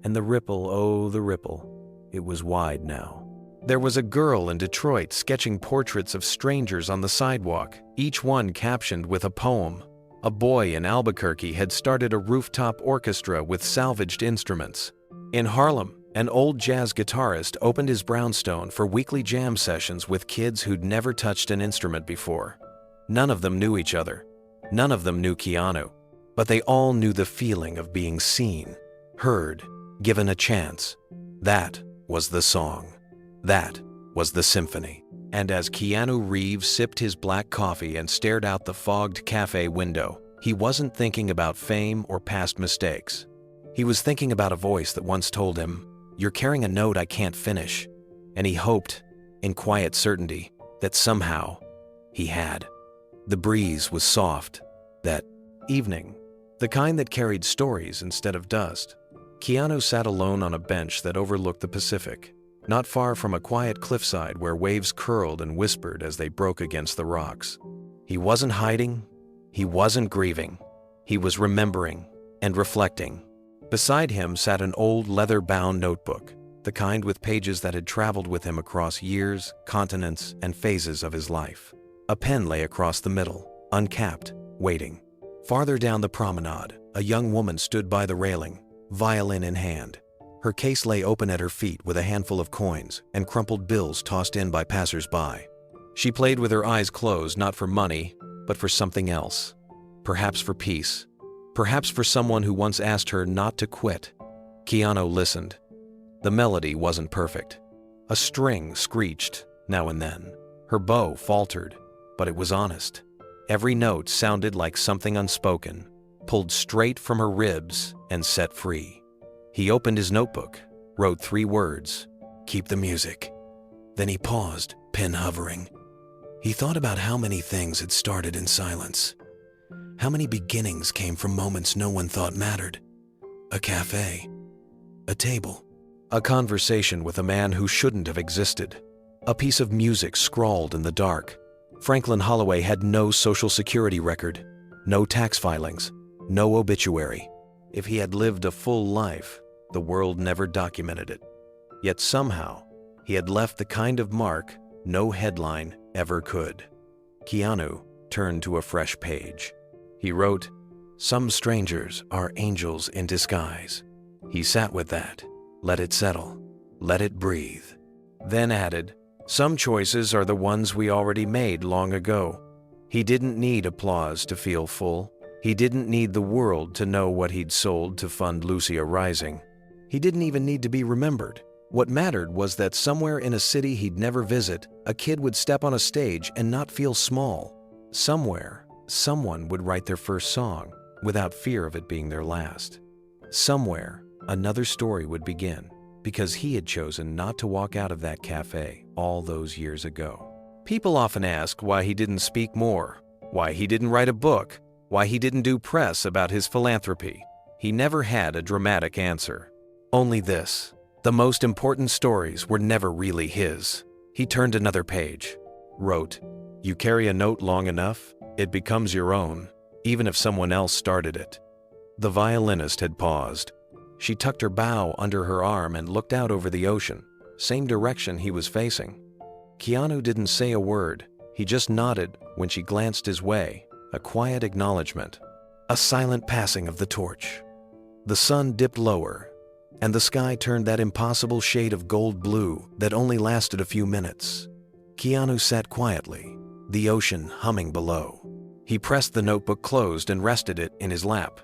And the ripple, oh the ripple, it was wide now. There was a girl in Detroit sketching portraits of strangers on the sidewalk, each one captioned with a poem. A boy in Albuquerque had started a rooftop orchestra with salvaged instruments. In Harlem, an old jazz guitarist opened his brownstone for weekly jam sessions with kids who'd never touched an instrument before. None of them knew each other. None of them knew Keanu. But they all knew the feeling of being seen, heard, given a chance. That was the song. That was the symphony. And as Keanu Reeves sipped his black coffee and stared out the fogged cafe window, he wasn't thinking about fame or past mistakes. He was thinking about a voice that once told him, "You're carrying a note I can't finish." And he hoped, in quiet certainty, that somehow he had. The breeze was soft, that evening, the kind that carried stories instead of dust. Keanu sat alone on a bench that overlooked the Pacific, not far from a quiet cliffside where waves curled and whispered as they broke against the rocks. He wasn't hiding, he wasn't grieving, he was remembering and reflecting. Beside him sat an old leather-bound notebook, the kind with pages that had traveled with him across years, continents, and phases of his life. A pen lay across the middle, uncapped, waiting. Farther down the promenade, a young woman stood by the railing, violin in hand. Her case lay open at her feet with a handful of coins and crumpled bills tossed in by passers-by. She played with her eyes closed, not for money, but for something else. Perhaps for peace. Perhaps for someone who once asked her not to quit. Keanu listened. The melody wasn't perfect. A string screeched now and then. Her bow faltered, but it was honest. Every note sounded like something unspoken, pulled straight from her ribs and set free. He opened his notebook, wrote 3 words, "Keep the music." Then he paused, pen hovering. He thought about how many things had started in silence. How many beginnings came from moments no one thought mattered. A cafe, a table, a conversation with a man who shouldn't have existed, a piece of music scrawled in the dark. Franklin Holloway had no social security record, no tax filings, no obituary. If he had lived a full life, the world never documented it. Yet somehow, he had left the kind of mark no headline ever could. Keanu turned to a fresh page. He wrote, "Some strangers are angels in disguise." He sat with that, let it settle, let it breathe. Then added, "Some choices are the ones we already made long ago." He didn't need applause to feel full. He didn't need the world to know what he'd sold to fund Lucia Rising. He didn't even need to be remembered. What mattered was that somewhere in a city he'd never visit, a kid would step on a stage and not feel small. Somewhere, someone would write their first song without fear of it being their last. Somewhere, another story would begin because he had chosen not to walk out of that cafe all those years ago. People often ask why he didn't speak more, why he didn't write a book, why he didn't do press about his philanthropy. He never had a dramatic answer. Only this: the most important stories were never really his. He turned another page, wrote, "You carry a note long enough, it becomes your own, even if someone else started it." The violinist had paused. She tucked her bow under her arm and looked out over the ocean. same direction he was facing. Keanu didn't say a word, he just nodded when she glanced his way, a quiet acknowledgement, a silent passing of the torch. The sun dipped lower, and the sky turned that impossible shade of gold blue that only lasted a few minutes. Keanu sat quietly, the ocean humming below. He pressed the notebook closed and rested it in his lap.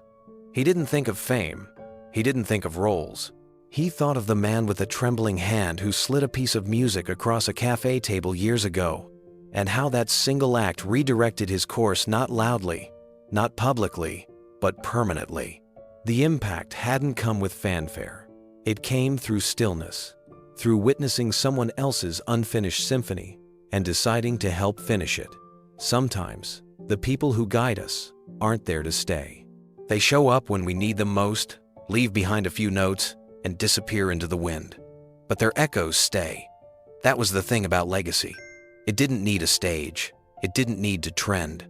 He didn't think of fame. He didn't think of roles. He thought of the man with a trembling hand who slid a piece of music across a cafe table years ago, and how that single act redirected his course not loudly, not publicly, but permanently. The impact hadn't come with fanfare. It came through stillness, through witnessing someone else's unfinished symphony and deciding to help finish it. Sometimes, the people who guide us aren't there to stay. They show up when we need them most, leave behind a few notes, and disappear into the wind. But their echoes stay. That was the thing about legacy. It didn't need a stage. It didn't need to trend.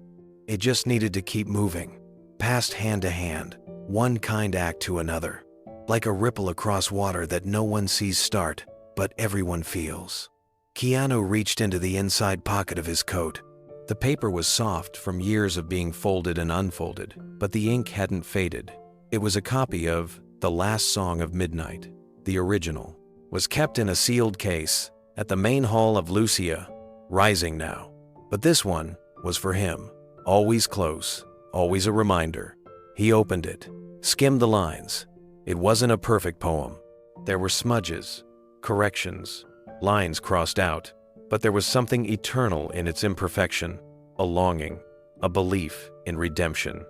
It just needed to keep moving, passed hand to hand, one kind act to another, like a ripple across water that no one sees start, but everyone feels. Keanu reached into the inside pocket of his coat. The paper was soft from years of being folded and unfolded, but the ink hadn't faded. It was a copy of The Last Song of Midnight. The original was kept in a sealed case at the main hall of Lucia Rising now. But this one was for him, always close, always a reminder. He opened it, skimmed the lines. It wasn't a perfect poem. There were smudges, corrections, lines crossed out, but there was something eternal in its imperfection, a longing, a belief in redemption,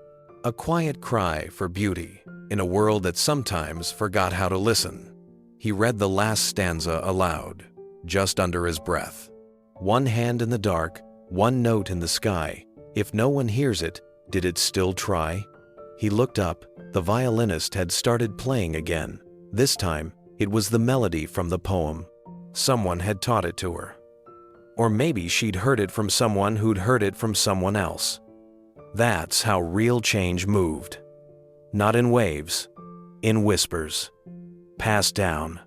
a quiet cry for beauty in a world that sometimes forgot how to listen. He read the last stanza aloud, just under his breath. One hand in the dark, one note in the sky. If no one hears it, did it still try? He looked up. The violinist had started playing again. This time, it was the melody from the poem. Someone had taught it to her. Or maybe she'd heard it from someone who'd heard it from someone else. That's how real change moved. Not in waves, in whispers. Passed down,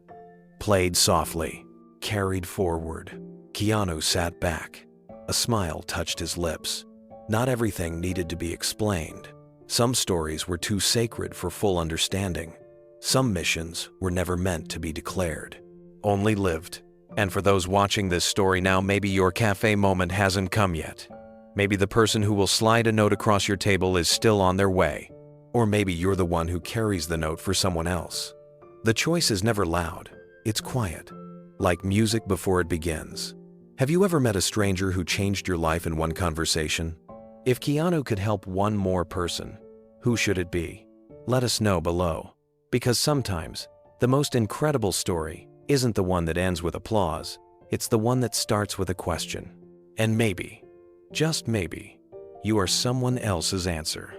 played softly, carried forward. Keanu sat back. A smile touched his lips. Not everything needed to be explained. Some stories were too sacred for full understanding. Some missions were never meant to be declared, only lived. And for those watching this story now, maybe your cafe moment hasn't come yet. Maybe the person who will slide a note across your table is still on their way. Or maybe you're the one who carries the note for someone else. The choice is never loud. It's quiet, like music before it begins. Have you ever met a stranger who changed your life in one conversation? If Keanu could help one more person, who should it be? Let us know below. Because sometimes, the most incredible story isn't the one that ends with applause. It's the one that starts with a question. And maybe, just maybe, you are someone else's answer.